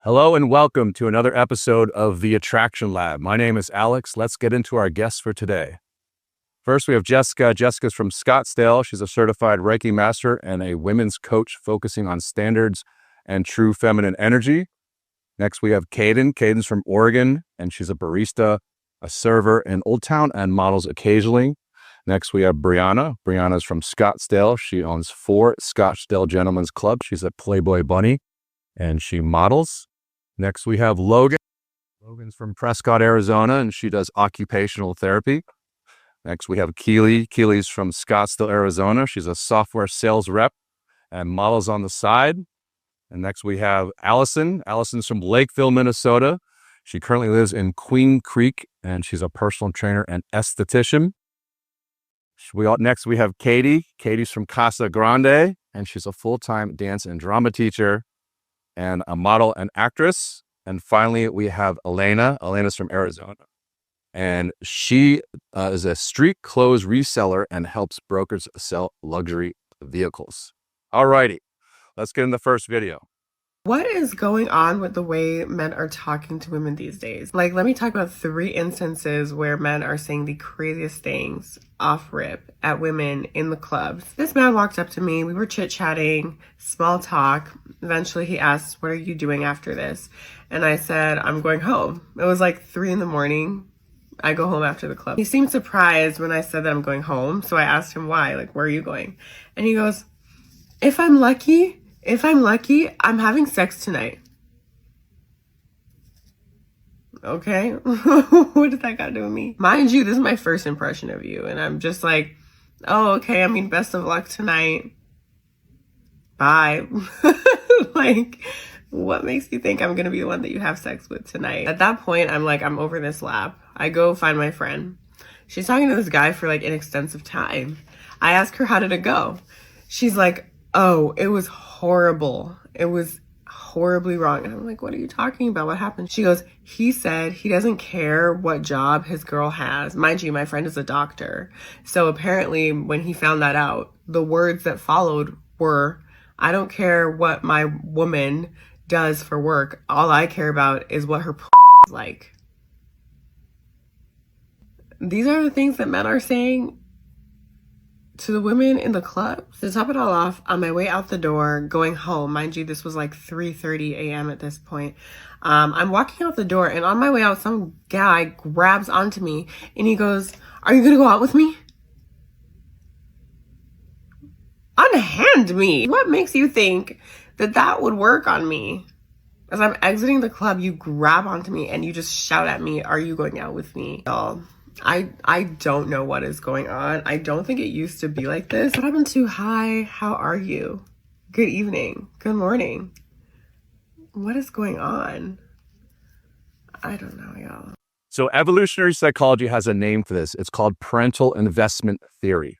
Hello and welcome to another episode of The Attraction Lab. My name is Alex. Let's get into our guests for today. First, we have Jessica. Jessica's from Scottsdale. She's a certified Reiki master and a women's coach focusing on standards and true feminine energy. Next, we have Kaden. Kaden's from Oregon, and she's a barista, a server in Old Town, and models occasionally. Next, we have Brianna. Brianna's from Scottsdale. She owns 4 Scottsdale Gentlemen's Clubs. She's a Playboy bunny, and she models. Next, we have Logan. Logan's from Prescott, Arizona, and she does occupational therapy. Next, we have Keely. Keely's from Scottsdale, Arizona. She's a software sales rep and models on the side. And next, we have Allison. Allison's from Lakeville, Minnesota. She currently lives in Queen Creek, and she's a personal trainer and esthetician. Next, we have Katie. Katie's from Casa Grande, and she's a full-time dance and drama teacher and a model and actress. And finally, we have Elena. Elena's from Arizona, and she is a street clothes reseller and helps brokers sell luxury vehicles. All righty, let's get in the first video. What is going on with the way men are talking to women these days? Like, let me talk about 3 instances where men are saying the craziest things off rip at women in the clubs. This man walked up to me. We were chit-chatting, small talk. Eventually, he asked, "What are you doing after this?" And I said, "I'm going home." It was like 3 in the morning. I go home after the club. He seemed surprised when I said that I'm going home. So I asked him why, like, "Where are you going?" And he goes, If I'm lucky, I'm having sex tonight." Okay. What did that got to do with me? Mind you, this is my first impression of you. And I'm just like, oh, okay. I mean, best of luck tonight. Bye. Like, what makes you think I'm going to be the one that you have sex with tonight? At that point, I'm like, I'm over this lap. I go find my friend. She's talking to this guy for like an extensive time. I ask her, how did it go? She's like, oh, it was horrible. It was horribly wrong. And I'm like, what are you talking about? What happened? She goes, he said he doesn't care what job his girl has. Mind you, my friend is a doctor. So apparently when he found that out, the words that followed were, I don't care what my woman does for work. All I care about is what her is like. These are the things that men are saying to the women in the club. To top it all off, on my way out the door, going home, mind you, this was like 3:30 a.m. at this point. I'm walking out the door, and on my way out, some guy grabs onto me, and he goes, "Are you gonna go out with me?" Unhand me. What makes you think that that would work on me? As I'm exiting the club, you grab onto me, and you just shout at me, "Are you going out with me?" Y'all, I don't know what is going on. I don't think it used to be like this. What happened to hi, how are you? Good evening. Good morning. What is going on? I don't know, y'all. So evolutionary psychology has a name for this. It's called parental investment theory.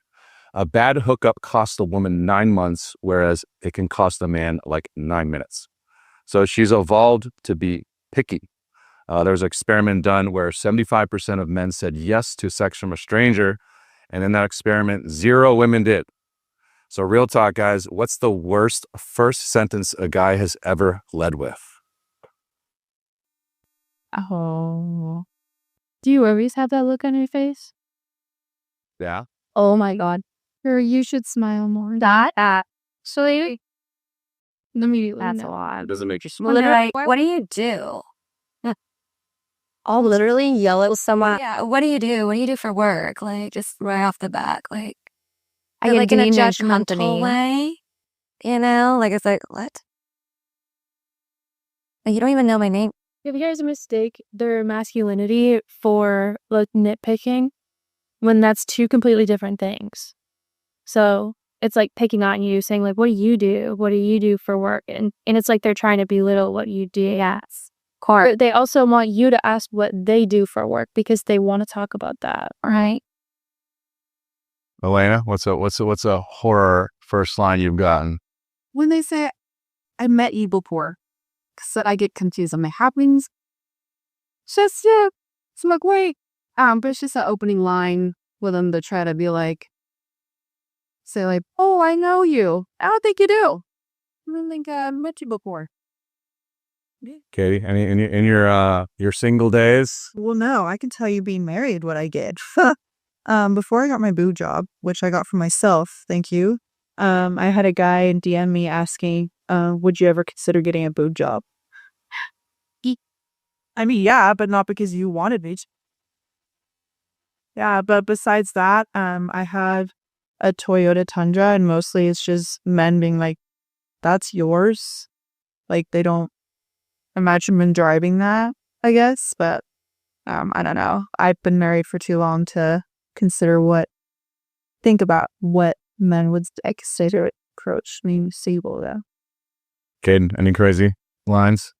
A bad hookup costs a woman 9 months, whereas it can cost a man like 9 minutes. So she's evolved to be picky. There was an experiment done where 75% of men said yes to sex from a stranger. And in that experiment, 0 women did. So real talk, guys, what's the worst first sentence a guy has ever led with? Oh. Do you always have that look on your face? Yeah. Oh my God. Girl, you should smile more. That actually, immediately. That's a lot. Doesn't make you Literally, what do you do? I'll literally yell at someone. Yeah, what do you do? What do you do for work? Like, just right off the bat, like, I you're, can like in a deem your judgmental company. way, you know? Like, it's like, what? Like, you don't even know my name. If here's a mistake, their masculinity for like nitpicking when that's 2 completely different things. So it's like picking on you, saying like, what do you do? What do you do for work? And it's like they're trying to belittle what you do. Yes. But they also want you to ask what they do for work because they want to talk about that. Right. Elena, what's a horror first line you've gotten? When they say, I met you before, so I get confused. I'm like, happens? Just, yeah. So I'm like, wait. But it's just an opening line with them to try to be like, say like, oh, I know you. I don't think you do. I don't think I met you before. Katie, any in your single days? Well, no, I can tell you being married what I did. Before I got my boob job, which I got for myself, thank you. I had a guy DM me asking, would you ever consider getting a boob job? I mean, yeah, but not because you wanted me to. Yeah, but besides that, I have a Toyota Tundra, and mostly it's just men being like, that's yours. Like, they don't imagine men driving that, I guess, but I don't know. I've been married for too long to think about what men would consider approach me stable, though. Caden, any crazy lines?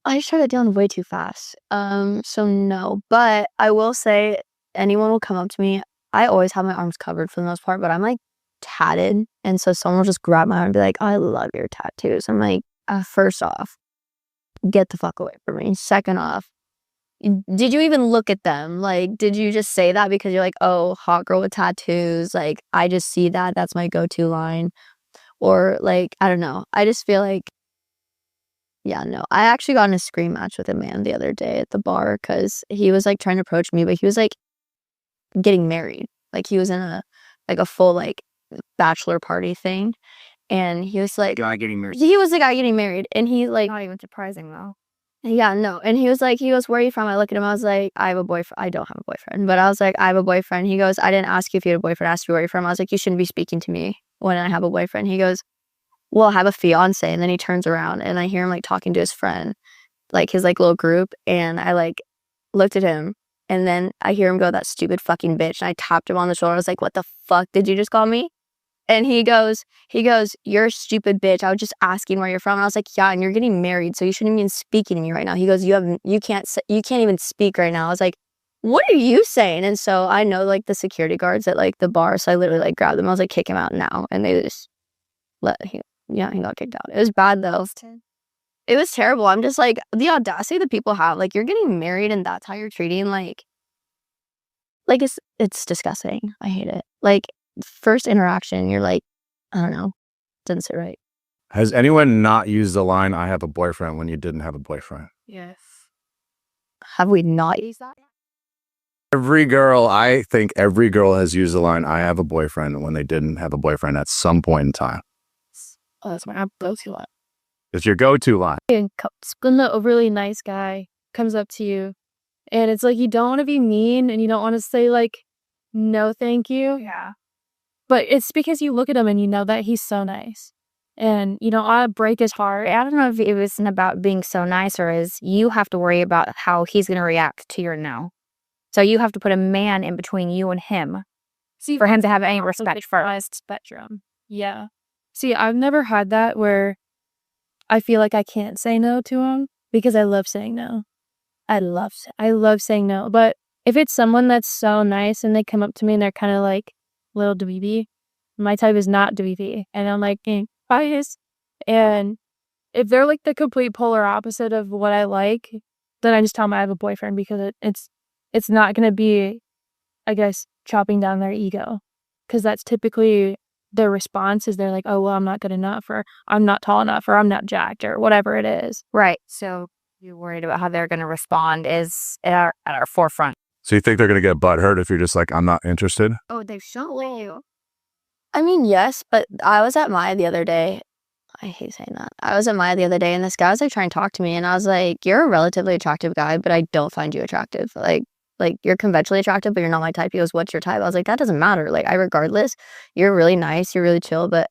I shut it down way too fast. So no. But I will say, anyone will come up to me. I always have my arms covered for the most part, but I'm like tatted. And so someone will just grab my arm and be like, I love your tattoos. I'm like, first off, get the fuck away from me. Second off, did you even look at them? Like, did you just say that because you're like, oh, hot girl with tattoos? Like, I just see that. That's my go-to line. Or like, I don't know. I just feel like, yeah, no. I actually got in a scream match with a man the other day at the bar because he was like trying to approach me, but he was like getting married. Like he was in a full like bachelor party thing. And he was like, Guy getting married. he was the guy getting married. And he like, Not even surprising though. yeah, no. And he was like, where are you from? I look at him. I was like, I have a boyfriend. I don't have a boyfriend. But I was like, I have a boyfriend. He goes, I didn't ask you if you had a boyfriend. I asked you where you're from. I was like, you shouldn't be speaking to me when I have a boyfriend. He goes, well, I have a fiance. And then he turns around and I hear him like talking to his friend, like his like little group. And I like looked at him and then I hear him go, that stupid fucking bitch. And I tapped him on the shoulder. I was like, what the fuck did you just call me? And he goes, you're a stupid bitch. I was just asking where you're from. And I was like, yeah, and you're getting married, so you shouldn't even be speaking to me right now. He goes, you can't even speak right now. I was like, what are you saying? And so I know like the security guards at like the bar, so I literally like grabbed them. I was like, kick him out now, and they just he got kicked out. It was bad though. It was terrible. I'm just like, the audacity that people have. Like, you're getting married and that's how you're treating like it's disgusting. I hate it. Like, first interaction, you're like, I don't know, doesn't sit right. Has anyone not used the line, I have a boyfriend, when you didn't have a boyfriend? Yes. Have we not used that? I think every girl has used the line, I have a boyfriend, when they didn't have a boyfriend at some point in time. Oh, that's my go-to line. It's your go-to line. And when the overly nice guy comes up to you, and it's like you don't want to be mean, and you don't want to say like, no, thank you. Yeah. But it's because you look at him and you know that he's so nice. And you don't want to break his heart. I don't know if it wasn't about being so nice or is you have to worry about how he's going to react to your no. So you have to put a man in between you and him for him to have any respect for us. Spectrum. Yeah. See, I've never had that where I feel like I can't say no to him because I love saying no. I love saying no. But if it's someone that's so nice and they come up to me and they're kind of like little dweeby, my type is not dweeby. And I'm like, bias. And if they're like the complete polar opposite of what I like, then I just tell them I have a boyfriend because it's not going to be, I guess, chopping down their ego. Because that's typically their response is they're like, oh, well, I'm not good enough, or I'm not tall enough, or I'm not jacked, or whatever it is. Right. So you're worried about how they're going to respond is at our forefront. So you think they're going to get butthurt if you're just like, I'm not interested? Oh, they've shown you. I mean, yes, but I was at Maya the other day. I hate saying that. I was at Maya the other day, and this guy was like trying to talk to me, and I was like, you're a relatively attractive guy, but I don't find you attractive. Like you're conventionally attractive, but you're not my type. He goes, what's your type? I was like, that doesn't matter. Like, regardless, you're really nice, you're really chill, but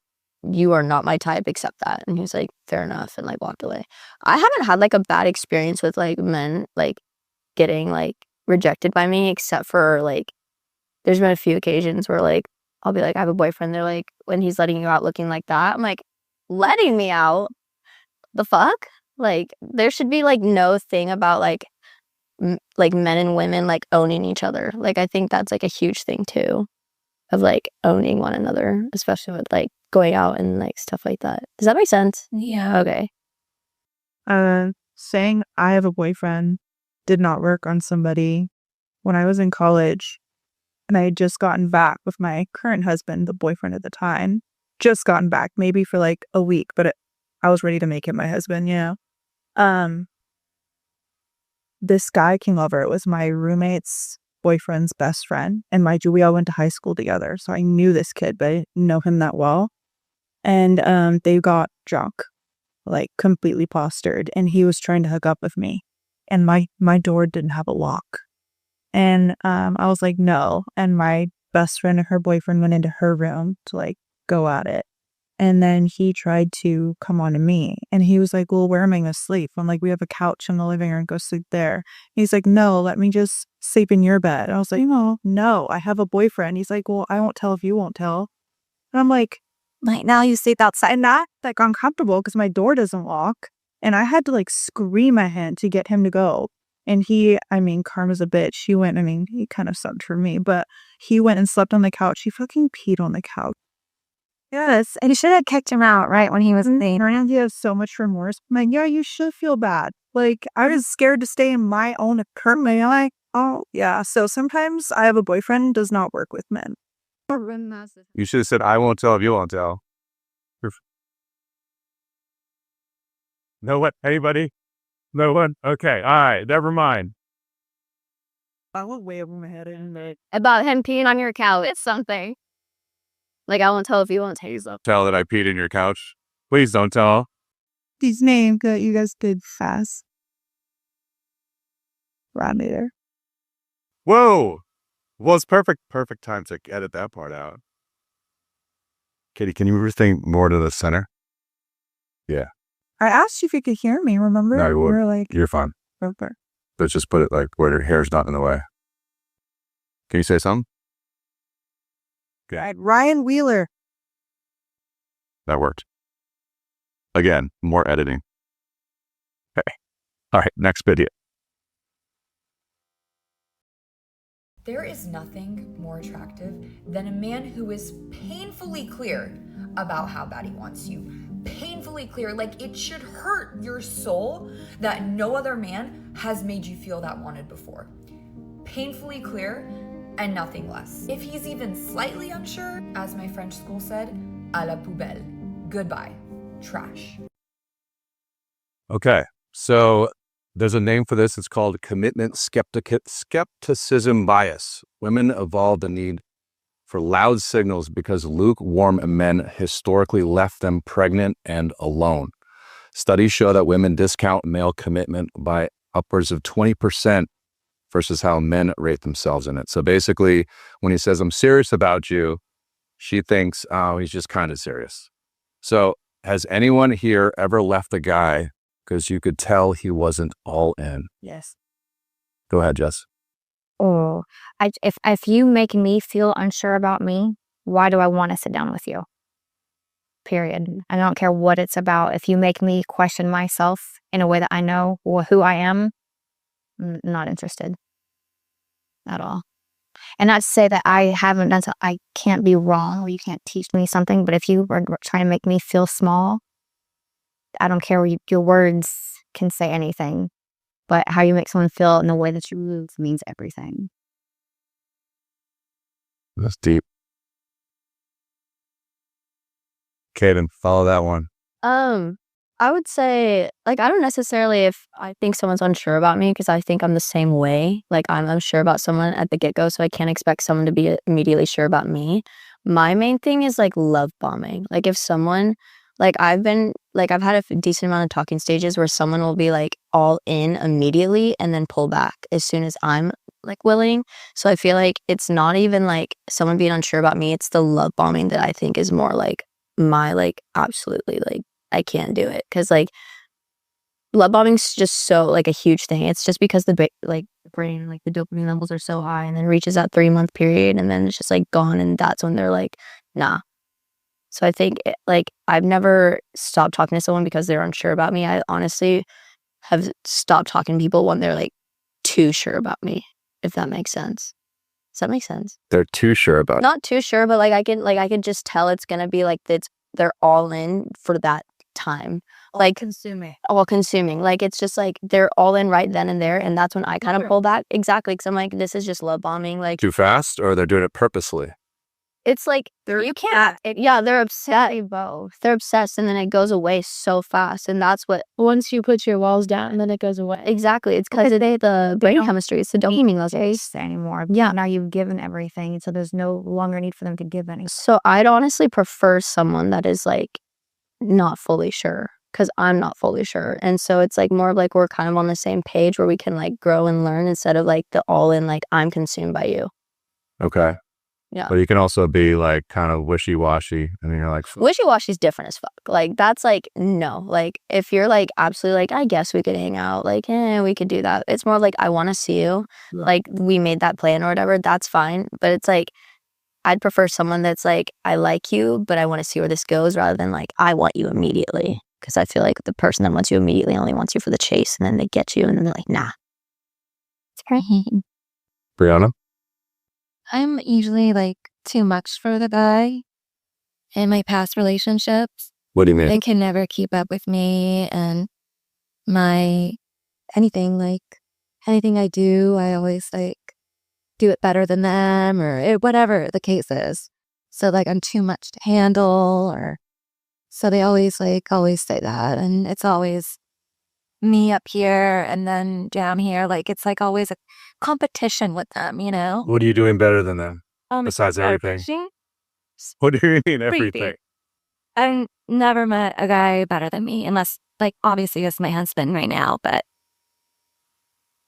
you are not my type, except that. And he was like, fair enough, and like walked away. I haven't had like a bad experience with like men like getting like rejected by me, except for like there's been a few occasions where like I'll be like, I have a boyfriend. They're like, when he's letting you out looking like that, I'm like, letting me out? The fuck? Like, there should be like no thing about like like men and women like owning each other. Like, I think that's like a huge thing too, of like owning one another, especially with like going out and like stuff like that. Does that make sense? Yeah. Okay. Saying I have a boyfriend did not work on somebody when I was in college, and I had just gotten back with my current husband, the boyfriend at the time. Just gotten back, maybe for like a week, but I was ready to make him my husband, you know? This guy came over. It was my roommate's boyfriend's best friend, and we all went to high school together. So I knew this kid, but I didn't know him that well. And they got drunk, like completely plastered, and he was trying to hook up with me, and my door didn't have a lock, and I was like no, and my best friend and her boyfriend went into her room to like go at it. And then he tried to come on to me, and he was like, well, where am I going to sleep? I'm like, we have a couch in the living room, go sleep there. He's like, no, let me just sleep in your bed. I was like, no, I have a boyfriend. He's like, well, I won't tell if you won't tell. And I'm like now you sleep outside. And that's like uncomfortable because my door doesn't lock. And I had to like scream at him to get him to go. And karma's a bitch. He kind of subbed for me, but he went and slept on the couch. He fucking peed on the couch. Yes, and you should have kicked him out right when he was there. And he has so much remorse. I'm like, yeah, you should feel bad. Like, I was scared to stay in my own apartment. I'm like, oh, yeah. So sometimes I have a boyfriend does not work with men. You should have said, I won't tell if you won't tell. No one? Anybody? No one? Okay. All right. Never mind. I went way over my head in it. About him peeing on your couch. It's something. Like, I won't tell if you won't tell. Tell that I peed in your couch. Please don't tell. His name that you guys did fast. Right there. Whoa. Well, it's perfect time to edit that part out. Katie, can you move your thing more to the center? Yeah. I asked you if you could hear me, remember? No, you We would. were like, You're fine. okay. But just put it like where your hair's not in the way. Can you say something? Right. Ryan Wheeler. That worked. Again, more editing. Okay. All right, next video. There is nothing more attractive than a man who is painfully clear about how bad he wants you. Painfully clear, like it should hurt your soul that no other man has made you feel that wanted before. Painfully clear and nothing less. If he's even slightly unsure, as my French school said, à la poubelle. Goodbye. Trash. Okay, so there's a name for this. It's called commitment skepticism bias. Women evolved a need for loud signals because lukewarm men historically left them pregnant and alone. Studies show that women discount male commitment by upwards of 20% versus how men rate themselves in it. So basically, when he says, I'm serious about you, she thinks, oh, he's just kind of serious. So has anyone here ever left a guy because you could tell he wasn't all in? Yes. Go ahead, Jess. Oh, if you make me feel unsure about me, why do I want to sit down with you? Period. I don't care what it's about. If you make me question myself in a way that I know who I am, I'm not interested at all. And not to say that I haven't done something, I can't be wrong or you can't teach me something, but if you were trying to make me feel small, I don't care what your words can say anything, but how you make someone feel in the way that you move means everything. That's deep. Kaden, follow that one. I would say, like, I don't necessarily if I think someone's unsure about me because I think I'm the same way. Like, I'm unsure about someone at the get-go, so I can't expect someone to be immediately sure about me. My main thing is, like, love bombing. Like, if someone, like, I've had a decent amount of talking stages where someone will be, like, all in immediately and then pull back as soon as I'm, like, willing. So I feel like it's not even, like, someone being unsure about me. It's the love bombing that I think is more, like, my, like, absolutely, like, I can't do it because like love bombing's just so like a huge thing. It's just because the brain, like the dopamine levels are so high and then reaches that 3-month period and then it's just like gone and that's when they're like, nah. So I think like I've never stopped talking to someone because they're unsure about me. I honestly have stopped talking to people when they're like too sure about me, if that makes sense. Does that make sense? They're too sure about it. Not too sure, but like I can just tell it's gonna be like they're all in for that time, like consuming. Like it's just like they're all in right then and there, and that's when I kind of pull back. Exactly, because I'm like, this is just love bombing. Like Too fast, or they're doing it purposely? It's like you can't. They're upset. They're obsessed, and then it goes away so fast, and that's what. Once you put your walls down, then it goes away. Exactly. It's because the brain chemistry. So don't meaning those days anymore. Yeah. Now you've given everything, so there's no longer need for them to give any. So I'd honestly prefer someone that is like not fully sure, because I'm not fully sure, and so it's like more of like we're kind of on the same page where we can like grow and learn instead of like the all in like I'm consumed by you. Okay. Yeah. But you can also be like kind of wishy-washy and you're like Wishy-washy is different as fuck. Like that's like no. Like if you're like absolutely like I guess we could hang out, like we could do that. It's more like I want to see you. Yeah. Like we made that plan or whatever, that's fine. But it's like I'd prefer someone that's like I like you, but I want to see where this goes rather than like I want you immediately. Because I feel like the person that wants you immediately only wants you for the chase, and then they get you and then they're like, nah. It's great. Brianna? I'm usually like too much for the guy in my past relationships. What do you mean? They can never keep up with me and my anything I do, I always like do it better than them or whatever the case is. So like I'm too much to handle or so they always say that, and it's always me up here and then down here. Like it's like always a competition with them, you know? What are you doing better than them? Besides everything? Fishing? What do you mean everything? I've never met a guy better than me, unless like obviously it's my husband right now, but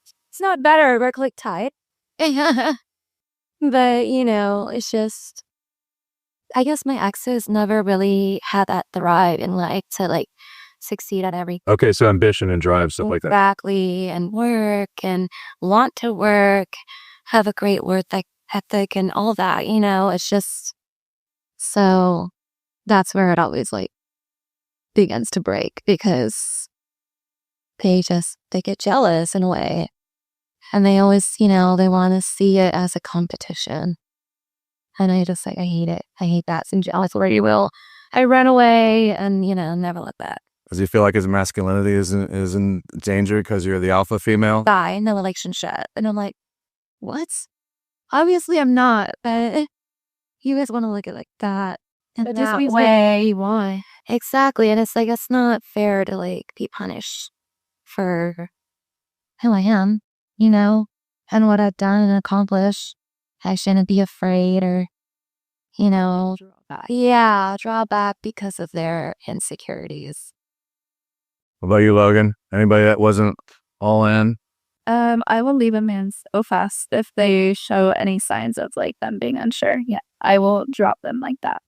it's not better. We're like tied. But you know, it's just I guess my exes never really had that drive in life to like succeed at everything. Okay, so ambition and drive, stuff like that. Exactly, and work and want to work, have a great work ethic and all that, you know, it's just so that's where it always like begins to break because they get jealous in a way. And they always, you know, they want to see it as a competition. And I just like, I hate it. I hate that. Some jealous where you will. I run away and, you know, never look back. Does he feel like his masculinity is in danger because you're the alpha female? Guy in the relationship. And I'm like, what? Obviously I'm not, but you guys want to look at it like that. And But that just be way, why? Exactly. And it's like, it's not fair to like be punished for who I am, you know, and what I've done and accomplished. I shouldn't be afraid or, you know, draw back because of their insecurities. What about you, Logan? Anybody that wasn't all in? I will leave a man so fast if they show any signs of like them being unsure. Yeah, I will drop them like that.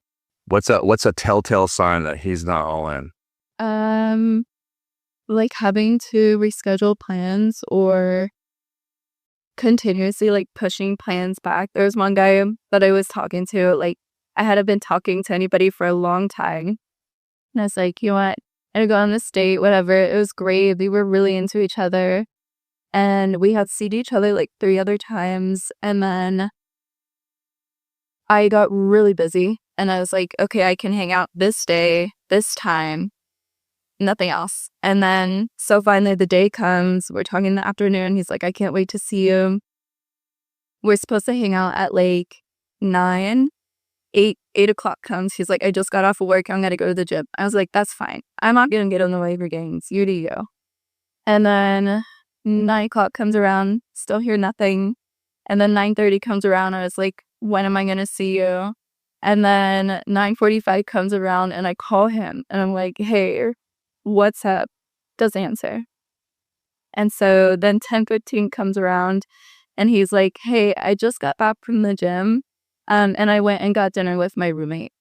What's a telltale sign that he's not all in? Like having to reschedule plans or continuously like pushing plans back. There was one guy that I was talking to, like I hadn't been talking to anybody for a long time. And I was like, you know what? I had to go on this date, whatever. It was great. We were really into each other. And we had seen each other like 3 other times. And then I got really busy. And I was like, okay, I can hang out this day, this time, nothing else. And then, so finally the day comes, we're talking in the afternoon. He's like, I can't wait to see you. We're supposed to hang out at like 8 o'clock comes. He's like, I just got off of work. I'm going to go to the gym. I was like, that's fine. I'm not going to get in the way of your games. You do you. And then 9 o'clock comes around, still hear nothing. And then 9:30 comes around. I was like, when am I going to see you? And then 9:45 comes around and I call him and I'm like, hey, what's up? Doesn't answer. And so then 10:15 comes around and he's like, hey, I just got back from the gym and I went and got dinner with my roommate.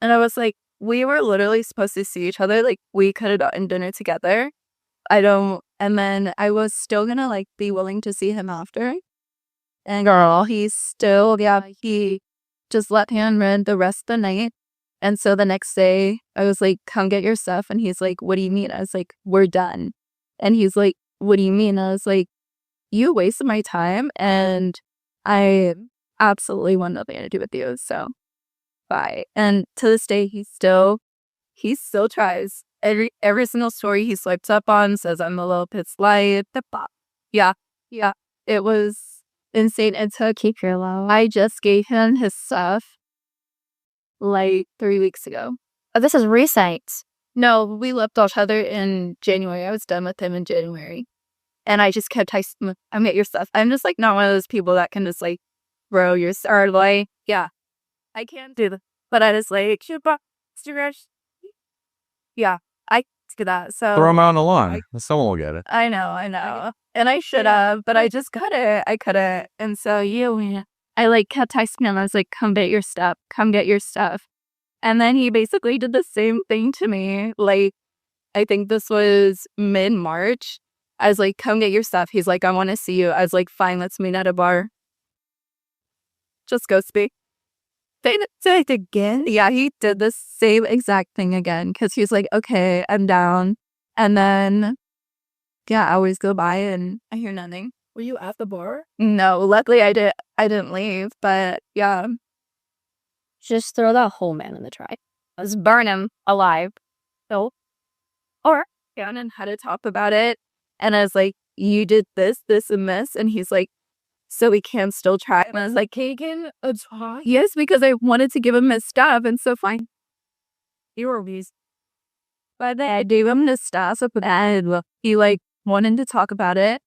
And I was like, we were literally supposed to see each other. Like we could have gotten dinner together. And then I was still gonna like be willing to see him after. And girl, he just left hand read the rest of the night. And so the next day I was like, come get your stuff. And he's like, what do you mean? I was like, we're done. And he's like, what do you mean? I was like, you wasted my time and I absolutely want nothing to do with you. So bye. And to this day, he still tries. Every single story he swipes up on says I'm a little bit slight. Yeah. It was insane. And to keep your low, I just gave him his stuff like 3 weeks ago. Oh, this is recent. No, we left each other in January. I was done with him in January. And I just kept texting him, I'm at your stuff. I'm just like not one of those people that can just like throw your or like, yeah, I can't do that. But I just like, yeah, I do that. So Throw them out on the lawn. Someone will get it. I know. And I should have, but I just couldn't. I couldn't. And so I like kept texting him. I was like, come get your stuff. Come get your stuff. And then he basically did the same thing to me. Like, I think this was mid-March. I was like, come get your stuff. He's like, I want to see you. I was like, fine, let's meet at a bar. Just go speak. They did it again? Yeah, he did the same exact thing again. Because he's like, okay, I'm down. And then, yeah, hours go by and I hear nothing. Were you at the bar? No, luckily I didn't leave. But yeah. Just throw that whole man in the trash. Let's burn him alive. So, or down and had to talk about it. And I was like, you did this, and this. And he's like, so we can still try. And I was like, Taken a talk? yes, because I wanted to give him his stuff. And so fine. You were weird. But then I gave him the stuff. And he like wanted to talk about it.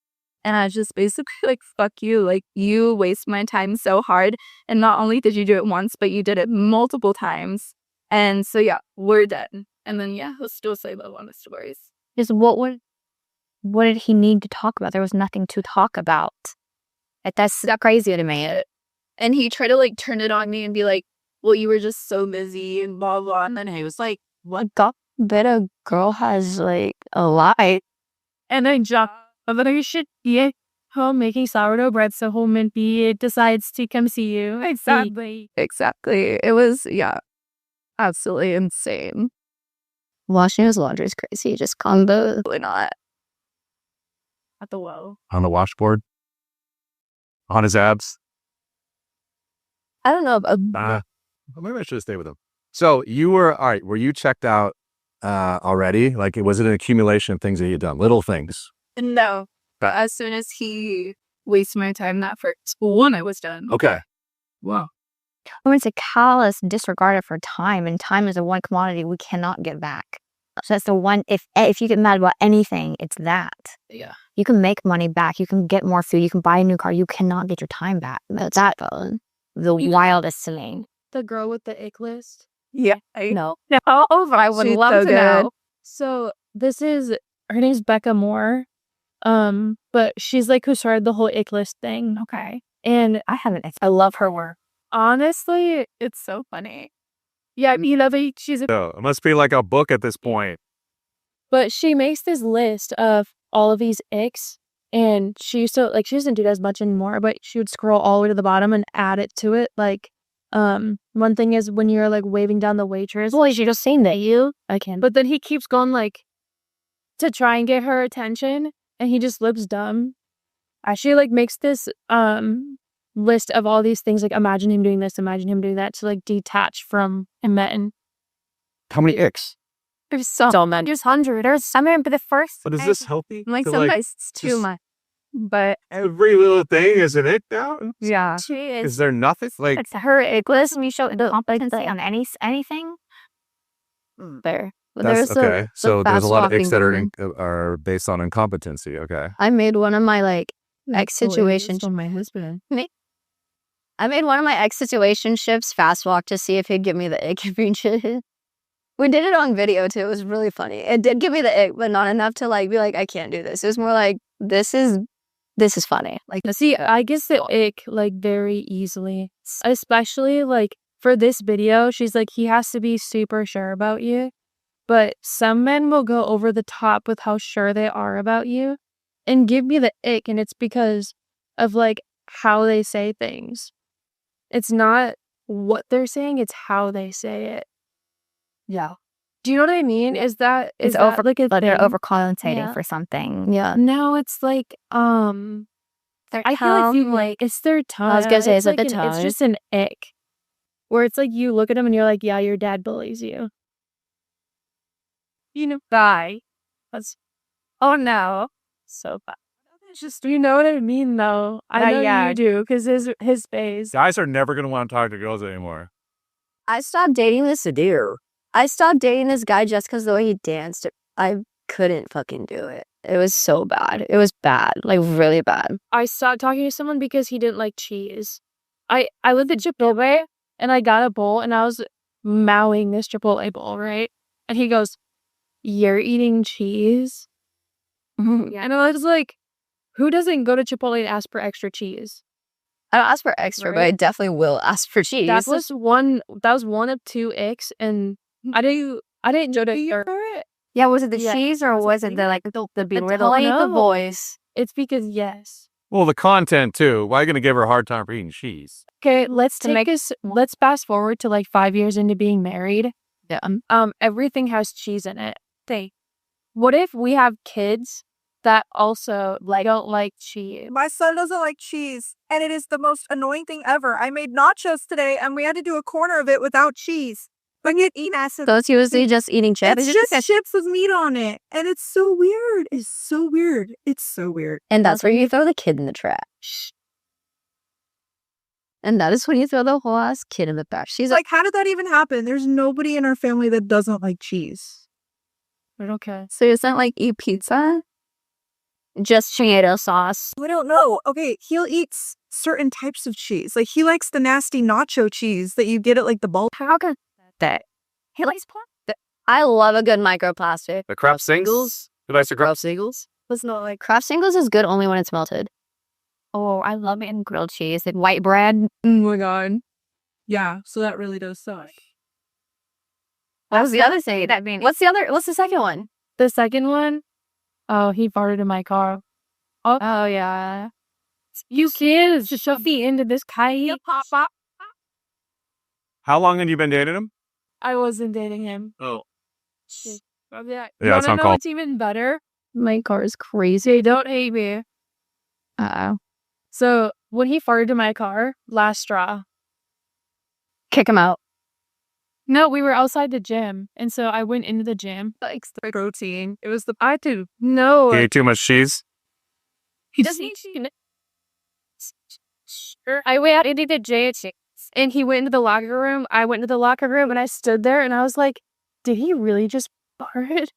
And I was just basically like, fuck you. Like, you waste my time so hard. And not only did you do it once, but you did it multiple times. And so, yeah, we're done. And then, yeah, he'll still say love on the stories. just what did he need to talk about? There was nothing to talk about. That's crazy to me. And he tried to like turn it on me and be like, well, you were just so busy and blah, blah. And then he was like, What God bet a girl has like a life. And then you should be home making sourdough bread so home and B decides to come see you. Exactly. It was, yeah, absolutely insane. Washing his laundry is crazy. Just combo. Really not. At the well. On the washboard? On his abs? I don't know. Maybe I should have stayed with him. So you were, all right, were you checked out already? Like, was it an accumulation of things that you had done? Little things? No. But as soon as he wasted my time that first one, I was done. Okay. Wow. I mean, it's a callous disregard for time, and time is the one commodity we cannot get back. So that's the one. If you get mad about anything, it's that. Yeah. You can make money back. You can get more food. You can buy a new car. You cannot get your time back. That's the wildest to me. The girl with the ick list? Yeah. No. I would She's love so to good. know. So this is, her name's Becca Moore. But she's like who started the whole ick list thing. Okay. And I love her work. Honestly, It's so funny. yeah, you love it. So it must be like a book at this point. But she makes this list of all of these icks, and she used to, like, she doesn't do it as much anymore, but she would scroll all the way to the bottom and add it to it. Like, one thing is when you're, like, waving down the waitress. Boy, she just seen that you. I can. But then he keeps going, like, to try and get her attention, and he just looks dumb. She, like, makes this, list of all these things, like, imagine him doing this, imagine him doing that, to, like, detach from Emetin. How many icks? There's so many. There's hundreds. There's some but the first. But is this healthy? Like To, sometimes it's too just- much. But Every little thing is an ick now? yeah. She Is is. there nothing? Like, It's her ick list. And you show the competency on anything. There. But that's there's okay. So there's a lot of icks that walking are based on incompetency. Okay. I made one of my like ex situations. From my husband. I made one of my ex situationships fast walk to see if he'd give me the ick. We did it on video too. It was really funny. It did give me the ick, but not enough to like be like, I can't do this. It was more like, this is funny. Like, See, I guess the ick, like, very easily. Especially, like, for this video, she's like, he has to be super sure about you. But some men will go over the top with how sure they are about you and give me the ick, and it's because of, like, how they say things. It's not what they're saying, it's how they say it. yeah. Do you know what I mean? Is that It's over, like a like they're thing? overcompensating Yeah. for something. Yeah. No, it's like, I feel like it's their tone. I was gonna say, It's is it the like tone? It's just an ick. Where it's like you look at them and you're like, yeah, your dad bullies you. You know, bye. Oh no. So bad. It's just, you know what I mean, though. I know yeah. you do, because his face. Guys are never going to want to talk to girls anymore. I stopped dating this deer. I stopped dating this guy just because the way he danced. I couldn't fucking do it. It was so bad. It was bad, like really bad. I stopped talking to someone because he didn't like cheese. I lived at Chipotle and I got a bowl and I was mowing this Chipotle bowl, right? And he goes, "You're eating cheese?" Yeah. And I was like, who doesn't go to Chipotle to ask for extra cheese? I don't ask for extra, but I Right. definitely will ask for cheese. That was one of 2 icks, and I didn't go to third. Yeah, was it the Yeah. cheese or was it the like the belittling the tone. voice? It's because yes. Well, the content too. Why are you gonna give her a hard time for eating cheese? Okay, let's To take make- this. Let's fast forward to like 5 years into being married. Yeah. Everything has cheese in it. What if we have kids that also don't like cheese? My son doesn't like cheese, and it is the most annoying thing ever. I made nachos today, and we had to do a corner of it without cheese. But yet eat acid. So it's usually just eating chips. It's just chips with meat on it, and it's so weird. It's so weird. It's so weird. And that's where you throw the kid in the trash. And that is when you throw the whole ass kid in the trash. She's It's like, how did that even happen? There's nobody in our family that doesn't like cheese. But okay. So you not like eat pizza? just tomato sauce. I don't know. Okay, he'll eat certain types of cheese. Like, he likes the nasty nacho cheese that you get at, like, the bulk. How can that? He likes plastic. I love a good microplastic. The Kraft singles? Who likes the Kraft? singles? Let's not like Kraft singles is good only when it's melted. Oh, I love it in grilled cheese and white bread. Oh my god. Yeah, so that really does suck. What was the other thing? What's the second one? The second one, oh, he farted in my car. Oh yeah. You kids just shove me into this kite. How long had you been dating him? I wasn't dating him. Oh. Yeah, Yeah, you that's wanna not know called. what's even better? My car is crazy. They don't hate me. Uh-oh. So when he farted in my car, last straw. Kick him out. No, we were outside the gym, and so I went into the gym. Likes the protein. It was the I do no. He ate too much cheese? He doesn't eat chicken. I went out into the gym, and he went into the locker room. I went into the locker room, and I stood there, and I was like, "Did he really just fart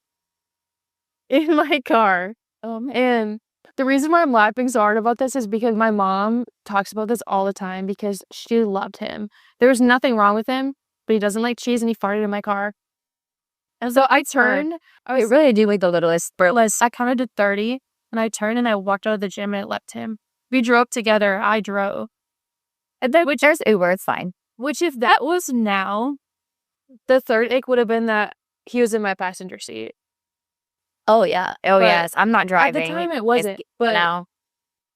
in my car?" And the reason why I'm laughing so hard about this is because my mom talks about this all the time because she loved him. There was nothing wrong with him, but he doesn't like cheese, and he farted in my car. And so I turned. I really do like the littlest burlesque. I counted to 30, and I turned and I walked out of the gym and I left him. We drove together. I drove. And then, There's Uber, it's fine. which if that was now, the third ick would have been that he was in my passenger seat. Oh yeah. Oh But yes. I'm not driving. At the time, it wasn't. But no.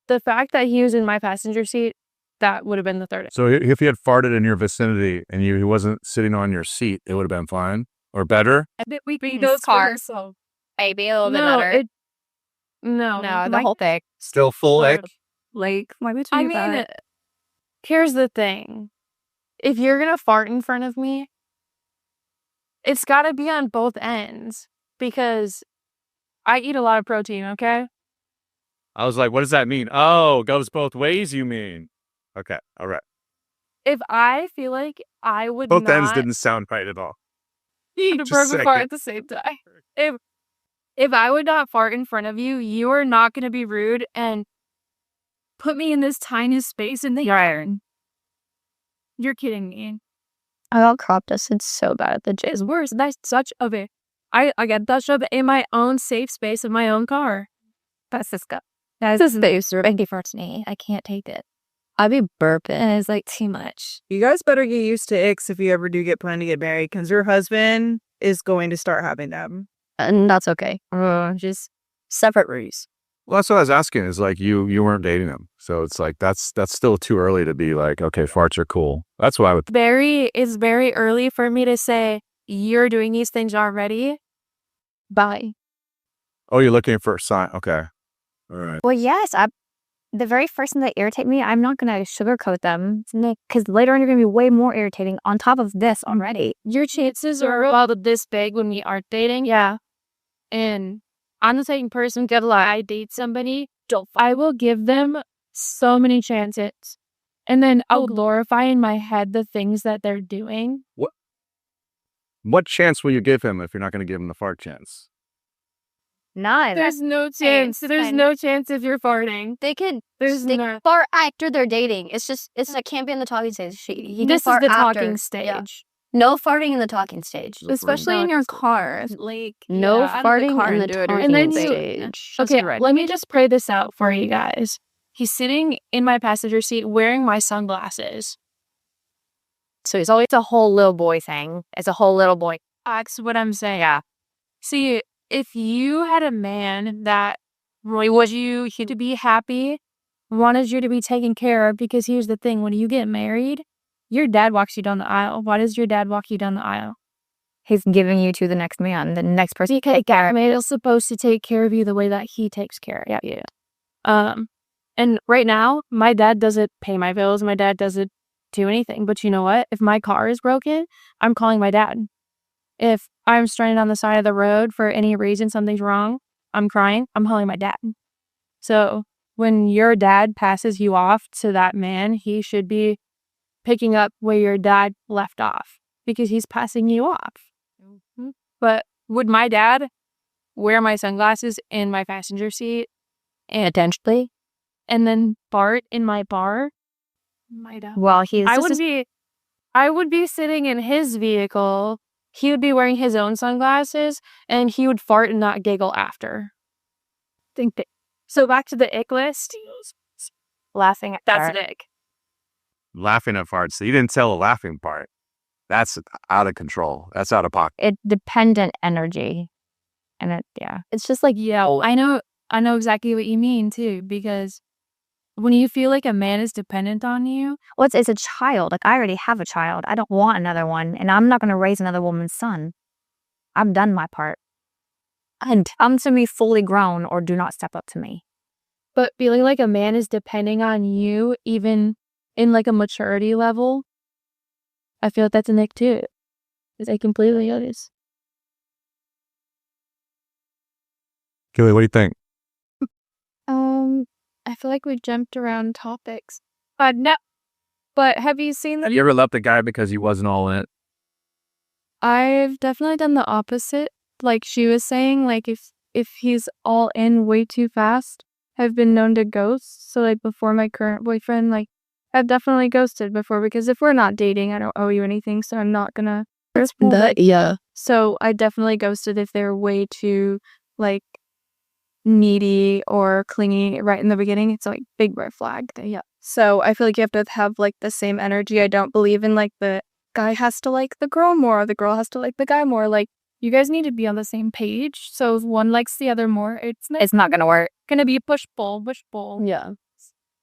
the fact that he was in my passenger seat, that would have been the third ick. So if he had farted in your vicinity and he wasn't sitting on your seat, it would have been fine or better? We those cars. Maybe a little bit better. No, No, the my- whole thing. Still full ick? Like, why would you I do that? mean, here's the thing. If you're going to fart in front of me, it's got to be on both ends because I eat a lot of protein, okay? I was like, what does that mean? Oh, goes both ways, you mean? Okay, all right. If I feel like I would Both not ends didn't sound right at all. eat a Just burger saying. fart at the same time. If I would not fart in front of you, you are not going to be rude and put me in this tiny space in the iron. You're kidding me. I got crop dusted so bad at the gym. It's worse. That's such of it. I get that shove in my own safe space in my own car. That's disgusting. That's disgusting for me. I can't take it. I'd be burping. It's like too much. You guys better get used to icks if you ever do get planned to get married, because your husband is going to start having them. And that's okay. Just separate rooms. Well, that's what I was asking. Is like you weren't dating him, so it's like that's still too early to be like, okay, farts are cool. That's what I would. It's very early for me to say you're doing these things already. Bye. Oh, you're looking for a sign. Okay, all right. Well, yes. The very first thing that irritate me, I'm not going to sugarcoat them because later on you're going to be way more irritating on top of this already. Your chances are about this big when we aren't dating. Yeah. And I'm the same person that I date somebody. I will give them so many chances. And then I'll glorify in my head the things that they're doing. What chance will you give him if you're not going to give him the fart chance? None. There's no chance. There's no chance if you're farting. They could There's they no. fart after they're dating. It's it can't be in the talking stage. He can This is fart the after. talking Yeah. stage. No farting in the talking stage. Especially in your car. Like, No yeah, out of the farting car in the and do it or talking And then something. stage. Just Okay, right. let me just pray this out for you guys. He's sitting in my passenger seat wearing my sunglasses. So it's always a whole little boy thing. It's a whole little boy. That's what I'm saying. Yeah. See, if you had a man that really was you to be happy, wanted you to be taken care of, because here's the thing, when you get married, your dad walks you down the aisle. Why does your dad walk you down the aisle? He's giving you to the next man, the next person you take care of. Man is supposed to take care of you the way that he takes care of you. And right now, my dad doesn't pay my bills. My dad doesn't do anything. But you know what? If my car is broken, I'm calling my dad. If I'm stranded on the side of the road for any reason, something's wrong, I'm crying, I'm calling my dad. So when your dad passes you off to that man, he should be picking up where your dad left off because he's passing you off. Mm-hmm. But would my dad wear my sunglasses in my passenger seat Potentially. and then fart in my bar? My dad. Well, I would be sitting in his vehicle. He would be wearing his own sunglasses, and he would fart and not giggle after. So back to the ick list. laughing at That's fart. an ick. Laughing at farts. So you didn't tell the laughing part. That's out of control. That's out of pocket. It dependent energy. And it's just like, Yeah, I know exactly what you mean too, because when you feel like a man is dependent on you, well, it's a child. Like, I already have a child. I don't want another one, and I'm not going to raise another woman's son. I've done my part. And come to me fully grown, or do not step up to me. but feeling like a man is depending on you, even in like a maturity level, I feel like that's an ick too. Because I completely is. Kelly, what do you think? I feel like we jumped around topics. No. But have you seen Have you ever left a guy because he wasn't all in it? I've definitely done the opposite. Like she was saying, like if he's all in way too fast, I've been known to ghost. So like before my current boyfriend, like I've definitely ghosted before, because if we're not dating, I don't owe you anything, so I'm not gonna. Yeah. So I definitely ghosted if they're way too like needy or clingy right in the beginning. It's like big red flag. Yeah. So I feel like you have to have like the same energy. I don't believe in like the guy has to like the girl more, or the girl has to like the guy more. Like you guys need to be on the same page. So if one likes the other more, It's not going to work. gonna be push pull. Yeah.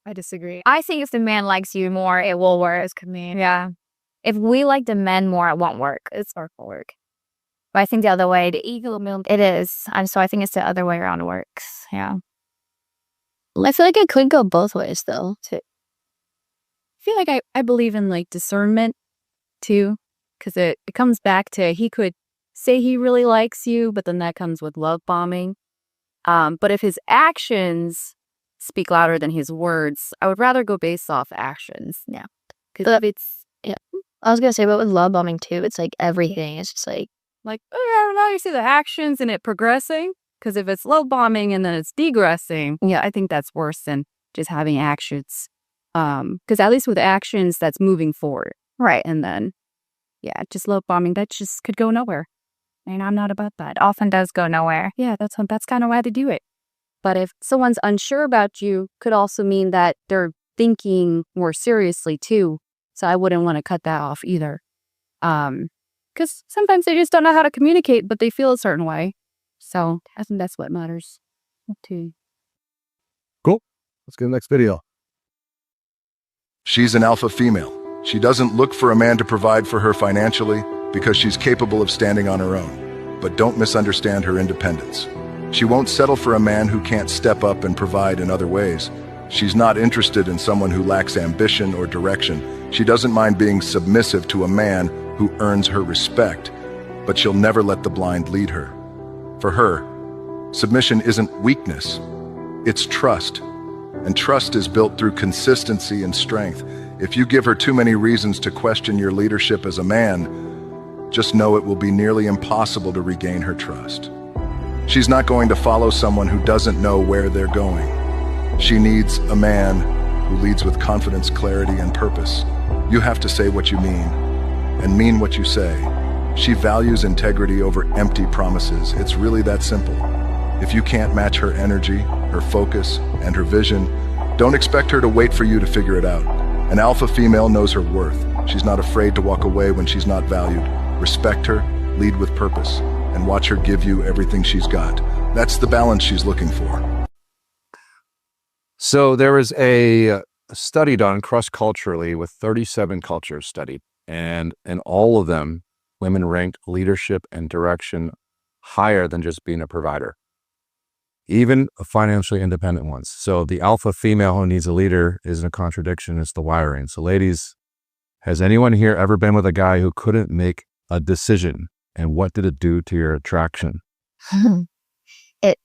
I disagree. I think if the man likes you more, it will work. Yeah. If we like the men more, it won't work. It's not going to work. But I think the other way, the ego milk, it is. And so I think it's the other way around works. Yeah. I feel like it could go both ways, though, too. I feel like I believe in like discernment too, because it comes back to he could say he really likes you, but then that comes with love bombing. But if his actions speak louder than his words, I would rather go based off actions. Yeah. Because if it's I was going to say, but with love bombing, too, it's like everything. It's just like, I don't know, you see the actions and it progressing. Because if it's love bombing and then it's degressing, yeah, I think that's worse than just having actions. Because at least with actions, that's moving forward. right. And then, yeah, just love bombing, that just could go nowhere. And I'm not about that. Often does go nowhere. Yeah, that's kind of why they do it. But if someone's unsure about you, could also mean that they're thinking more seriously too. So I wouldn't want to cut that off either. Because sometimes they just don't know how to communicate, but they feel a certain way. So I think that's what matters too. Cool. Let's get to the next video. She's an alpha female. She doesn't look for a man to provide for her financially because she's capable of standing on her own. But don't misunderstand her independence. She won't settle for a man who can't step up and provide in other ways. She's not interested in someone who lacks ambition or direction. She doesn't mind being submissive to a man who earns her respect, but she'll never let the blind lead her. For her, submission isn't weakness, it's trust. And trust is built through consistency and strength. If you give her too many reasons to question your leadership as a man, just know it will be nearly impossible to regain her trust. She's not going to follow someone who doesn't know where they're going. She needs a man who leads with confidence, clarity, and purpose. You have to say what you mean, and mean what you say. She values integrity over empty promises. It's really that simple. If you can't match her energy, her focus, and her vision, don't expect her to wait for you to figure it out. An alpha female knows her worth. She's not afraid to walk away when she's not valued. Respect her, lead with purpose, and watch her give you everything she's got. That's the balance she's looking for. So there was a study done cross-culturally with 37 cultures studied, and in all of them, women ranked leadership and direction higher than just being a provider, even financially independent ones. So the alpha female who needs a leader isn't a contradiction, it's the wiring. So ladies, has anyone here ever been with a guy who couldn't make a decision, and what did it do to your attraction? It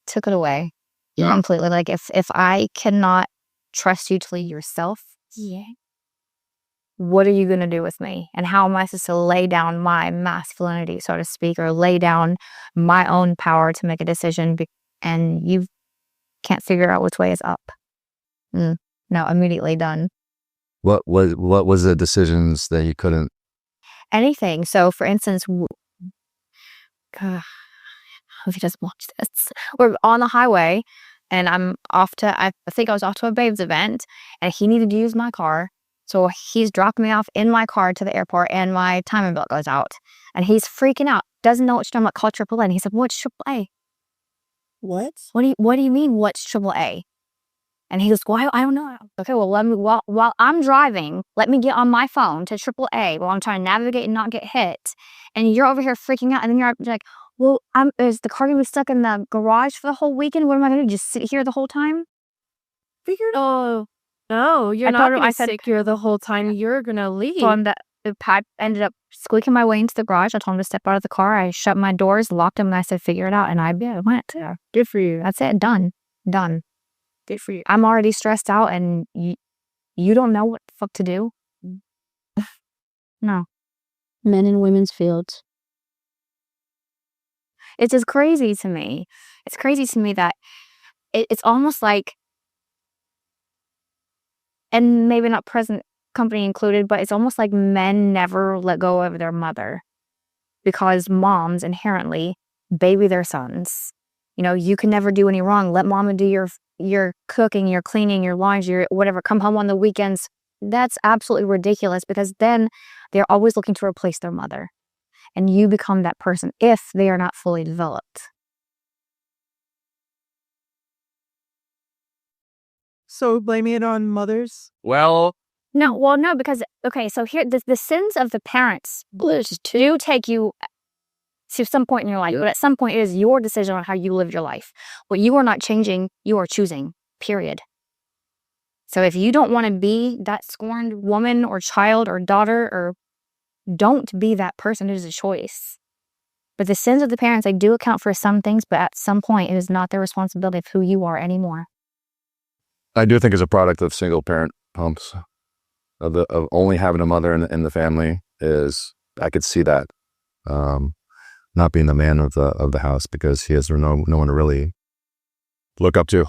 took it away completely. Like if I cannot trust you to lead yourself, what are you going to do with me? And how am I supposed to lay down my masculinity, so to speak, or lay down my own power to make a decision and you can't figure out which way is up? No, immediately done. What was the decisions that you couldn't? Anything. So for instance, I hope he doesn't watch this. We're on the highway and I think I was off to a babes event and he needed to use my car. So he's dropping me off in my car to the airport and my timing belt goes out. And he's freaking out. Doesn't know what you're talking about. Call AAA. And he said, what's AAA? What? What do you mean, what's AAA? And he goes, well, I don't know. Okay, well, while I'm driving, let me get on my phone to AAA while I'm trying to navigate and not get hit. And you're over here freaking out. And then you're like, well, is the car going to be stuck in the garage for the whole weekend? What am I going to do? Just sit here the whole time? Figured out. No, you're not going to sit here the whole time. You're going to leave. So the pipe ended up squeaking my way into the garage. I told him to step out of the car. I shut my doors, locked them, and I said, figure it out. And I went. Yeah, good for you. That's it. Done. Good for you. I'm already stressed out, and you don't know what the fuck to do. No. Men in women's fields. It's just crazy to me. It's crazy to me that it's almost like, and maybe not present company included, but it's almost like men never let go of their mother because moms inherently baby their sons. You know, you can never do any wrong. Let mama do your cooking, your cleaning, your laundry, your whatever. Come home on the weekends. That's absolutely ridiculous because then they're always looking to replace their mother. And you become that person if they are not fully developed. So blaming it on mothers? Well, No, because, okay, so here, the sins of the parents do take you to some point in your life, but at some point it is your decision on how you live your life. What you are not changing, you are choosing, period. So if you don't want to be that scorned woman or child or daughter, or don't be that person. It is a choice. But the sins of the parents, they do account for some things, but at some point it is not their responsibility of who you are anymore. I do think it's a product of single parent homes, of only having a mother in the family. I could see that not being the man of the house because he has no one to really look up to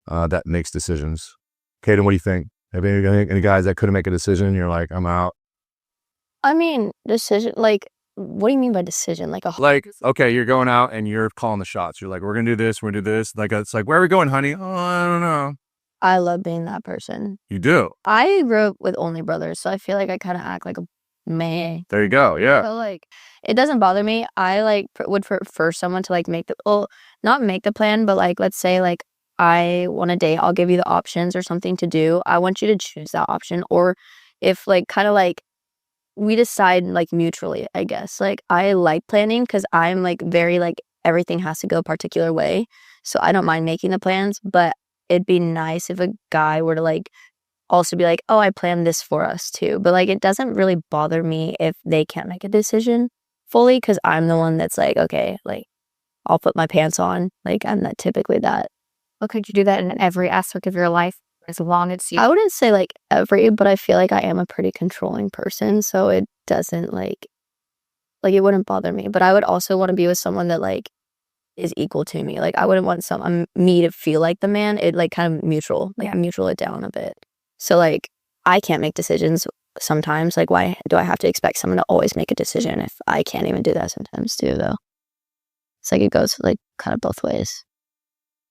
that makes decisions. Kaden, what do you think? Have any guys that couldn't make a decision? You're like, I'm out. I mean, decision, like, what do you mean by decision? Like, okay, you're going out and you're calling the shots. You're like, we're going to do this, we're going to do this. Like, it's like, where are we going, honey? Oh, I don't know. I love being that person. You do? I grew up with only brothers, so I feel like I kind of act like a man. There you go, yeah. But, like, it doesn't bother me. I, like, would prefer someone to, like, not make the plan, but, like, let's say, like, I want a date, I'll give you the options or something to do. I want you to choose that option. Or if, like, kind of, like, we decide, like, mutually, I guess. Like, I like planning because I'm, like, very, like, everything has to go a particular way. So I don't mind making the plans, but it'd be nice if a guy were to, like, also be like, oh, I planned this for us too. But, like, it doesn't really bother me if they can't make a decision fully because I'm the one that's like, okay, like, I'll put my pants on. Like, I'm not typically that. Well, could you do that in every aspect of your life? as long as you. I wouldn't say like every, but I feel like I am a pretty controlling person, so it doesn't like it wouldn't bother me. But I would also want to be with someone that like is equal to me. Like I wouldn't want me to feel like the man. It like kind of mutual it down a bit. So like I can't make decisions sometimes. Like why do I have to expect someone to always make a decision if I can't even do that sometimes too though? It's like it goes like kind of both ways.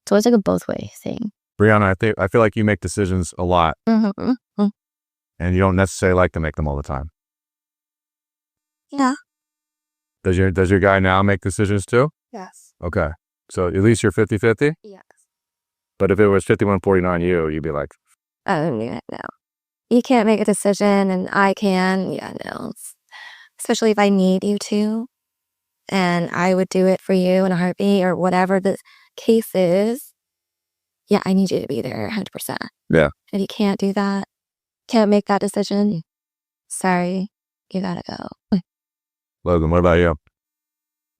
It's always like a both way thing. Brianna, I feel like you make decisions a lot, Mm-hmm. and you don't necessarily like to make them all the time. Yeah. Does your guy now make decisions too? Yes. Okay. So at least you're 50-50? Yes. But if it was 51-49 you'd be like, No. You can't make a decision and I can. Yeah, no. Especially if I need you to. And I would do it for you in a heartbeat or whatever the case is. Yeah, I need you to be there 100%. yeah. If you can't do that, can't make that decision, sorry, you gotta go. Logan, what about you?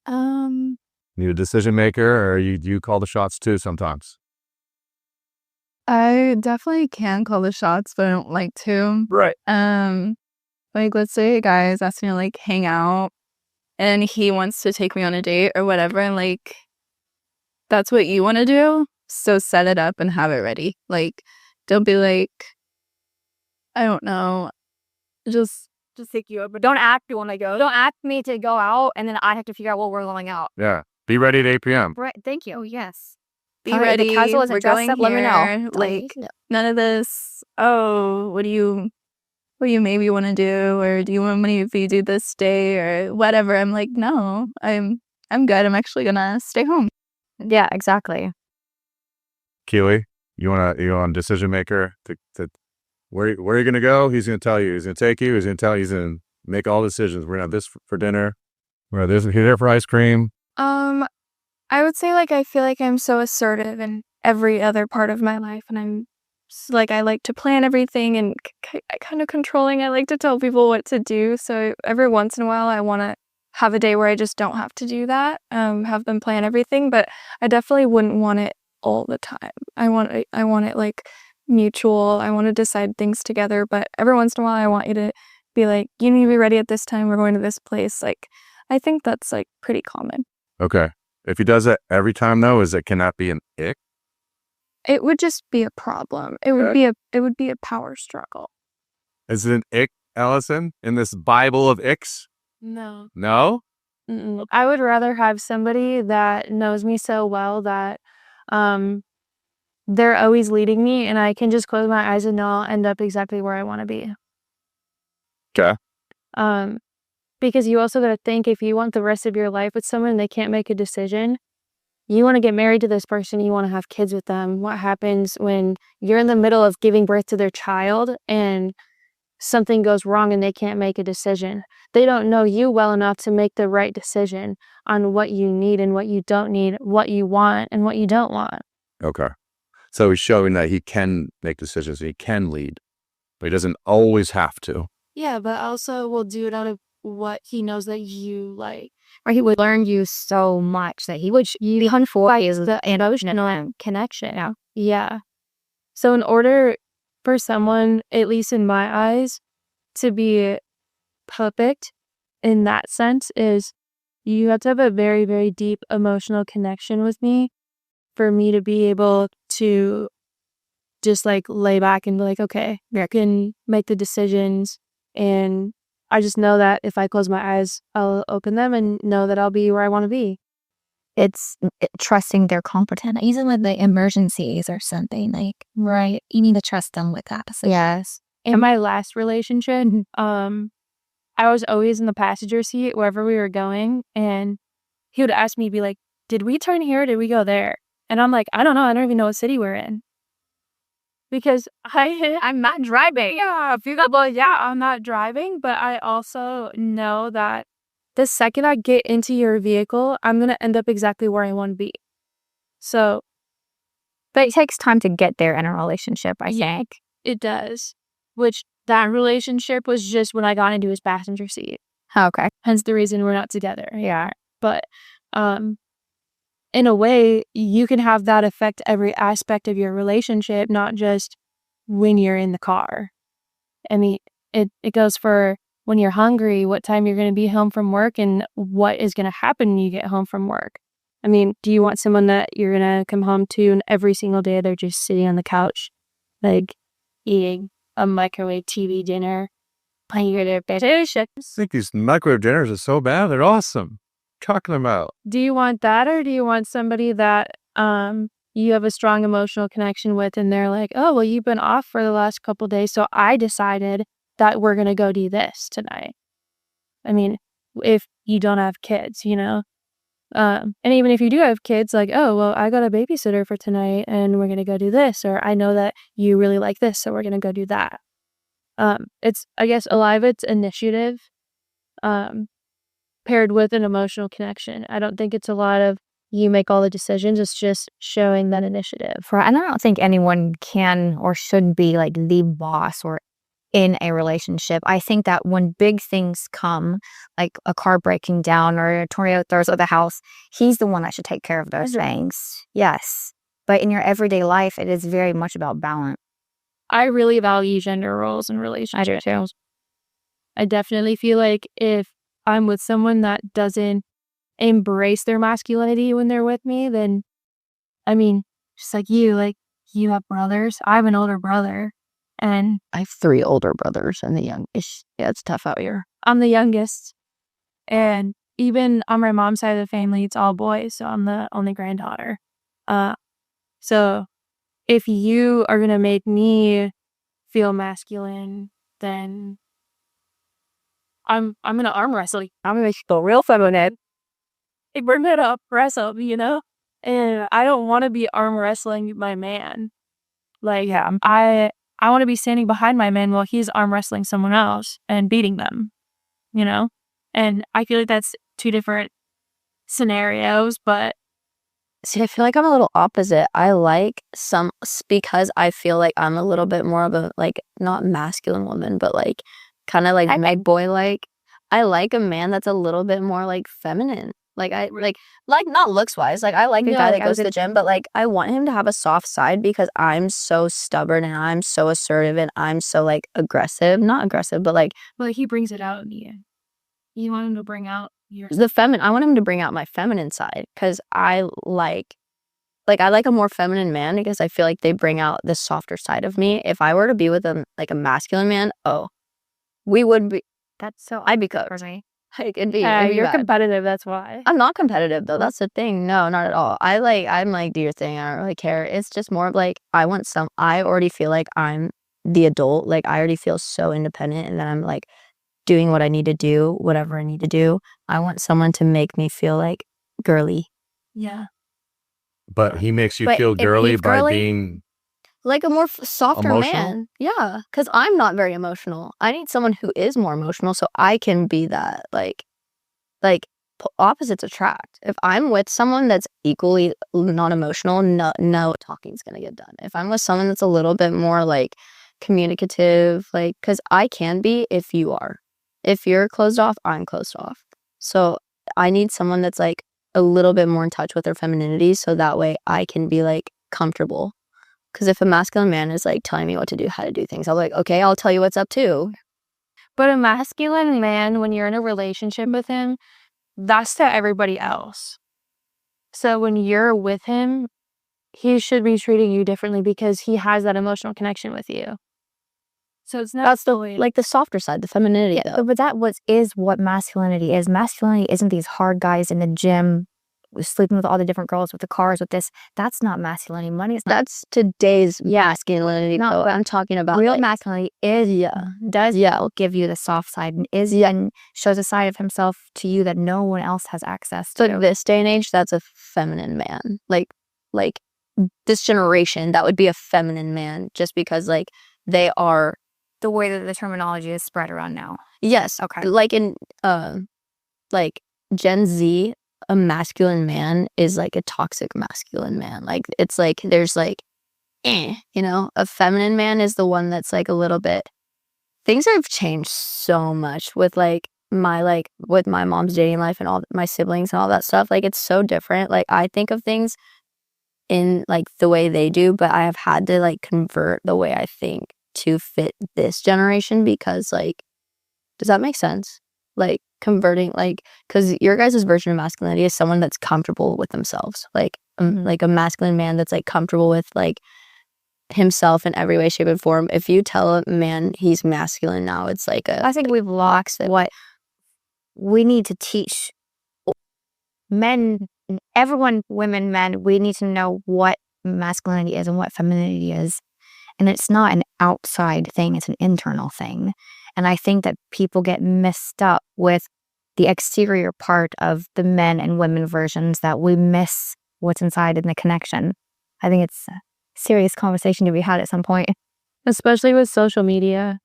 Um, Need a decision maker, or you call the shots too sometimes? I definitely can call the shots, but I don't like to. Right. Like let's say a guy is asking me to like hang out and he wants to take me on a date or whatever, and like that's what you want to do, so set it up and have it ready. Like don't be like, I don't know, just take you up, but don't ask me when I go. Don't ask me to go out, and then I have to figure out what we're going out. Yeah. Be ready at 8 p.m. Right. Thank you. Oh, yes. be All right, ready. the casual isn't We're dressed going up, let me know. here. Like none of this. Oh, what do you maybe want to do, or do you want me if you do this day or whatever? I'm like, no, I'm good. I'm actually gonna stay home. Yeah, exactly. Keely, you want a decision maker to where are you gonna go? He's gonna tell you. He's gonna take you. He's gonna tell you. He's gonna make all decisions. We're gonna have this for dinner. We're gonna have this here for ice cream. I would say like I feel like I'm so assertive in every other part of my life, and I'm like I like to plan everything and kind of controlling. I like to tell people what to do. So every once in a while, I want to have a day where I just don't have to do that. Have them plan everything, but I definitely wouldn't want it all the time. I want it like mutual. I want to decide things together, but every once in a while I want you to be like, you need to be ready at this time, we're going to this place. Like I think that's like pretty common. Okay. If he does that every time though, can that be an ick? It would just be a problem. It would be a power struggle. Is it an ick, Allison, in this Bible of icks? No. No? Mm-mm. I would rather have somebody that knows me so well that they're always leading me, and I can just close my eyes and I'll end up exactly where I want to be. Okay. Because you also got to think, if you want the rest of your life with someone and they can't make a decision, you want to get married to this person, you want to have kids with them. What happens when you're in the middle of giving birth to their child and something goes wrong and they can't make a decision? They don't know you well enough to make the right decision on what you need and what you don't need, what you want and what you don't want. Okay. So he's showing that he can make decisions, he can lead, but he doesn't always have to. Yeah, but also will do it out of what he knows that you like. Or he would learn you so much that he would be for is the emotional connection. Yeah. So in order for someone, at least in my eyes, to be perfect in that sense, is you have to have a very, very deep emotional connection with me for me to be able to just like lay back and be like, okay, I can make the decisions, and I just know that if I close my eyes, I'll open them and know that I'll be where I want to be. It's trusting they're competent, even with the emergencies or something. Like, right, you need to trust them with that decision. Yes. In my last relationship, I was always in the passenger seat wherever we were going, and he would ask me, be like, did we turn here or did we go there? And I'm like, I don't know. I don't even know what city we're in. Because I'm not driving. Yeah, I'm not driving, but I also know that the second I get into your vehicle, I'm going to end up exactly where I want to be. So. But it takes time to get there in a relationship, I think. It does. Which that relationship was just when I got into his passenger seat. Okay. Hence the reason we're not together. Yeah. But in a way, you can have that affect every aspect of your relationship, not just when you're in the car. I mean, it goes for when you're hungry, what time you're going to be home from work, and what is going to happen when you get home from work. I mean, do you want someone that you're going to come home to and every single day they're just sitting on the couch, like eating a microwave TV dinner, playing their PlayStation? I think these microwave dinners are so bad. They're awesome. Talking about. Do you want that, or do you want somebody that you have a strong emotional connection with, and they're like, oh, well, you've been off for the last couple days, so I decided that we're going to go do this tonight. I mean, if you don't have kids, you know? And even if you do have kids, like, oh, well, I got a babysitter for tonight and we're going to go do this. Or I know that you really like this, so we're going to go do that. It's, I guess, a lot of it's initiative paired with an emotional connection. I don't think it's a lot of you make all the decisions. It's just showing that initiative. And I don't think anyone can or should be like the boss or in a relationship. I think that when big things come, like a car breaking down or a tornado throws over the house, he's the one that should take care of those things. Yes. But in your everyday life, it is very much about balance. I really value gender roles in relationships. I do too. I definitely feel like if I'm with someone that doesn't embrace their masculinity when they're with me, then, I mean, just like you have brothers. I have an older brother, and I have 3 older brothers and the youngest. Yeah, it's tough out here. I'm the youngest. And even on my mom's side of the family, it's all boys, so I'm the only granddaughter. So if you are gonna make me feel masculine, then I'm gonna arm wrestle you. I'm gonna make you feel real feminine. Hey, bring it up, wrestle, you know? And I don't want to be arm wrestling my man. Like, I want to be standing behind my man while he's arm wrestling someone else and beating them, you know? And I feel like that's 2 different scenarios, but See, I feel like I'm a little opposite. I like because I feel like I'm a little bit more of a, like, not masculine woman, but like kind of like my boy, like I like a man that's a little bit more like feminine. Like I like not looks wise. Like I like a guy that goes to the gym, but like I want him to have a soft side because I'm so stubborn and I'm so assertive and I'm so like aggressive. Not aggressive, but like he brings it out in you. You want him to bring out your I want him to bring out my feminine side because I like a more feminine man because I feel like they bring out the softer side of me. If I were to be with a masculine man, we would be. I'd be cooked. Like, it'd be you're bad. competitive, that's why. I'm not competitive though. That's the thing. No, not at all. I'm like, do your thing. I don't really care. It's just more of like I already feel like I'm the adult. Like I already feel so independent, and then I'm like doing what I need to do, whatever I need to do. I want someone to make me feel like girly. Yeah. But he makes you But feel if girly he's by girly, like like a more softer emotional? man. Yeah, because I'm not very emotional. I need someone who is more emotional so I can be that. Like opposites attract. If I'm with someone that's equally non-emotional, no talking's gonna get done. If I'm with someone that's a little bit more like communicative, like, because I can be if you are. If you're closed off, I'm closed off. So I need someone that's like a little bit more in touch with their femininity so that way I can be like comfortable. Because if a masculine man is like telling me what to do, how to do things, I'm like, okay, I'll tell you what's up too. But a masculine man, when you're in a relationship with him, that's to everybody else. So when you're with him, he should be treating you differently because he has that emotional connection with you. So it's not That's the softer side, the femininity. Yeah, but that is what masculinity is. Masculinity isn't these hard guys in the gym sleeping with all the different girls with the cars with this. That's not masculinity. Money is not. That's today's masculinity. No, I'm talking about real masculinity does give you the soft side and and shows a side of himself to you that no one else has access to. So this day and age, that's a feminine man. Like this generation, that would be a feminine man just because like they are the way that the terminology is spread around now. Yes. Okay. Like in like Gen Z, a masculine man is like a toxic masculine man. Like it's like there's like you know, a feminine man is the one that's like a little bit. Things have changed so much with with my mom's dating life and all my siblings and all that stuff. Like it's so different. Like I think of things in like the way they do, but I have had to like convert the way I think to fit this generation because like, does that make sense? Like converting, like, because your guys' version of masculinity is someone that's comfortable with themselves, like like a masculine man that's like comfortable with like himself in every way, shape, and form. If you tell a man he's masculine now, it's like I think we've lost what we need to teach men, everyone, women, men. We need to know what masculinity is and what femininity is. And it's not an outside thing, it's an internal thing. And I think that people get messed up with the exterior part of the men and women versions, that we miss what's inside in the connection. I think it's a serious conversation to be had at some point. Especially with social media.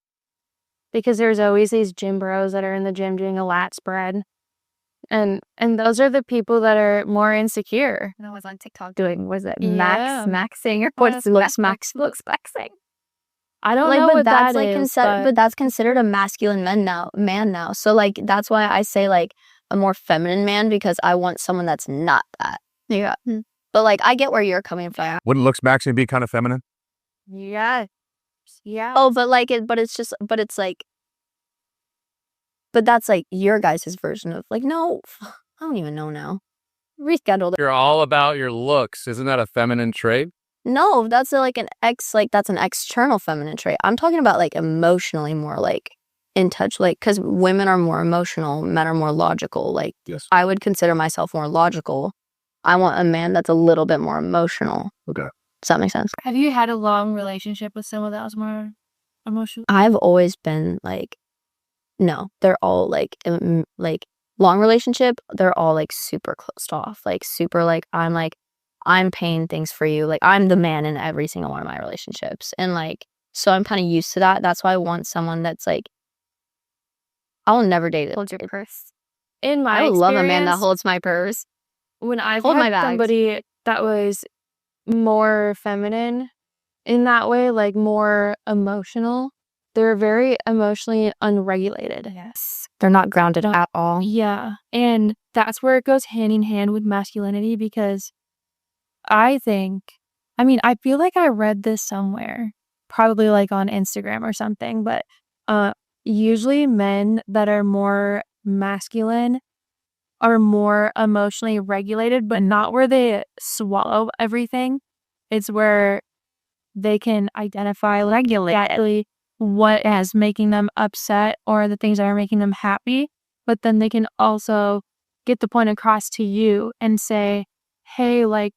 Because there's always these gym bros that are in the gym doing a lat spread. And those are the people that are more insecure. I was on TikTok doing, was it Yeah. maxing or what's maxing? I don't like, know but what that's that like is, but that's considered a masculine man now. So like that's why I say like a more feminine man, because I want someone that's not that. Yeah. But like I get where you're coming from. Wouldn't looks maxing be kind of feminine? Yeah. Yeah. Oh, but like it's like, but that's like your guys' version of like, no, I don't even know now. Rescheduled. You're all about your looks. Isn't that a feminine trait? No, that's that's an external feminine trait. I'm talking about like emotionally more like in touch, like, because women are more emotional, men are more logical. Like, Yes. I would consider myself more logical. I want a man that's a little bit more emotional. Okay. Does that make sense? Have you had a long relationship with someone that was more emotional? I've always been like, no, they're all like long relationship. They're all like super closed off, like super like I'm paying things for you. Like I'm the man in every single one of my relationships. And like, so I'm kind of used to that. That's why I want someone that's like, I'll never date it. Hold your purse. In my I would love a man that experience, holds my purse. when I've hold my had bags. somebody that was more feminine in that way, like more emotional, they're very emotionally unregulated. Yes. They're not grounded at all. Yeah. And that's where it goes hand in hand with masculinity, because I feel like I read this somewhere, probably like on Instagram or something, but usually men that are more masculine are more emotionally regulated, but not where they swallow everything. It's where they can identify regularly what is making them upset or the things that are making them happy, but then they can also get the point across to you and say, hey, like,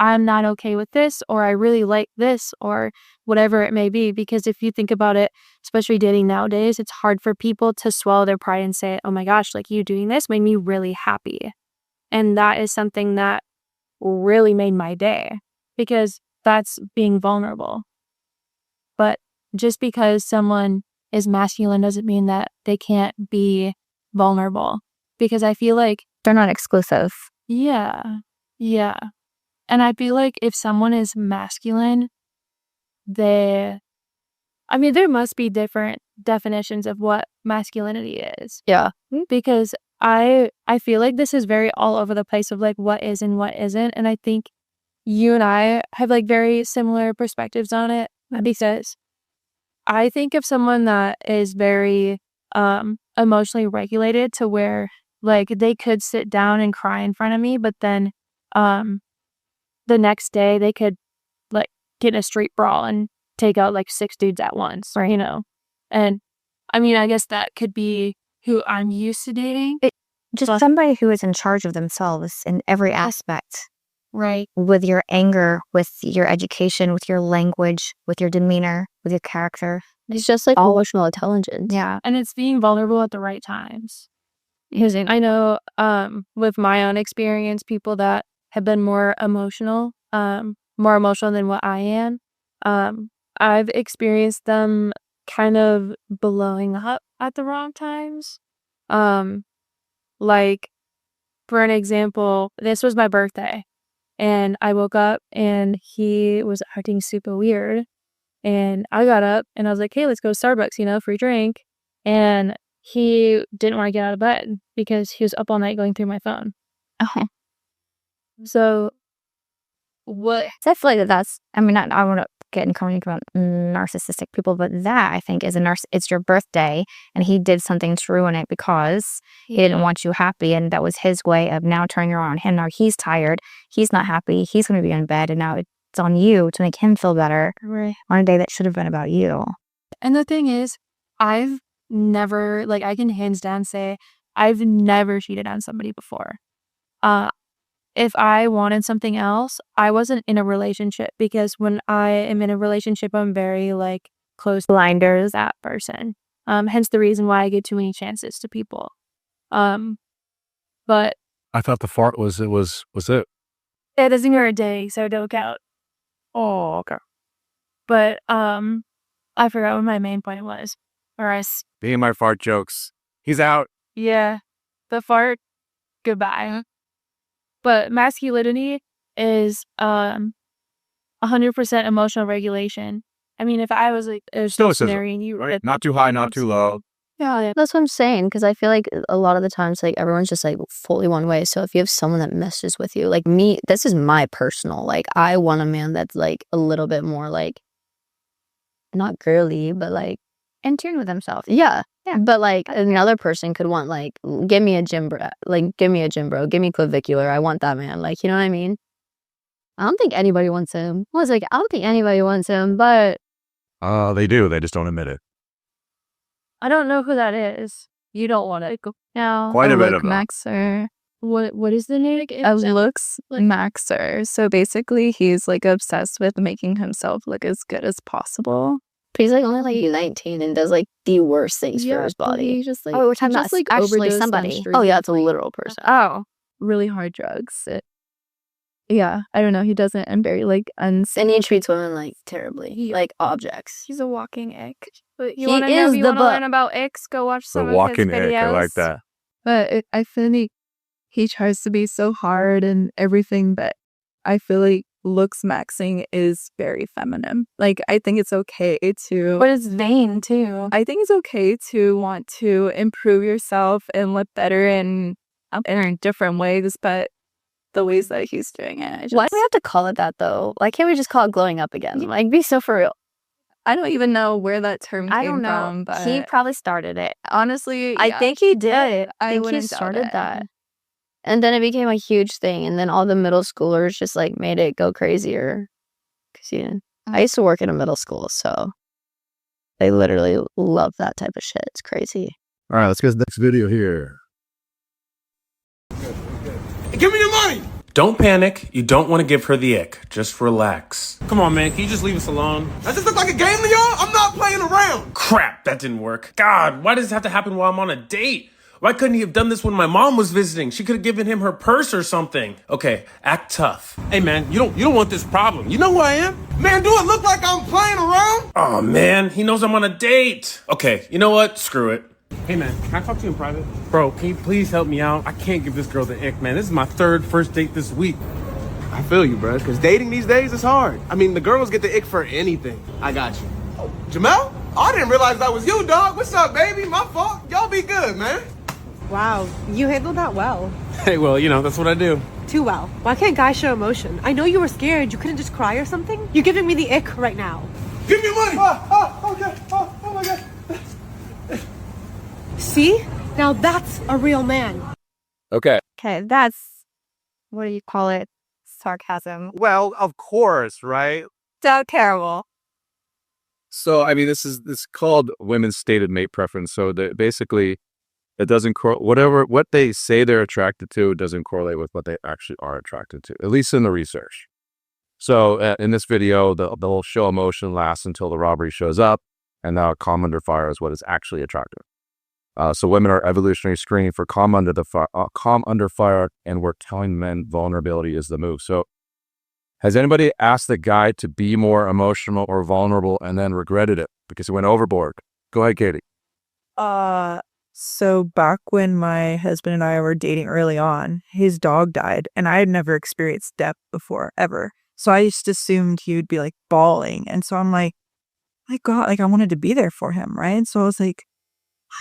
I'm not okay with this, or I really like this, or whatever it may be. Because if you think about it, especially dating nowadays, it's hard for people to swallow their pride and say, oh my gosh, like you doing this made me really happy. And that is something that really made my day, because that's being vulnerable. But just because someone is masculine doesn't mean that they can't be vulnerable. Because I feel like They're not exclusive. yeah. And I feel like if someone is masculine, there must be different definitions of what masculinity is. Yeah. Because I feel like this is very all over the place of like what is and what isn't. And I think you and I have like very similar perspectives on it, because I think of someone that is very emotionally regulated to where like they could sit down and cry in front of me, but then the next day they could like get in a street brawl and take out like 6 dudes at once, you know? And I mean, I guess that could be who I'm used to dating. Just somebody who is in charge of themselves in every aspect. Right. With your anger, with your education, with your language, with your demeanor, with your character. It's just like emotional intelligence. Yeah. And it's being vulnerable at the right times. Because I know with my own experience, people that have been more emotional than what I am, I've experienced them kind of blowing up at the wrong times. Like, for an example, this was my birthday, and I woke up and he was acting super weird. And I got up and I was like, hey, let's go to Starbucks, free drink. And he didn't want to get out of bed because he was up all night going through my phone. Oh. So what? So I feel like that's, I mean, I want to get in conversation about narcissistic people, but that I think is it's your birthday and he did something to ruin it because he didn't want you happy. And that was his way of now turning around on him. Now he's tired. He's not happy. He's going to be in bed. And now it's on you to make him feel better on a day that should have been about you. And the thing is, I've never, like, I can hands down say, I've never cheated on somebody before. If I wanted something else, I wasn't in a relationship because when I am in a relationship, I'm very, like, close blinders that person. Hence the reason why I give too many chances to people. But I thought the fart was it. it doesn't go a day, so don't count. Oh, okay. But I forgot what my main point was. Or Being my fart jokes. He's out. yeah, the fart, goodbye. But masculinity is 100% emotional regulation. I mean, if I was like a Stoicism, scenario and you right? Not too high, not too low. Yeah, that's what I'm saying. Because I feel like a lot of the times, like everyone's just like fully one way. So if you have someone that messes with you, like me, this is my personal. Like I want a man that's like a little bit more like not girly, but like in tune with himself. Yeah. But like another person could want like give me a gym bro, give me clavicular. I want that man. Like, you know what I mean? I don't think anybody wants him. I was like, I don't think anybody wants him, but They do. They just don't admit it. I don't know who that is. You don't want to. no. Quite a bit look of them. maxer. What is the name? A looks maxer. So basically, he's like obsessed with making himself look as good as possible. But he's like only like 19 and does like the worst things for his body. He just like Oh, we're talking about just, like, actually overdosed on somebody. street. Oh yeah, it's a literal person. Oh, really hard drugs. Yeah, I don't know. He doesn't, and very like And he treats women like terribly, like objects. he's a walking ick. But He you want to know is if you the want to book. learn about icks? Go watch The some of his walking videos. ick. I like that. But I feel like he tries to be so hard and everything, but I feel like looks maxing is very feminine. Like, I think it's okay to... But it's vain, too. I think it's okay to want to improve yourself and look better in different ways, but the ways that he's doing it... Why do we have to call it that, though? Why can't we just call it glowing up again? Like, be so for real. I don't even know where that term came I don't know. from, but... He probably started it. Honestly, I think he did. I think he wouldn't doubt started it. that. And then it became a huge thing. And then all the middle schoolers just like made it go crazier. Because I used to work in a middle school, so they literally love that type of shit. It's crazy. All right, let's get to the next video here. Give me the money! Don't panic. You don't want to give her the ick. Just relax. Come on, man. Can you just leave us alone? Does this look like a game to y'all? I'm not playing around. Crap, that didn't work. God, why does this have to happen while I'm on a date? Why couldn't he have done this when my mom was visiting? She could have given him her purse or something. Okay, act tough. Hey, man, you don't want this problem. You know who I am? Man, do it look like I'm playing around? Oh, man, he knows I'm on a date. Okay, you know what? Screw it. Hey, man, can I talk to you in private? Bro, can you please help me out? I can't give this girl the ick, man. This is my third first date this week. I feel you, bro, because dating these days is hard. I mean, the girls get the ick for anything. I got you. Oh, Jamel? I didn't realize that was you, dog. What's up, baby? My fault. Y'all be good, man. Wow, you handled that well. Hey, well, that's what I do. Too well. Why can't guys show emotion? I know you were scared. You couldn't just cry or something? You're giving me the ick right now. Give me money! Okay. Oh my God. See? Now that's a real man. Okay. Okay, that's, what do you call it? Sarcasm. Well, of course, right? So terrible. So, I mean, this is called women's stated mate preference. So, basically, it doesn't what they say they're attracted to doesn't correlate with what they actually are attracted to, at least in the research. So, in this video, they'll show emotion lasts until the robbery shows up, and now calm under fire is what is actually attractive. So, women are evolutionary screening for calm under fire, and we're telling men vulnerability is the move. So, has anybody asked the guy to be more emotional or vulnerable and then regretted it because he went overboard? Go ahead, Katie. So back when my husband and I were dating early on, his dog died, and I had never experienced death before, ever. So I just assumed he would be like bawling. And so I'm like, my God, like I wanted to be there for him, right? So I was like,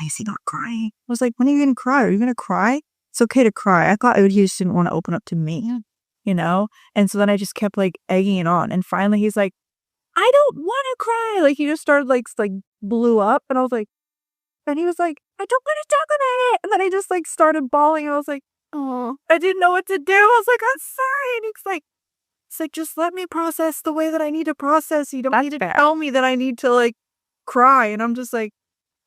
why is he not crying? I was like, when are you going to cry? Are you going to cry? It's okay to cry. I thought he just didn't want to open up to me. you know? And so then I just kept like egging it on. And finally he's like, I don't want to cry. Like he just started like blew up. And I was like, and he was like, I don't want to talk about it. And then I just like started bawling. And I was like, oh, I didn't know what to do. I was like, I'm sorry. And it's like, just let me process the way that I need to process. You don't need to tell me that I need to like cry. And I'm just like,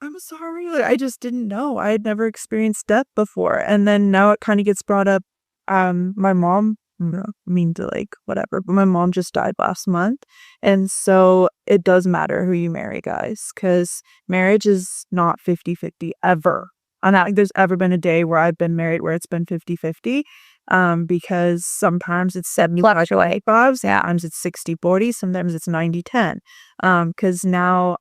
I'm sorry. Like, I just didn't know. I had never experienced death before. And then now it kind of gets brought up. My mom, whatever, but my mom just died last month. And so it does matter who you marry, guys, because marriage is not 50-50 ever. I don't think there's ever been a day where I've been married where it's been 50-50. Because sometimes it's 75-25, sometimes it's 60-40, sometimes it's 90-10. Because now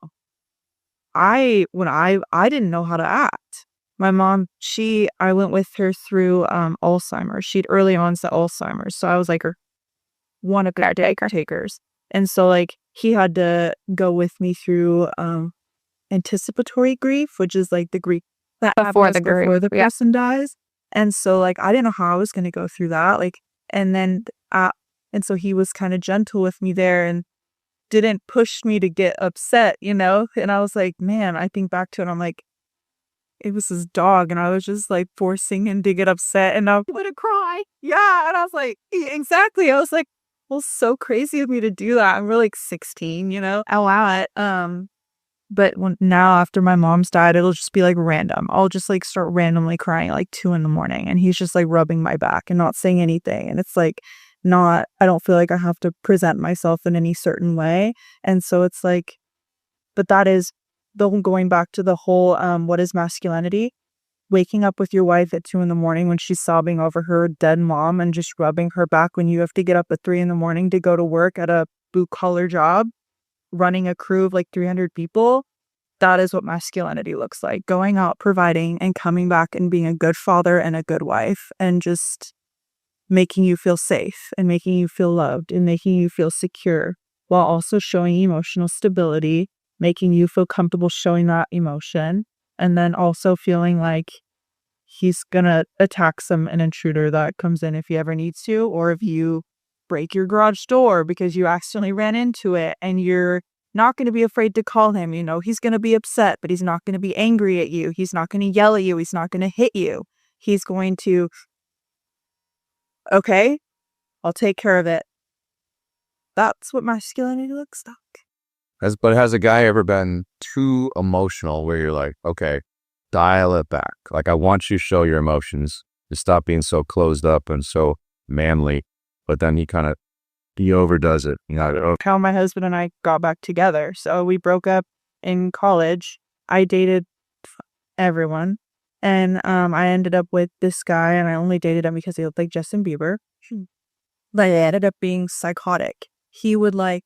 I didn't know how to act. My mom, I went with her through Alzheimer's. She had early onset Alzheimer's. So I was like one of her caretakers. And so like he had to go with me through anticipatory grief, which is like the grief that happens before the person dies. And so like I didn't know how I was going to go through that. Like, and then and so he was kind of gentle with me there and didn't push me to get upset, you know? And I was like, man, I think back to it, I'm like, it was his dog, and I was just like forcing him to get upset, and I'm gonna cry. Yeah, and I was like, exactly. I was like, well, so crazy of me to do that. I'm really like 16, you know? Allow it. But now after my mom's died, it'll just be like random. I'll just like start randomly crying at like 2 a.m, and he's just like rubbing my back and not saying anything, and it's like I don't feel like I have to present myself in any certain way, and so it's like, but that is going back to the whole what is masculinity, waking up with your wife at 2 a.m. when she's sobbing over her dead mom and just rubbing her back when you have to get up at 3 a.m. to go to work at a blue collar job, running a crew of like 300 people. That is what masculinity looks like, going out, providing, and coming back and being a good father and a good wife, and just making you feel safe and making you feel loved and making you feel secure, while also showing emotional stability, making you feel comfortable showing that emotion, and then also feeling like he's gonna attack an intruder that comes in if he ever needs to, or if you break your garage door because you accidentally ran into it, and you're not going to be afraid to call him. You know, he's going to be upset, but he's not going to be angry at you. He's not going to yell at you. He's not going to hit you. He's going to, okay, I'll take care of it. That's what masculinity looks like. But has a guy ever been too emotional where you're like, okay, dial it back. Like, I want you to show your emotions. To stop being so closed up and so manly. But then he overdoes it. You know, how my husband and I got back together. So we broke up in college. I dated everyone. And I ended up with this guy, and I only dated him because he looked like Justin Bieber. But it ended up being psychotic. He would like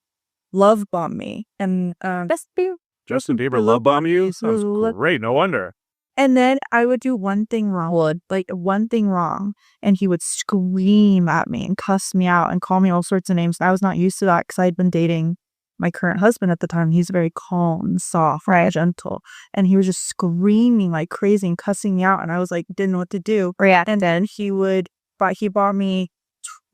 love bomb me, and Justin Bieber love bomb you? Sounds great. No wonder. And then I would do one thing wrong, and he would scream at me and cuss me out and call me all sorts of names. And I was not used to that because I'd been dating my current husband at the time. He's very calm and soft, right, gentle, and he was just screaming like crazy and cussing me out. And I was like, didn't know what to do. And then he bought me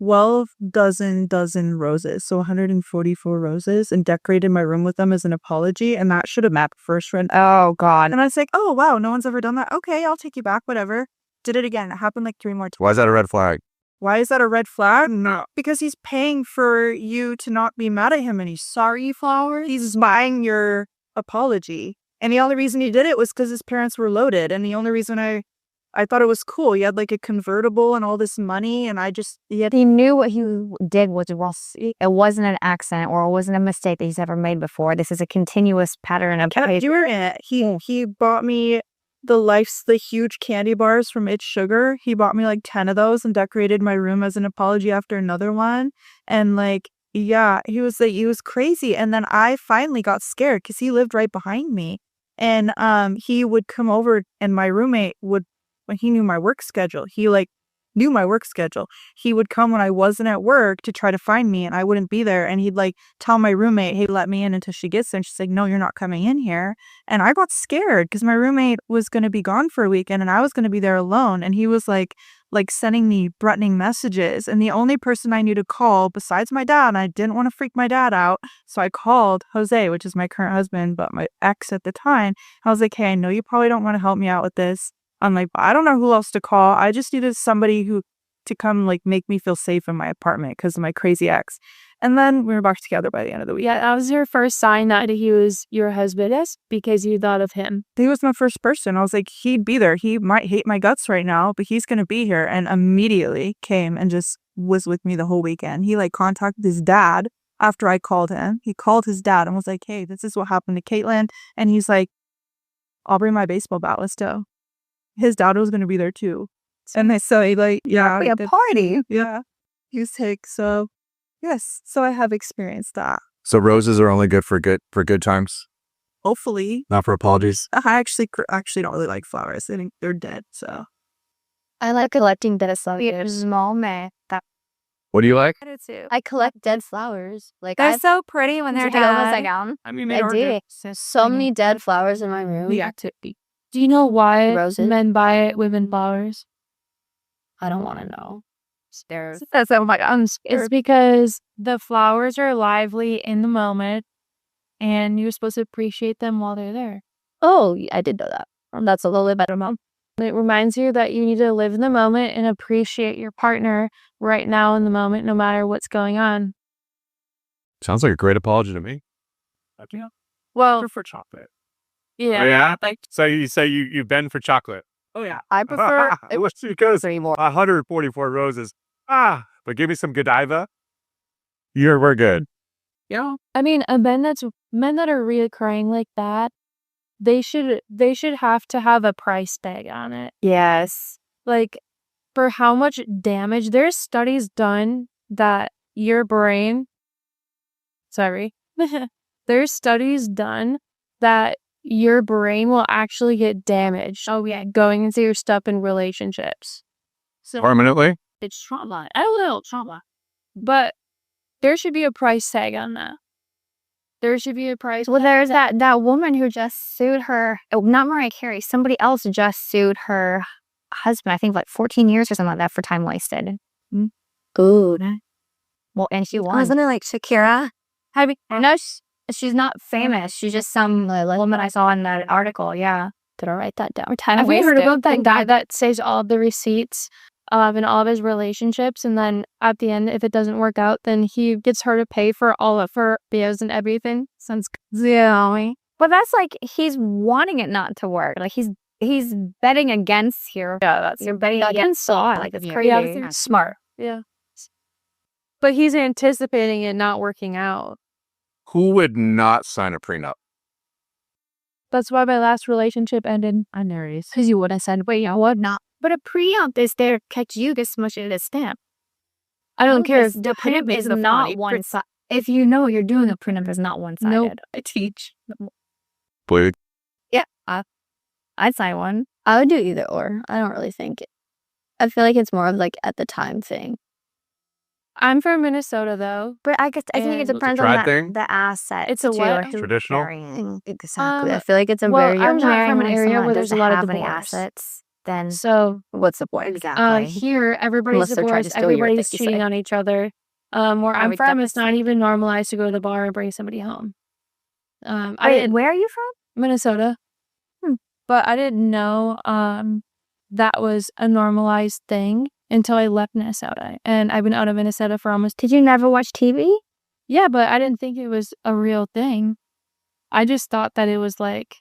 12 dozen roses, so 144 roses, and decorated my room with them as an apology. And that should have met first friend. Oh God. And I was like, oh wow, no one's ever done that. Okay, I'll take you back, whatever. Did it again. It happened like 3 more times. Why is that a red flag? Why is that a red flag? No. Because he's paying for you to not be mad at him, and he's sorry flowers. He's buying your apology. And the only reason he did it was because his parents were loaded. And the only reason I thought it was cool. He had like a convertible and all this money, and he knew what he did was wrong. It wasn't an accident, or it wasn't a mistake that he's ever made before. This is a continuous pattern of behavior. He bought me the huge candy bars from It's Sugar. He bought me like 10 of those and decorated my room as an apology after another one. And like, yeah, he was crazy. And then I finally got scared because he lived right behind me. And he would come over, and my roommate would, when he knew my work schedule, he would come when I wasn't at work to try to find me, and I wouldn't be there. And he'd like tell my roommate, hey, let me in until she gets there. And she's like, no, you're not coming in here. And I got scared because my roommate was going to be gone for a weekend, and I was going to be there alone. And he was like, like sending me threatening messages. And the only person I knew to call besides my dad, and I didn't want to freak my dad out, so I called Jose, which is my current husband, but my ex at the time. I was like, hey, I know you probably don't want to help me out with this. I'm like, I don't know who else to call. I just needed somebody who to come like make me feel safe in my apartment because of my crazy ex. And then we were back together by the end of the week. Yeah, that was your first sign that he was your husband, is because you thought of him. He was my first person. I was like, he'd be there. He might hate my guts right now, but he's going to be here. And immediately came and just was with me the whole weekend. He like contacted his dad after I called him. He called his dad and was like, hey, this is what happened to Caitlin. And he's like, I'll bring my baseball bat. Let's go. His dad was going to be there too. And so he like, yeah. A party. Yeah. He was sick. So yes. So I have experienced that. So roses are only good for good times, Hopefully. not for apologies. I actually don't really like flowers. I think they're dead. So I like collecting dead flowers. What do you like? I do too. I collect dead flowers. Like They're so pretty when they're dead. I mean, I do. So many dead flowers in my room. Yeah. Do you know why Roses? men buy women flowers? I don't want to know. That's oh my god. I'm scared. It's because the flowers are lively in the moment and you're supposed to appreciate them while they're there. Oh, I did know that. That's a little bit better, Mom. It reminds you that you need to live in the moment and appreciate your partner right now in the moment, no matter what's going on. Sounds like a great apology to me. Yeah. Well, For chocolate. yeah. Oh, yeah? Like, So you say you bend for chocolate. Oh yeah. I prefer It was because anymore. 144 roses. But give me some Godiva. We're good. Yeah. I mean, men that are reoccurring like that, they should have to have a price tag on it. Yes. Like, for how much damage. There's studies done that your brain. Sorry. There's studies done that your brain will actually get damaged. Oh yeah, going into your stuff in relationships. So Permanently? it's trauma. I don't know, trauma. But there should be a price tag on that. There should be a price. Well, there's that woman who just sued her. Oh, not Mariah Carey. Somebody else just sued her husband. I think like 14 years or something like that for time wasted. Good. Well, and she won. Wasn't it like Shakira? No, she's not famous. She's just some woman I saw in that article. Yeah. Did I write that down? Time Have you heard wasted. about that guy that saves all the receipts in all of his relationships, and then at the end, if it doesn't work out, then he gets her to pay for all of her bills and everything? Sounds Yeah. But that's like he's wanting it not to work. Like he's betting against here. yeah, that's You're betting against God. Like it's crazy. Yeah, that's smart. Yeah, but he's anticipating it not working out. Who would not sign a prenup? That's why my last relationship ended. I never. Because you would have said, wait, I would not. But a prenup is there to catch you as much as a stamp. I don't care if The prenup is not one side. If you know you're doing a prenup, it's not one sided. Nope. I teach. Blue. Yeah, I'd sign one. I would do either or. I don't really think it. I feel like it's more of like at the time thing. I'm from Minnesota though. But I guess I think it And- depends It's a on trad thing? the asset. It's a too, what? or who Traditional? marrying. Exactly. I feel like it's a well, very. I'm you're not marrying from an when area someone where there's a doesn't lot of have any divorce. assets. Then So what's the point? Exactly. here everybody's Unless they're trying to divorced, steal your everybody's thing, cheating say. on each other. Where I'm would from, it's definitely- not even normalized to go to the bar and bring somebody home. I Wait, didn't where are you from? Minnesota, but I didn't know that was a normalized thing until I left Minnesota, and I've been out of Minnesota for almost. Did you never watch TV? Yeah, but I didn't think it was a real thing. I just thought that it was like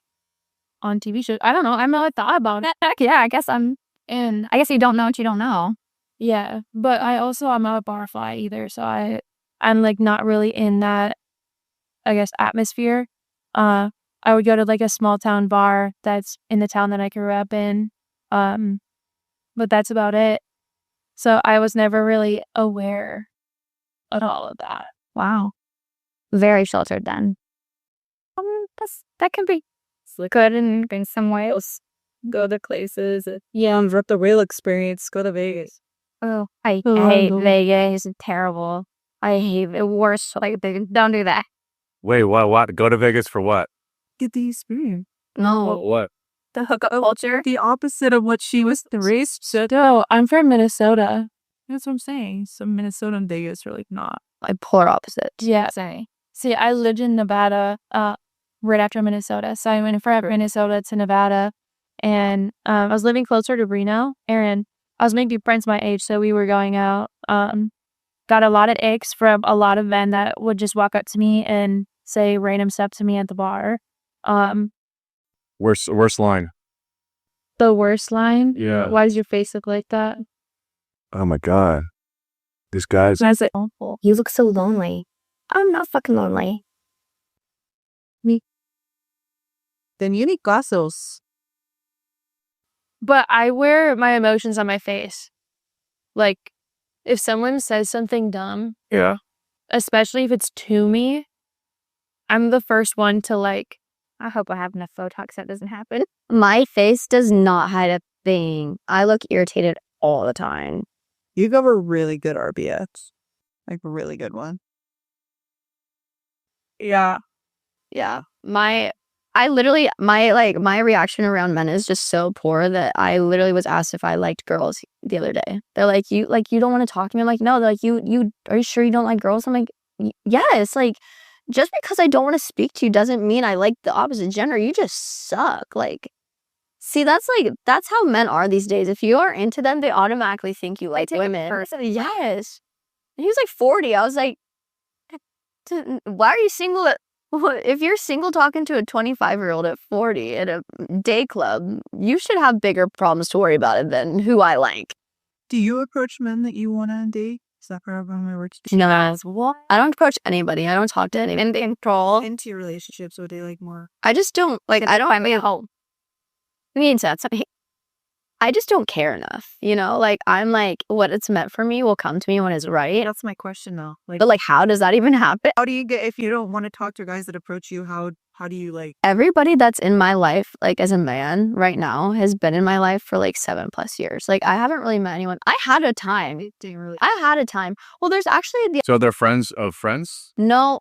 on TV shows. I don't know. I never thought about it. Yeah, I guess I'm. And I guess you don't know what you don't know. yeah, but I'm not a barfly either, so I'm like not really in that, I guess, atmosphere. I would go to like a small town bar that's in the town that I grew up in, but that's about it. So I was never really aware of all of that. Wow. Very sheltered then. That can be good in some ways. Go to places. Yeah. Rip the real experience. Go to Vegas. Oh, I Oh, hate no. Vegas. It's terrible. I hate it worse. Like, don't do that. Wait, what? Go to Vegas for what? Get the experience. No. What? The hookup culture. The opposite of what she was raised. So No, I'm from Minnesota. That's what I'm saying. Some Minnesota and Vegas are like not. Like polar opposite. Yeah. See, I lived in Nevada right after Minnesota. So I went from Minnesota to Nevada. And I was living closer to Reno. And I was making friends my age. So we were going out. Got a lot of icks from a lot of men that would just walk up to me and say random stuff to me at the bar. Worst line. The worst line? Yeah. Why does your face look like that? Oh my God. This guy's. That's awful. You look so lonely. I'm not fucking lonely. Then you need glasses. But I wear my emotions on my face. Like, if someone says something dumb, Yeah. especially if it's to me, I'm the first one to like, I hope I have enough Botox that doesn't happen. My face does not hide a thing. I look irritated all the time. You have a really good RBS. Like a really good one. yeah. Yeah. My reaction around men is just so poor that I literally was asked if I liked girls the other day. They're like, you don't want to talk to me? I'm like, no. They're like, you are you sure you don't like girls? I'm like, yes. Like, just because I don't want to speak to you doesn't mean I like the opposite gender. You just suck. Like, see, that's how men are these days. If you are into them, they automatically think you like women. Yes. And he was like 40. I was like, why are you single? If you're single talking to a 25-year-old at 40 at a day club, you should have bigger problems to worry about it than who I like. Do you approach men that you want to date? Is that part of my words? No, what? I don't approach anybody. I don't talk to anyone. And control into your relationships, would they like more? I just don't like. I don't find me at home. Means that's I just don't care enough. You know, like I'm like what it's meant for me will come to me when it's right. That's my question though. Like, but like, how does that even happen? how do you get if you don't want to talk to guys that approach you? How do you like? Everybody that's in my life, like as a man right now, has been in my life for like 7+ years. Like I haven't really met anyone. I had a time. Well, there's actually So they're friends of friends? No,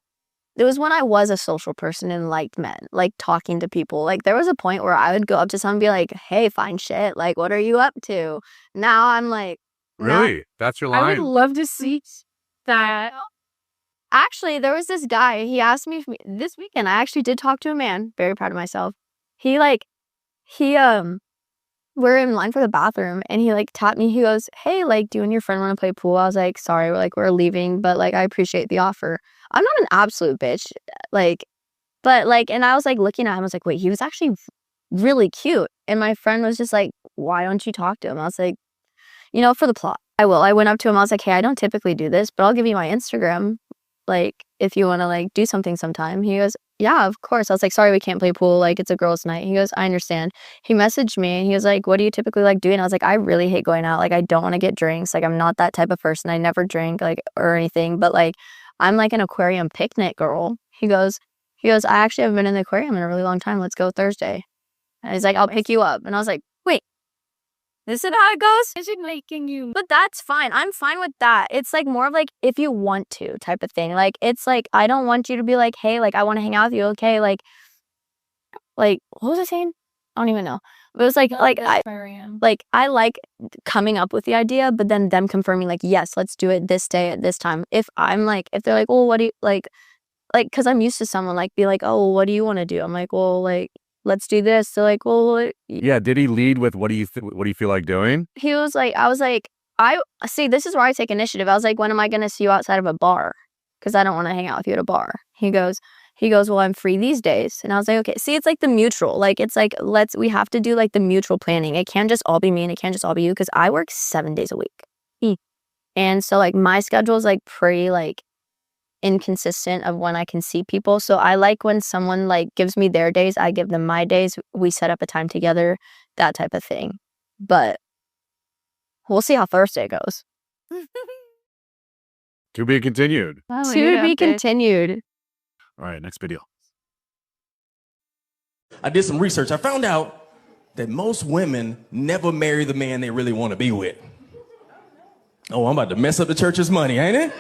it was when I was a social person and liked men, like talking to people. Like there was a point where I would go up to someone and be like, hey, fine shit. Like, what are you up to? Now I'm like, Really? That's your line? I would love to see that. Actually, there was this guy. He asked me this weekend. I actually did talk to a man. Very proud of myself. We're in line for the bathroom and he like tapped me. He goes, hey, like, do you and your friend want to play pool? I was like, sorry, we're leaving, but like, I appreciate the offer. I'm not an absolute bitch. And I was like looking at him. I was like, wait, he was actually really cute. And my friend was just like, why don't you talk to him? I was like, for the plot, I will. I went up to him. I was like, hey, I don't typically do this, but I'll give you my Instagram. Like, if you want to like do something sometime. He goes, yeah, of course. I was like, sorry, we can't play pool. Like, it's a girls' night. He goes, I understand. He messaged me and he was like, what do you typically like doing? I was like, I really hate going out. Like, I don't want to get drinks. Like, I'm not that type of person. I never drink like or anything, but like, I'm like an aquarium picnic girl. He goes, I actually haven't been in the aquarium in a really long time. Let's go Thursday. And he's like, I'll pick you up. And I was like, wait, this is how it goes? Is it making you? But that's fine. I'm fine with that. It's like more of like, if you want to type of thing. Like, it's like, I don't want you to be like, hey, like, I want to hang out with you. Okay. Like, what was I saying? I don't even know. But it was like I like coming up with the idea, but then them confirming like, yes, let's do it this day at this time. If they're like, well, what do you like, cause I'm used to someone like be like, oh, well, what do you want to do? I'm like, well, like, let's do this. They're like, well, yeah. Did he lead with what do you feel like doing? He was like, I was like, I see, this is where I take initiative. I was like, when am I going to see you outside of a bar? Cause I don't want to hang out with you at a bar. He goes, well, I'm free these days. And I was like, okay, see, it's like the mutual, like, it's like, we have to do like the mutual planning. It can't just all be me and it can't just all be you. Cause I work 7 days a week. And so like my schedule is like pretty like inconsistent of when I can see people. So I like when someone like gives me their days, I give them my days. We set up a time together, that type of thing. But we'll see how Thursday goes. To be continued. Oh, to be continued. All right, next video. I did some research. I found out that most women never marry the man they really want to be with. Oh, I'm about to mess up the church's money, ain't it?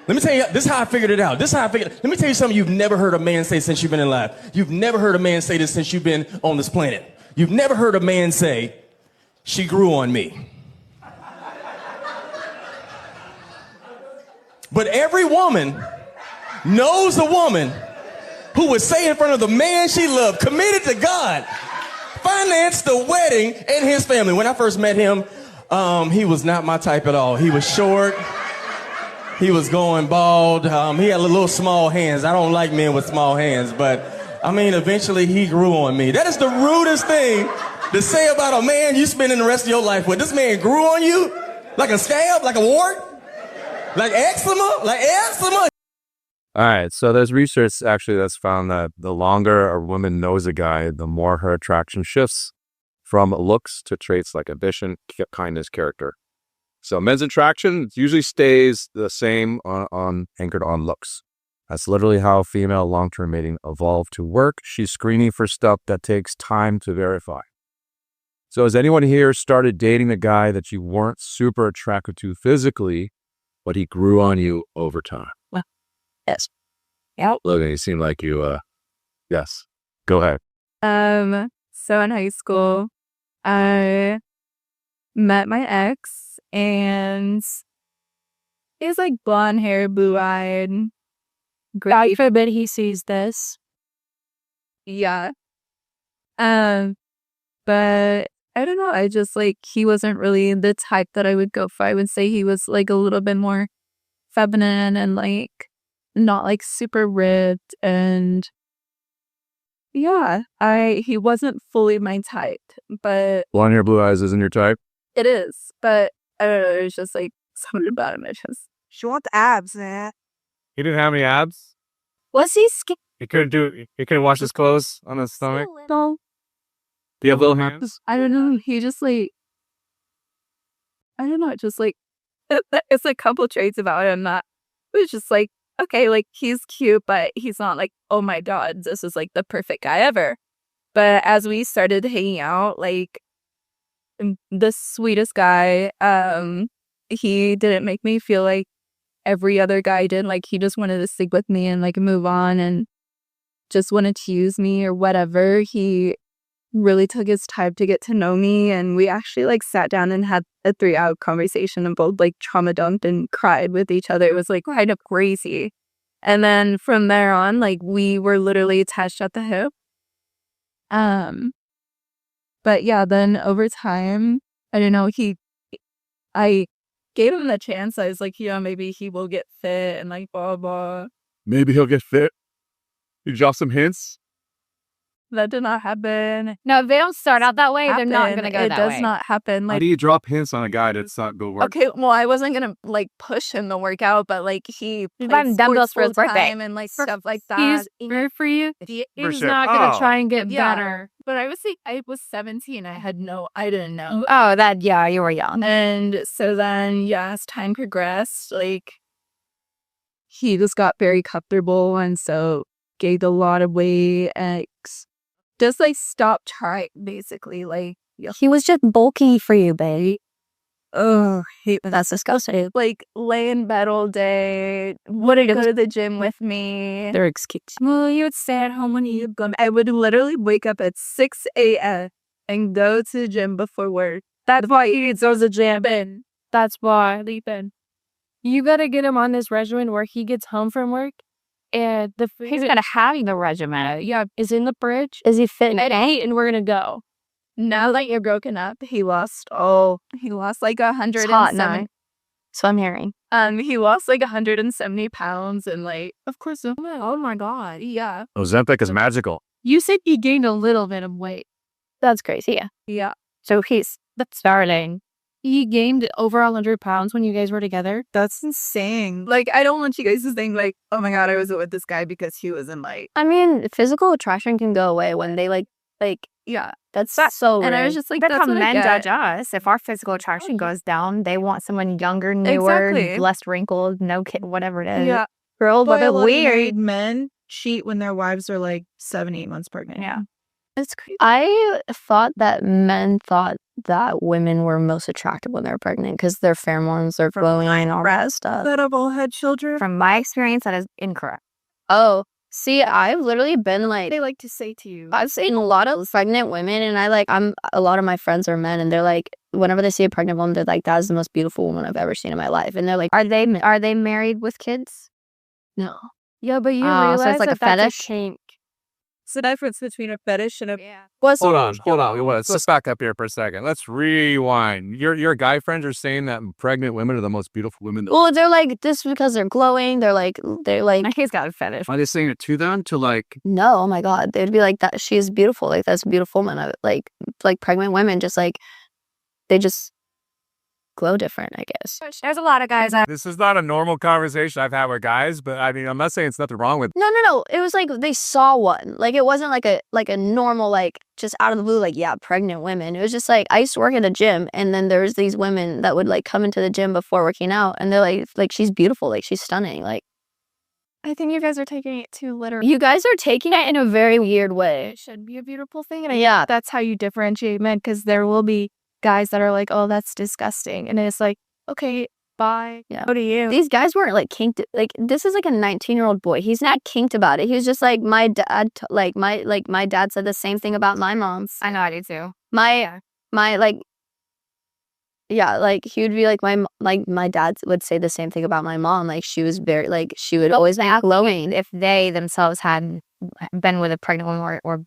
Let me tell you, this is how I figured it out. Let me tell you something you've never heard a man say since you've been alive. You've never heard a man say this since you've been on this planet. You've never heard a man say, she grew on me. But every woman knows a woman who would say in front of the man she loved, committed to God, financed the wedding and his family. When I first met him, he was not my type at all. He was short. He was going bald. He had little small hands. I don't like men with small hands, but I mean, eventually he grew on me. That is the rudest thing to say about a man you spending the rest of your life with. This man grew on you like a scab, like a wart, like eczema, like eczema. All right, so there's research actually that's found that the longer a woman knows a guy, the more her attraction shifts from looks to traits like ambition, kindness, character. So men's attraction usually stays the same anchored on looks. That's literally how female long-term mating evolved to work. She's screening for stuff that takes time to verify. So has anyone here started dating a guy that you weren't super attracted to physically, but he grew on you over time? Well, yes. Yep. Logan, you seem like you, yes. Go ahead. So in high school, I met my ex, and he's like blonde hair, blue-eyed. God forbid he sees this. Yeah. But I don't know. I just like, he wasn't really the type that I would go for. I would say he was like a little bit more feminine and like not like super ripped, and yeah, he wasn't fully my type, but Blonde hair, blue eyes isn't your type? it is. But I don't know, it's just like something about him. She wants abs, man. He didn't have any abs? Was he skinny? He couldn't wash his clothes on his stomach? No, Do you have little hands? I don't know. He just like, I don't know. Just like, it's a couple traits about him that was just like, okay, like he's cute, but he's not like, oh my God, this is like the perfect guy ever. But as we started hanging out, like the sweetest guy, he didn't make me feel like every other guy did. Like he just wanted to stick with me and like move on and just wanted to use me or whatever. He really took his time to get to know me, and we actually like sat down and had a 3-hour conversation and both like trauma dumped and cried with each other. It was like kind of crazy. And then from there on, like we were literally attached at the hip. But yeah, then over time, I don't know, I gave him the chance. I was like, yeah, maybe he will get fit and like blah blah. Maybe he'll get fit. You drop some hints? That did not happen. No, if they don't start out that way, they're not going to go It that does way. not happen. How Like, do you drop hints on a guy that's not good work? okay, well, I wasn't gonna like push him to work out, but like he You played buy him dumbbells for his sports birthday. full-time and like stuff like that. He's good for you. He- He's sure. not going to Oh. try and get Yeah. better. But I was 17. I didn't know. Oh, yeah, you were young. And so then, yeah, as time progressed, like he just got very comfortable, and so gained a lot of weight and just like stopped trying, basically. Like, yeah. He was just bulky for you, babe. Oh, That's disgusting. like lay in bed all day, wouldn't go to the gym with me. They're excused. Well, you would stay at home when you come. I would literally wake up at 6 a.m. and go to the gym before work. That's why he goes to the gym. That's why, Ethan. You got to get him on this regimen where he gets home from work and the food He's going to have the regimen. is in the fridge Is he fit? at 8 and we're going to go. Now that you're broken up, he lost like 100. It's hot now. So I'm hearing. He lost like 170 pounds, and like, of course, oh my God, yeah. Ozempic is magical. You said he gained a little bit of weight. That's crazy. Yeah. Yeah. So he's starting. He gained over 100 pounds when you guys were together. That's insane. Like, I don't want you guys to think like, oh my God, I was with this guy because he was in like, I mean, physical attraction can go away when they like, yeah. that's so And I rude. was just like, That's that's how what I men get. judge us. If our physical attraction goes down, they want someone younger, newer, Exactly. less wrinkled, no kid, whatever it is. Yeah. Girl, Boy, but a the lot of weird. married men cheat when their wives are like 7-8 months pregnant. Yeah. It's crazy. I thought that men thought that women were most attractive when they're pregnant because their pheromones are flowing and all that stuff. That have all had children. From my experience, that is incorrect. Oh, See, I've literally been like, They like to say to you. I've seen a lot of pregnant women, and a lot of my friends are men, and they're like, whenever they see a pregnant woman, they're like, that is the most beautiful woman I've ever seen in my life. And they're like, Are they married with kids? no. Yeah, but you Oh, realize so it's like a that that's fetish? a kink. It's the difference between a fetish and a Hold on. Let's back up here for a second. Let's rewind. Your guy friends are saying that pregnant women are the most beautiful women. Well, they're like this because they're glowing. They're like. He's got a fetish. Are they saying it to them to like? No, oh my God, they'd be like that. She's beautiful. Like that's a beautiful woman. Like pregnant women, just like they just glow different, I guess. There's a lot of guys that This is not a normal conversation I've had with guys, but I mean, I'm not saying it's nothing wrong with. No. It was like they saw one. Like it wasn't like a normal like just out of the blue like pregnant women. It was just like I used to work at a gym, and then there's these women that would like come into the gym before working out, and they're like she's beautiful, like she's stunning. Like I think you guys are taking it too literally. you guys are taking it in a very weird way. It should be a beautiful thing, and I think that's how you differentiate men, because there will be guys that are like, oh, that's disgusting, and it's like, okay, bye. Yeah. What do you? These guys weren't like kinked. Like this is like a 19-year-old boy. He's not kinked about it. He was just like my dad. My dad said the same thing about my mom's. I know I do too. My like he would be like my dad would say the same thing about my mom. Like she was very like she would always be glowing. If they themselves hadn't been with a pregnant woman or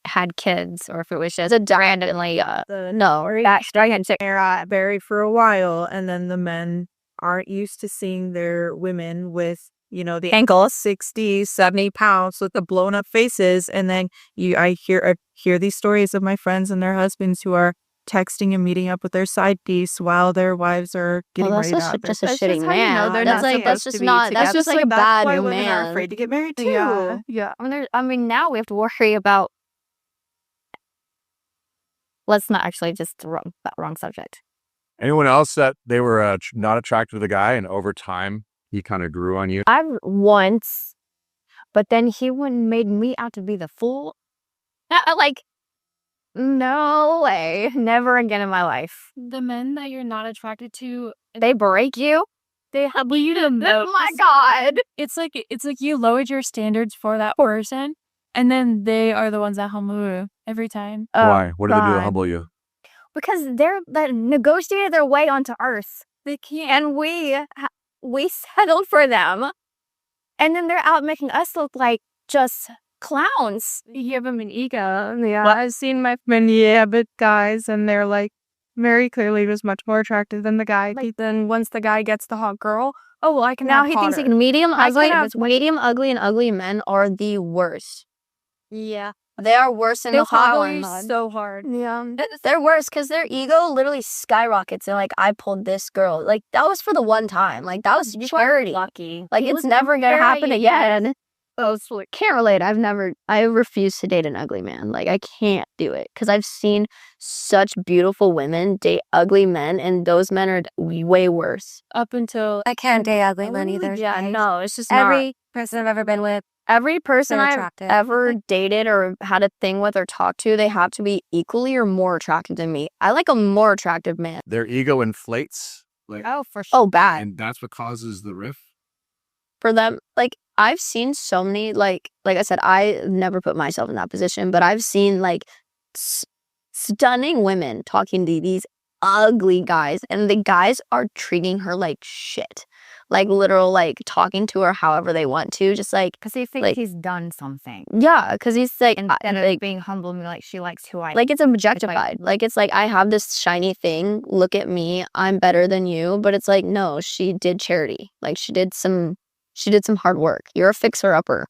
had kids, or if it was just randomly buried for a while, and then the men aren't used to seeing their women with the ankle 60 70 pounds with the blown up faces, and then I hear these stories of my friends and their husbands who are texting and meeting up with their side piece while their wives are getting ready to have just a their- shitty man. That's just like a That's bad why women man. are afraid to get married too. Yeah. I mean, now we have to worry about. Let's not actually just that wrong subject. Anyone else that they were not attracted to the guy, and over time he kind of grew on you? I've once, but then he made me out to be the fool. Like, no way, never again in my life. The men that you're not attracted to, They break you. they humble you the most. Oh my God. It's like you lowered your standards for that person, and then they are the ones that humble you every time. Why? What did they do to humble you? Because they're that negotiated their way onto Earth. They can't, and we settled for them, and then they're out making us look like just clowns. You give them an ego. Yeah, I've seen my friend, but guys, and they're like very clearly was much more attractive than the guy. Like then once the guy gets the hot girl, oh well, I can Now have he thinks he hotter. can medium I ugly. can have- Medium ugly and ugly men are the worst. Yeah. They are worse than They'll the hot follow you ones. so hard. Yeah, they're worse because their ego literally skyrockets. They're like, I pulled this girl. Like that was for the one time. Like that was charity. Lucky. Like it's never gonna happen again. Can't relate. I refuse to date an ugly man. Like I can't do it because I've seen such beautiful women date ugly men, and those men are way worse. Up until I can't date ugly men either. Yeah, no, it's just Every person I've ever been with. Every person They're I've attractive. ever dated or had a thing with or talked to, they have to be equally or more attractive than me. I like a more attractive man. Their ego inflates, like, Oh, for sure. Oh, bad. and that's what causes the rift. For them, like I've seen so many, like I said, I never put myself in that position, but I've seen like stunning women talking to these ugly guys, and the guys are treating her like shit. Like literal, like talking to her however they want to, just like Because they think like, he's done something. yeah, because he's like, Instead like of being humble and be like, she likes who I am. like it's objectified. Like it's like I have this shiny thing. Look at me, I'm better than you. But it's like no, she did charity. Like she did some hard work. You're a fixer upper.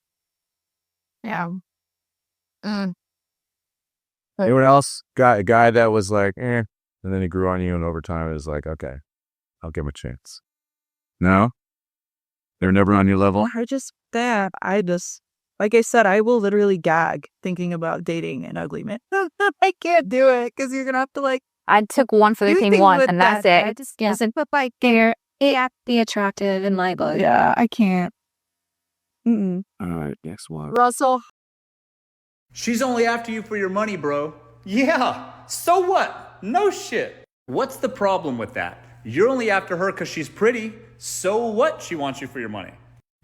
Yeah. Anyone else got a guy that was like, and then he grew on you, and over time it was like, okay, I'll give him a chance. No, they were never on your level. I just like I said, I will literally gag thinking about dating an ugly man. I can't do it because you're gonna have to like. I took one for the do team things once, with and that's that. it. I just Yes, but like they're be attractive and like, Yeah, I can't. All right, next one. Russell, She's only after you for your money, bro. Yeah, so what? No shit. What's the problem with that? You're only after her because she's pretty. So what? She wants you for your money.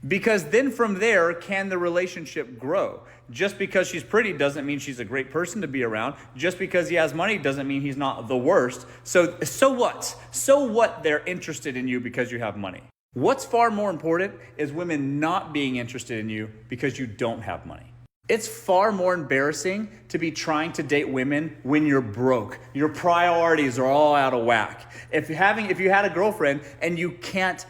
Because then from there, can the relationship grow? Just because she's pretty doesn't mean she's a great person to be around. Just because he has money doesn't mean he's not the worst. So what? So what they're interested in you because you have money? What's far more important is women not being interested in you because you don't have money. It's far more embarrassing to be trying to date women when you're broke. Your priorities are all out of whack. If you had a girlfriend and you can't,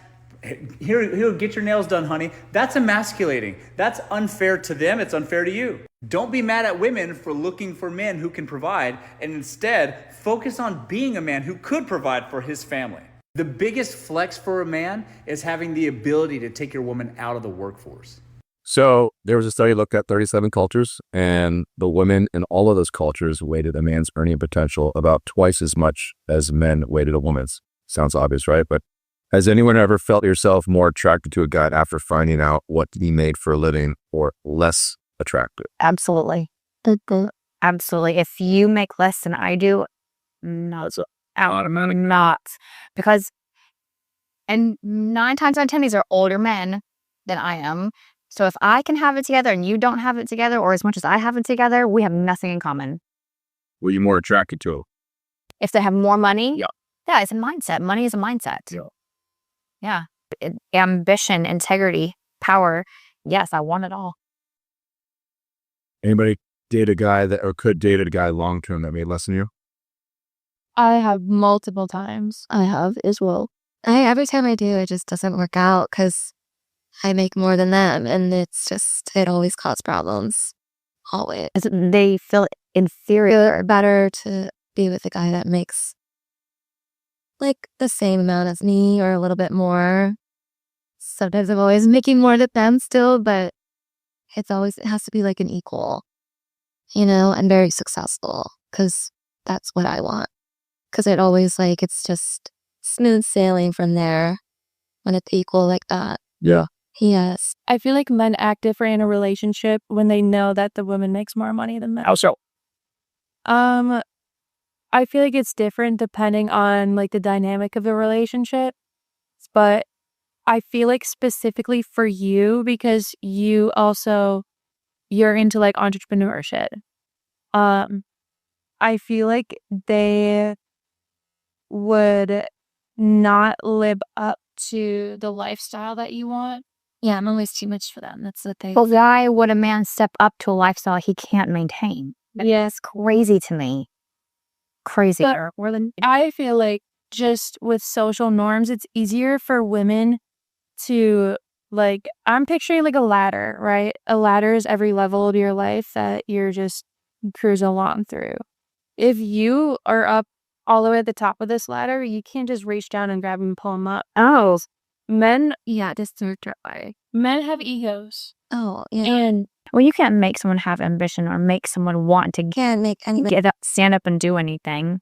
here, get your nails done, honey. That's emasculating. That's unfair to them. It's unfair to you. Don't be mad at women for looking for men who can provide, and instead focus on being a man who could provide for his family. The biggest flex for a man is having the ability to take your woman out of the workforce. So there was a study looked at 37 cultures, and the women in all of those cultures weighted a man's earning potential about twice as much as men weighted a woman's. Sounds obvious, right? But has anyone ever felt yourself more attracted to a guy after finding out what he made for a living, or less attractive? Absolutely. Absolutely. If you make less than I do, no, it's automatic not. Because, And 9 times out of 10, these are older men than I am. So if I can have it together and you don't have it together, or as much as I have it together, we have nothing in common. Were you more attracted to him? If they have more money, Yeah. it's a mindset. Money is a mindset. Yeah. Yeah. Ambition, integrity, power. Yes, I want it all. Anybody date a guy that, or could date a guy long term that made less than you? I have multiple times. I have as well. Every time I do, it just doesn't work out because I make more than them, and it always causes problems. Always. they feel inferior. Or better to be with a guy that makes like the same amount as me or a little bit more. Sometimes I'm always making more than them still, but it has to be like an equal, and very successful, because that's what I want. Because it's just smooth sailing from there when it's equal like that. Yeah. Yes. I feel like men act different in a relationship when they know that the woman makes more money than them. How so? I feel like it's different depending on like the dynamic of the relationship, but I feel like specifically for you, because you're into like entrepreneurship. I feel like they would not live up to the lifestyle that you want. Yeah, I'm always too much for them. That's the thing. But why would a man step up to a lifestyle he can't maintain? Yes, Crazy to me. Crazy. But I feel like just with social norms, it's easier for women to, like, I'm picturing like a ladder, right? A ladder is every level of your life that you're just cruising along through. If you are up all the way at the top of this ladder, you can't just reach down and grab him and pull him up. Oh. Men Men have egos. Oh, yeah. And well, you can't make someone have ambition or make someone want to Can't make any. get up, stand up and do anything.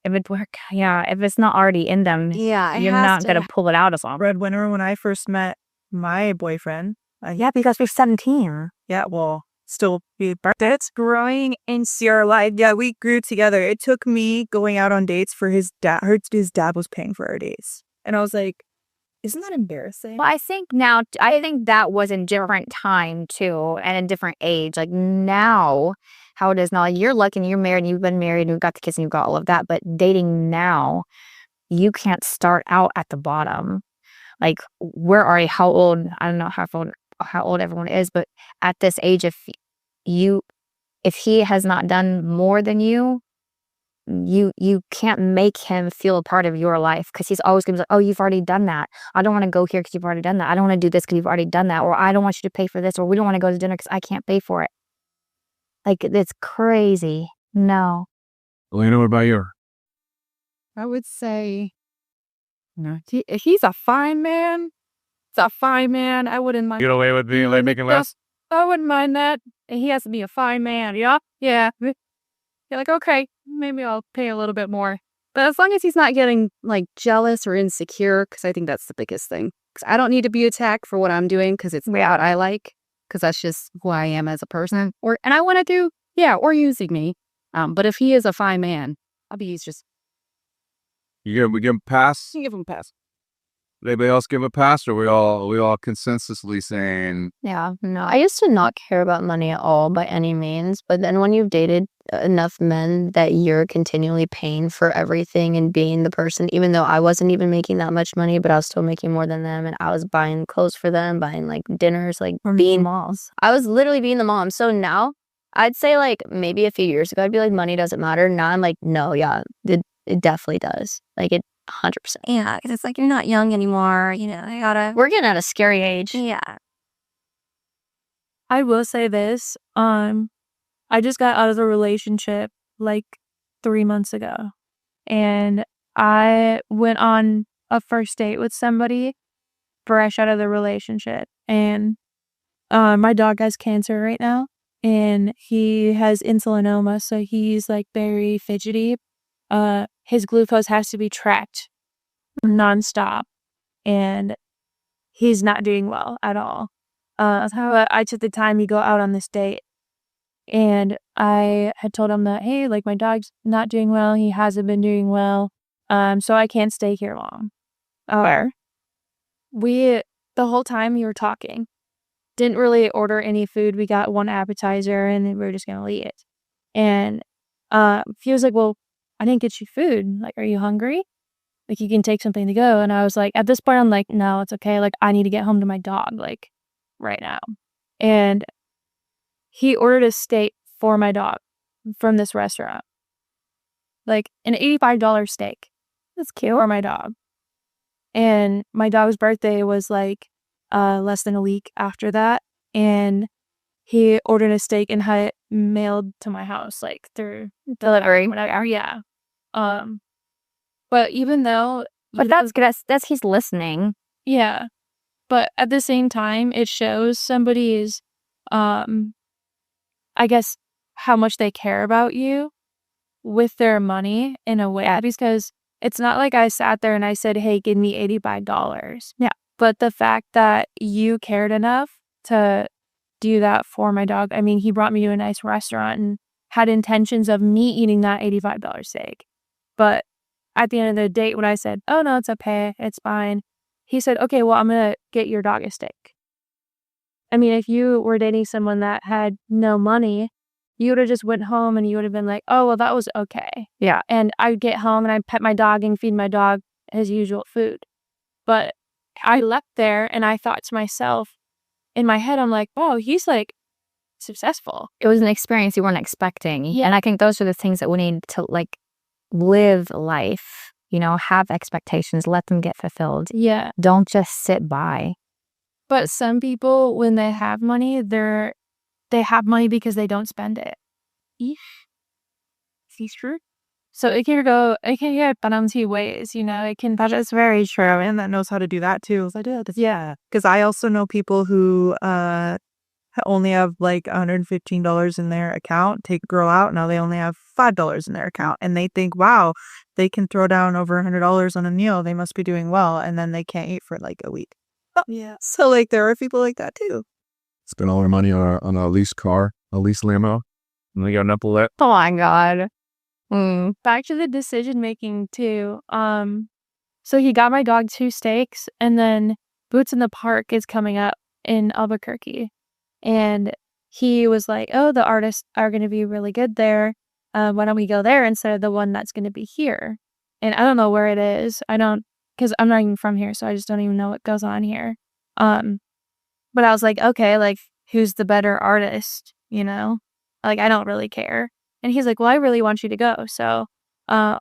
If it work, if it's not already in them, Yeah, it you're has not to. gonna pull it out of them. Breadwinner when I first met my boyfriend. Yeah, because we're 17. Yeah, well, still be that's growing into our life. Yeah, we grew together. It took me going out on dates for his dad. His dad was paying for our dates, and I was like, "Isn't that embarrassing?" Well, I think that was in different time too, and in different age. Like now, how it is now, like you're lucky and you're married and you've been married and you've got the kids and you've got all of that. But dating now, you can't start out at the bottom. Like we're already how old? I don't know how old everyone is, but at this age, if he has not done more than you can't make him feel a part of your life, because he's always gonna be like, oh, you've already done that. I don't want to go here because you've already done that. I don't want to do this because you've already done that. Or I don't want you to pay for this. Or we don't want to go to dinner because I can't pay for it. Like, it's crazy. No. Elena, what about you? I would say, he's a fine man. It's a fine man. I wouldn't mind. Get away with being like making less? I wouldn't mind that. He has to be a fine man. Yeah. Yeah. You're like, okay, maybe I'll pay a little bit more. But as long as he's not getting like jealous or insecure, because I think that's the biggest thing. Because I don't need to be attacked for what I'm doing because it's what I like, because that's just who I am as a person. And I want to do, or using me. But if he is a fine man, he's just. We give him a pass? You give him a pass. Anybody else give a pass, or we all consensusly saying Yeah, no. I used to not care about money at all by any means, but then when you've dated enough men that you're continually paying for everything and being the person, even though I wasn't even making that much money, but I was still making more than them, and I was buying clothes for them, buying like dinners, like being malls. I was literally being the mom. So now I'd say like maybe a few years ago I'd be like money doesn't matter. Now I'm like, no, yeah, it definitely does. Like it 100%. Yeah, because it's like you're not young anymore. We're getting at a scary age. Yeah. I will say this. I just got out of a relationship like 3 months ago. And I went on a first date with somebody fresh out of the relationship. And my dog has cancer right now. And he has insulinoma, so he's like very fidgety. His glucose has to be tracked nonstop. And he's not doing well at all. So I took the time to go out on this date. And I had told him that, hey, like my dog's not doing well. He hasn't been doing well. So I can't stay here long. Or the whole time we were talking, didn't really order any food. We got one appetizer and we were just going to eat it. And he was like, well, I didn't get you food. Like, are you hungry? Like, you can take something to go. And I was like, at this point, I'm like, no, it's okay. Like, I need to get home to my dog, like, right now. And he ordered a steak for my dog from this restaurant. Like, an $85 steak. That's cute. For my dog. And my dog's birthday was, like, less than a week after that. And he ordered a steak and had it mailed to my house, like, through delivery. Whatever, yeah. But even though... But that's good. That's he's listening. Yeah. But at the same time, it shows somebody's, I guess, how much they care about you with their money in a way. Because it's not like I sat there and I said, hey, give me $85. Yeah. But the fact that you cared enough to do that for my dog. I mean, he brought me to a nice restaurant and had intentions of me eating that $85 steak. But at the end of the date, when I said, oh, no, it's okay, it's fine, he said, okay, well, I'm going to get your dog a steak. I mean, if you were dating someone that had no money, you would have just went home and you would have been like, oh, well, that was okay. Yeah. And I would get home and I'd pet my dog and feed my dog his usual food. But I left there and I thought to myself, in my head, I'm like, oh, he's like successful. It was an experience you weren't expecting. Yeah. And I think those are the things that we need to like live life, have expectations, let them get fulfilled. Yeah. Don't just sit by. But some people, when they have money, they have money because they don't spend it. Is true? So it can go two ways, it can. That is very true. And that knows how to do that too. Yeah. Because I also know people who only have like $115 in their account, take a girl out, now they only have $5 in their account. And they think, wow, they can throw down over $100 on a meal. They must be doing well. And then they can't eat for like a week. Yeah. So like there are people like that too. spend all our money on a leased car, a leased limo, and they got an uplet? Oh my God. Back to the decision making too. So he got my dog 2 steaks, and then Boots in the Park is coming up in Albuquerque. And he was like, oh, the artists are going to be really good there. Why don't we go there instead of the one that's going to be here? And I don't know where it is. Because I'm not even from here, so I just don't even know what goes on here. But I was like, okay, like, who's the better artist, Like, I don't really care. And he's like, well, I really want you to go. So I'm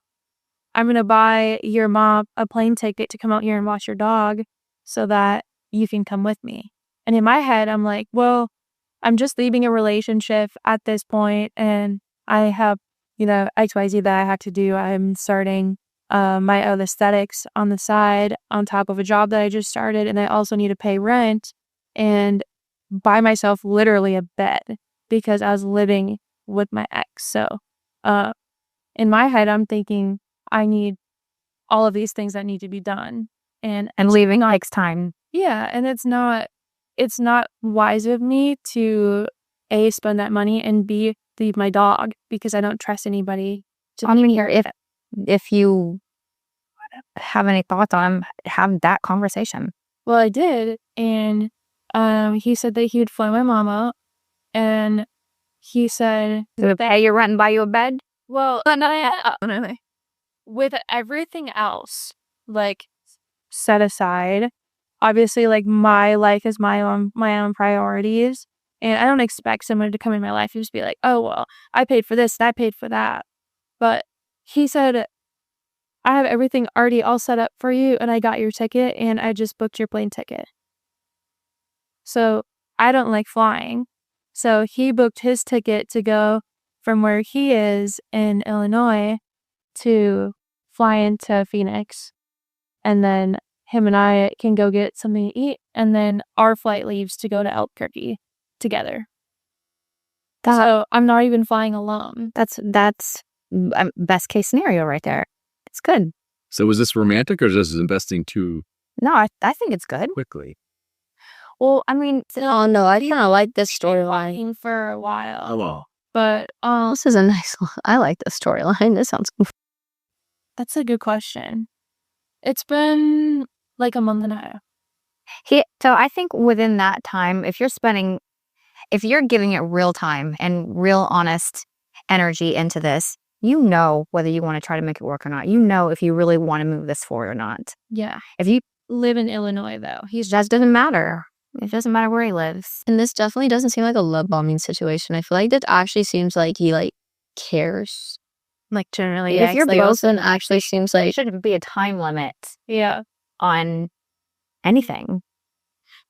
going to buy your mom a plane ticket to come out here and watch your dog so that you can come with me. And in my head, I'm like, well, I'm just leaving a relationship at this point, and I have, XYZ that I have to do. I'm starting my own aesthetics on the side on top of a job that I just started, and I also need to pay rent and buy myself literally a bed because I was living with my ex. So in my head, I'm thinking I need all of these things that need to be done. And leaving takes time. Yeah, and it's not wise of me to A, spend that money, and B, leave my dog because I don't trust anybody. I don't even hear if you have any thoughts on having that conversation. Well, I did, and he said that he would fly my mom out, and he said He would pay your rent and buy you a bed. Well, with everything else, like, set aside, obviously, like, my life is my own priorities, and I don't expect someone to come in my life and just be like, "Oh, well, I paid for this and I paid for that." But he said, "I have everything already all set up for you, and I got your ticket, and I just booked your plane ticket." So, I don't like flying. So, he booked his ticket to go from where he is in Illinois to fly into Phoenix. And then him and I can go get something to eat, and then our flight leaves to go to Albuquerque together. So, I'm not even flying alone. That's best case scenario right there. It's good. So was this romantic or just investing too No, I think it's good. quickly? Well, I mean, Oh no, I kind of like this storyline. Flying for a while. Oh, well. But This is a nice one. I like this storyline. This sounds cool. that's a good question. It's been like a month and a half. So I think within that time, if you're giving it real time and real honest energy into this, you know whether you want to try to make it work or not. You know if you really want to move this forward or not. Yeah. If you live in Illinois, though, just doesn't matter. It doesn't matter where he lives. And this definitely doesn't seem like a love bombing situation. I feel like that actually seems like he like cares. Like generally, If you're both, then actually seems there like shouldn't be a time limit yeah. on anything.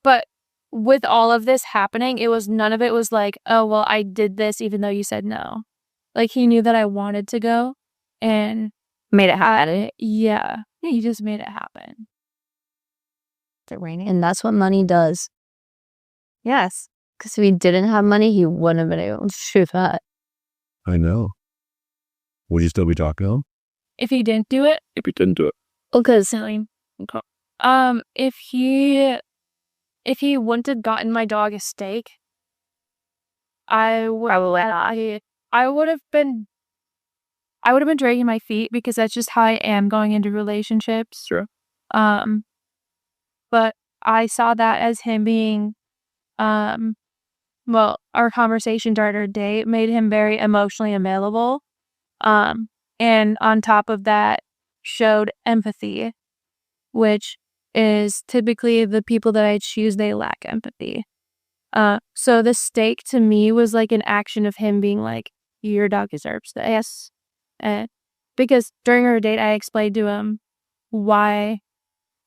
But with all of this happening, none of it was like, "Oh, well, I did this even though you said no." Like, he knew that I wanted to go and Made it happen. yeah, he just made it happen. Is it raining? and that's what money does. Yes. Because if he didn't have money, he wouldn't have been able to shoot that. I know. Would you still be talking to him? If he didn't do it, If you didn't do it. Because silly. Okay. If he wouldn't have gotten my dog a steak, I would have been dragging my feet because that's just how I am going into relationships. Sure. But I saw that as him being, well, our conversation during our date made him very emotionally available. And on top of that, showed empathy, which is typically the people that I choose, they lack empathy. So the steak to me was like an action of him being like, "Your dog deserves this." Because during our date, I explained to him why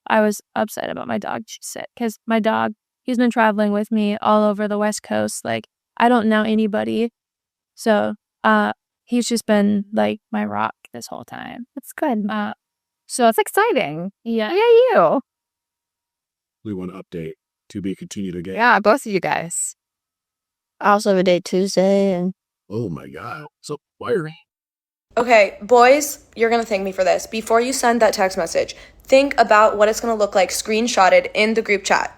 I was upset about my dog sick. Because my dog, he's been traveling with me all over the West Coast. Like, I don't know anybody. So, he's just been like my rock this whole time. That's good. So It's exciting. yeah. Yeah, you. We want to update to be continued again. Yeah, both of you guys. I also have a date Tuesday, and Oh my God. So wiry. Okay, boys, you're gonna thank me for this. Before you send that text message, think about what it's gonna look like screenshotted in the group chat.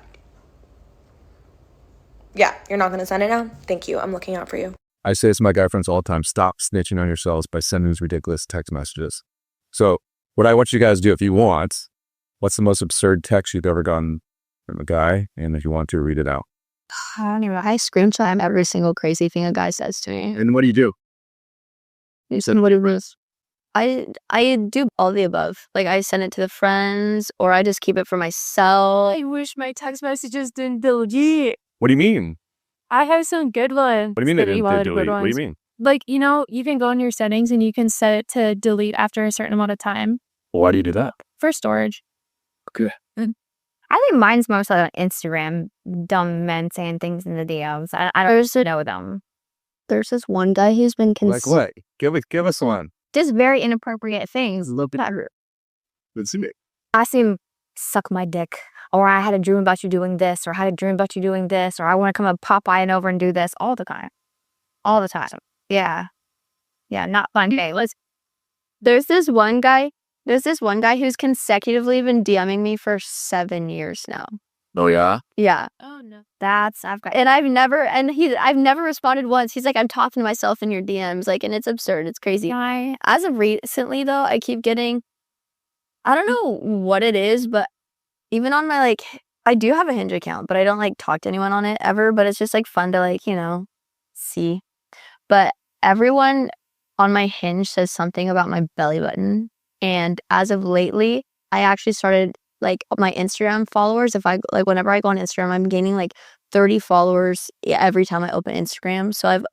Yeah, you're not gonna send it now? Thank you. I'm looking out for you. I say this to my guy friends all the time. Stop snitching on yourselves by sending these ridiculous text messages. So what I want you guys to do, if you want, what's the most absurd text you've ever gotten from a guy? And if you want to, read it out. I don't even. I screenshot every single crazy thing a guy says to me. And what do you do? You said what it was. I do all the above. Like I send it to the friends, or I just keep it for myself. I wish my text messages didn't delete. What do you mean? I have some good ones. What do you mean they didn't Good delete? What do you ones. mean? Like, you can go in your settings and you can set it to delete after a certain amount of time Well, why do you do that? for storage. Okay. I think mine's mostly on Instagram. Dumb men saying things in the DMs. I don't know them. There's this one guy who's been Like what? Give us one. Just very inappropriate things. Let's see me. I see him suck my dick. Or I had a dream about you doing this. Or I had a dream about you doing this. Or I want to come up Popeye over and do this all the time. All the time. Yeah. Yeah, not fun. Okay, There's this one guy who's consecutively been DMing me for 7 years now. Oh yeah? Yeah. Oh no. I've never responded once. He's like, I'm talking to myself in your DMs, like, and it's absurd. It's crazy. As of recently though, I keep getting I don't know what it is, but even on my, like, I do have a Hinge account, but I don't, like, talk to anyone on it ever, but it's just, like, fun to, like, see. But everyone on my Hinge says something about my belly button, and as of lately, I actually started, like, my Instagram followers, whenever I go on Instagram, I'm gaining, like, 30 followers every time I open Instagram, so I've,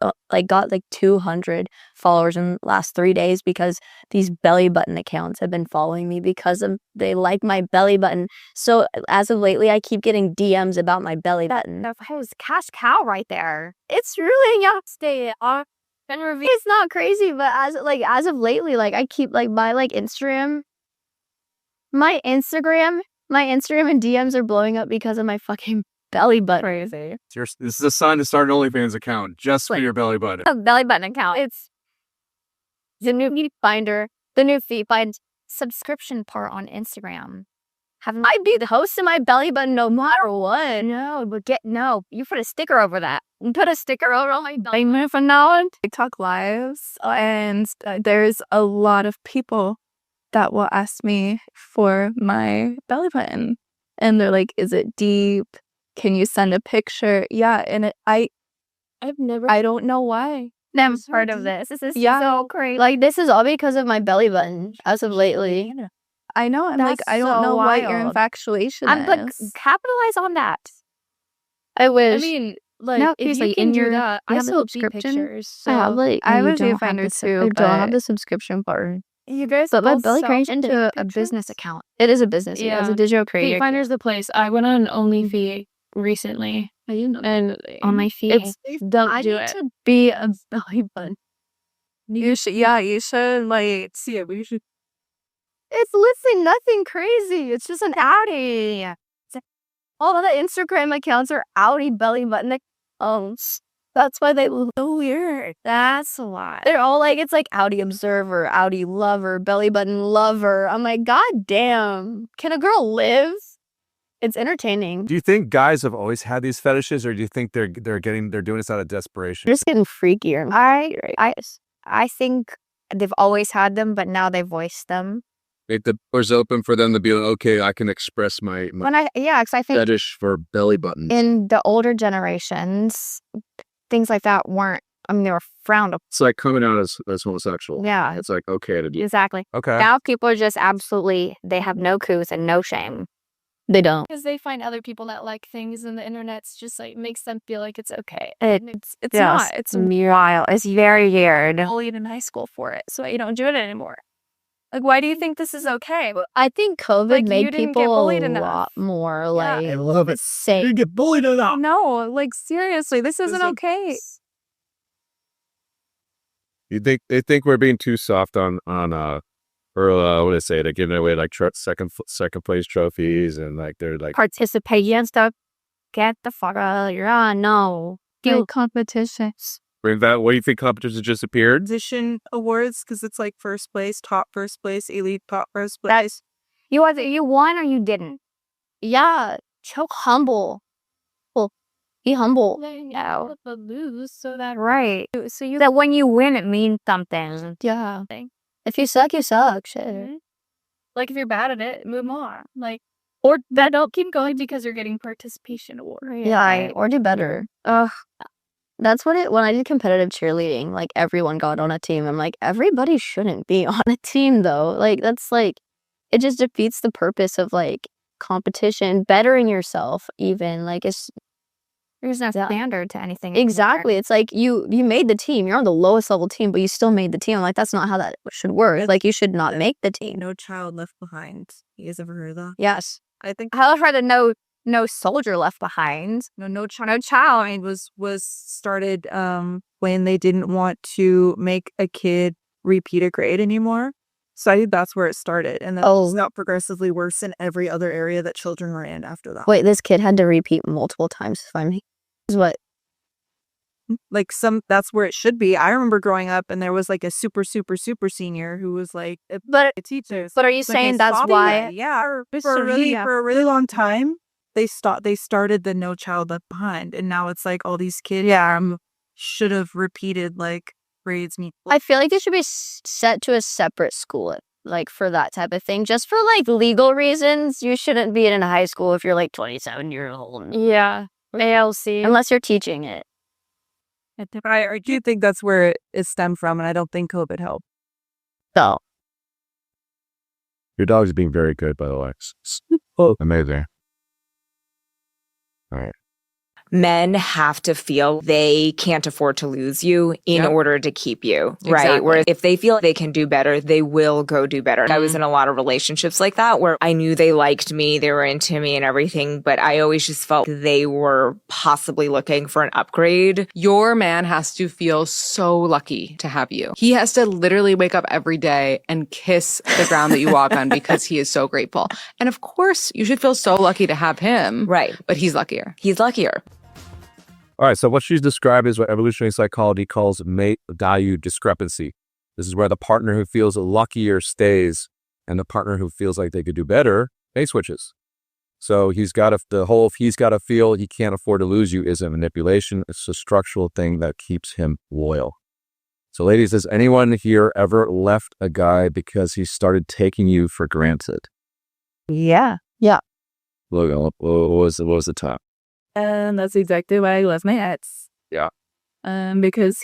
got, like, 200 followers in the last 3 days because these belly button accounts have been following me because they like my belly button. So, as of lately, I keep getting DMs about my belly button. That was cash cow right there. It's really it's not crazy, but as of lately, like, I keep, like, my Instagram and DMs are blowing up because of my fucking belly button. Crazy. This is a sign to start an OnlyFans account just for your belly button. A belly button account. It's the new feed finder, the new feed find Subscription part on Instagram. I'd be the host of my belly button no matter what. You put a sticker over that. Put a sticker over my belly button from now on. TikTok lives, and there's a lot of people that will ask me for my belly button, and they're like, "Is it deep? Can you send a picture?" Yeah, and I don't know why. Never heard of this. This is so crazy. Like, this is all because of my belly button as of lately. I know. I'm like, I don't know what your infatuation is. Capitalize on that. I wish. I mean, No, if seriously, you can do that, I have a still see subscription. pictures. I have, So I you have a don't have viewfinder the too, I don't have but the subscription part. you guys But my both belly creation self-take into a pictures? business account. It is a business. Yeah, it's a digital creator. Finder's the place. I went on OnlyFeed recently, and On my feed. don't do it. to be a belly button. You should. Yeah, you should like see it. We should. It's literally nothing crazy. It's just an Audi. All of the Instagram accounts are Audi belly button accounts. That's why they look so weird. That's a lot. They're all like, it's like Audi observer, Audi lover, belly button lover. I'm like, God damn. Can a girl live? It's entertaining. Do you think guys have always had these fetishes, or do you think they're doing this out of desperation? They're just getting freakier. I think they've always had them, but now they voice them. Make the doors open for them to be like, okay, I can express my Because I think fetish for belly buttons. in the older generations, things like that weren't. I mean, they were frowned upon. It's like coming out as homosexual. Yeah, It's like okay to do. exactly. Okay. Now people are just they have no couth and no shame. They don't. Because they find other people that like things, and the internet's just like makes them feel like it's okay. It's not. It's wild. It's very weird. bullied in high school for it, so you don't do it anymore. Like, why do you think this is okay? I think COVID Like, you made didn't get people bullied a enough. lot more Yeah. like I love it. safe. You get bullied enough. No, like seriously, this isn't okay. They think we're being too soft on what do they say? They're giving away like second place trophies, and like they're like Participate and stuff. Get the fuck out of here. No. Do competitions. what do you think competitions just appeared? Position awards because it's like first place, top first place, elite top first place. You won or you didn't. Yeah, so humble. Well, be humble. Yeah, but lose, so that Right. So that when you win, it means something. Yeah. If you suck, you suck. Shit. Mhm. Like if you're bad at it, move on. Like, or then don't keep going because you're getting participation award. Yeah, or do better. That's when I did competitive cheerleading, like everyone got on a team. I'm like, everybody shouldn't be on a team though. Like that's like, it just defeats the purpose of like competition, bettering yourself even. Like There's no Yeah. standard to anything. anymore. exactly. It's like you made the team. You're on the lowest level team, but you still made the team. I'm like, that's not how that should work. Like you should not make the team. No child left behind. You guys ever heard of that? Yes. I think I was read no soldier left behind. no child was started when they didn't want to make a kid repeat a grade anymore. So I think that's where it started, and then it's got progressively worse in every other area that children were in after that. Wait, this kid had to repeat multiple times to find me. What? Like that's where it should be. I remember growing up and there was like a super senior who was like a teacher. But are you saying that's why? Yeah, for a really long time they started the No Child Left Behind, and now it's like all these kids should have repeated like grades. I feel like they should be set to a separate school. like for that type of thing. Just for like legal reasons, you shouldn't be in high school if you're like 27 years old. Yeah. ALC. Unless you're teaching it. I do think that's where it stemmed from, and I don't think COVID helped. So. Your dog's being very good, by the way. Oh, amazing. All right. Men have to feel they can't afford to lose you in order to keep you, right? Exactly. Whereas if they feel they can do better, they will go do better. I was in a lot of relationships like that where I knew they liked me, they were into me and everything, but I always just felt they were possibly looking for an upgrade. Your man has to feel so lucky to have you. He has to literally wake up every day and kiss the ground that you walk on because he is so grateful. And of course, you should feel so lucky to have him. Right. But he's luckier. He's luckier. All right, so what she's described is what evolutionary psychology calls mate value discrepancy. This is where the partner who feels luckier stays and the partner who feels like they could do better, mate switches. So he's got to feel he can't afford to lose you is a manipulation. It's a structural thing that keeps him loyal. So ladies, has anyone here ever left a guy because he started taking you for granted? Yeah. Yeah. Logan, what was the time? And that's exactly why I left my ex. Yeah. Because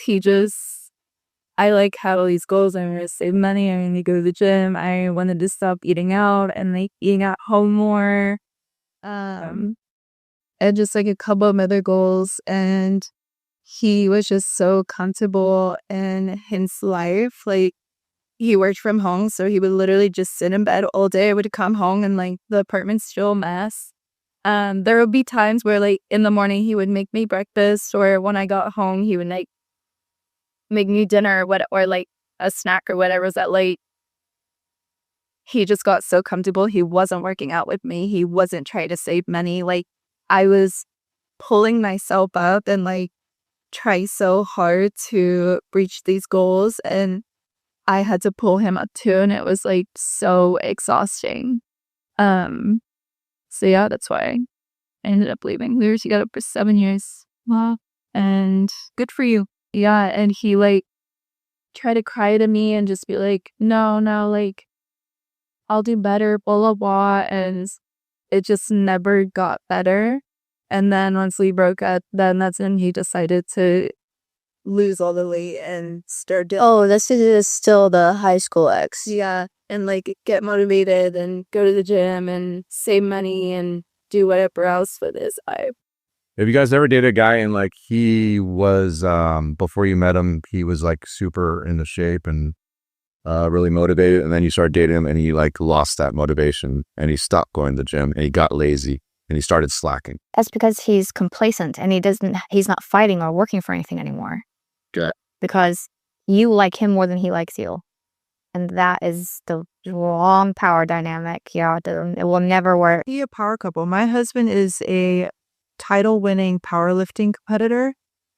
I like had all these goals. I wanted to save money. I wanted to go to the gym. I wanted to stop eating out and like eating at home more. And just like a couple of other goals. And he was just so comfortable in his life. Like he worked from home, so he would literally just sit in bed all day. I would come home and like the apartment's still a mess. There would be times where like in the morning he would make me breakfast, or when I got home he would like make me dinner or like a snack or whatever. Was that late? He just got so comfortable. He wasn't working out with me. He wasn't trying to save money. Like I was pulling myself up and like try so hard to reach these goals, and I had to pull him up too, and it was like so exhausting. So yeah, that's why I ended up leaving. We were together for 7 years. Wow. And good for you. Yeah. And he like tried to cry to me and just be like, no, like I'll do better, blah, blah, blah. And it just never got better. And then once we broke up, then that's when he decided to lose all the weight and start doing. Oh, this is still the high school ex. Yeah. And like get motivated and go to the gym and save money and do whatever else with his life. Have you guys ever dated a guy and like he was, before you met him, he was like super into shape and really motivated, and then you started dating him and he like lost that motivation and he stopped going to the gym and he got lazy and he started slacking? That's because he's complacent and he's not fighting or working for anything anymore. Good. Because you like him more than he likes you. And that is the wrong power dynamic. Yeah, it will never work. Be a power couple. My husband is a title-winning powerlifting competitor,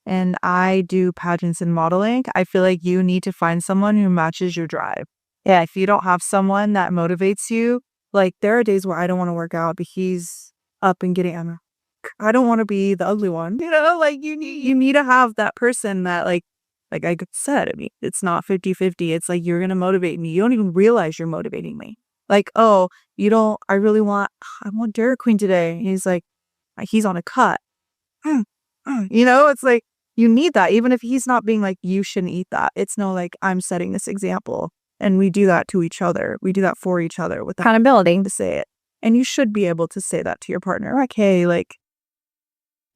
and I do pageants and modeling. I feel like you need to find someone who matches your drive. Yeah, if you don't have someone that motivates you, like there are days where I don't want to work out, but he's up and getting on. I don't want to be the ugly one. You know, like you need to have that person that like I said, I mean, it's not 50-50. It's like, you're going to motivate me. You don't even realize you're motivating me. Like, oh, I want Dairy Queen today. He's like, he's on a cut. You know, it's like, you need that. Even if he's not being like, you shouldn't eat that. It's no like, I'm setting this example. And we do that to each other. We do that for each other with accountability to say it. And you should be able to say that to your partner. Like, hey, like,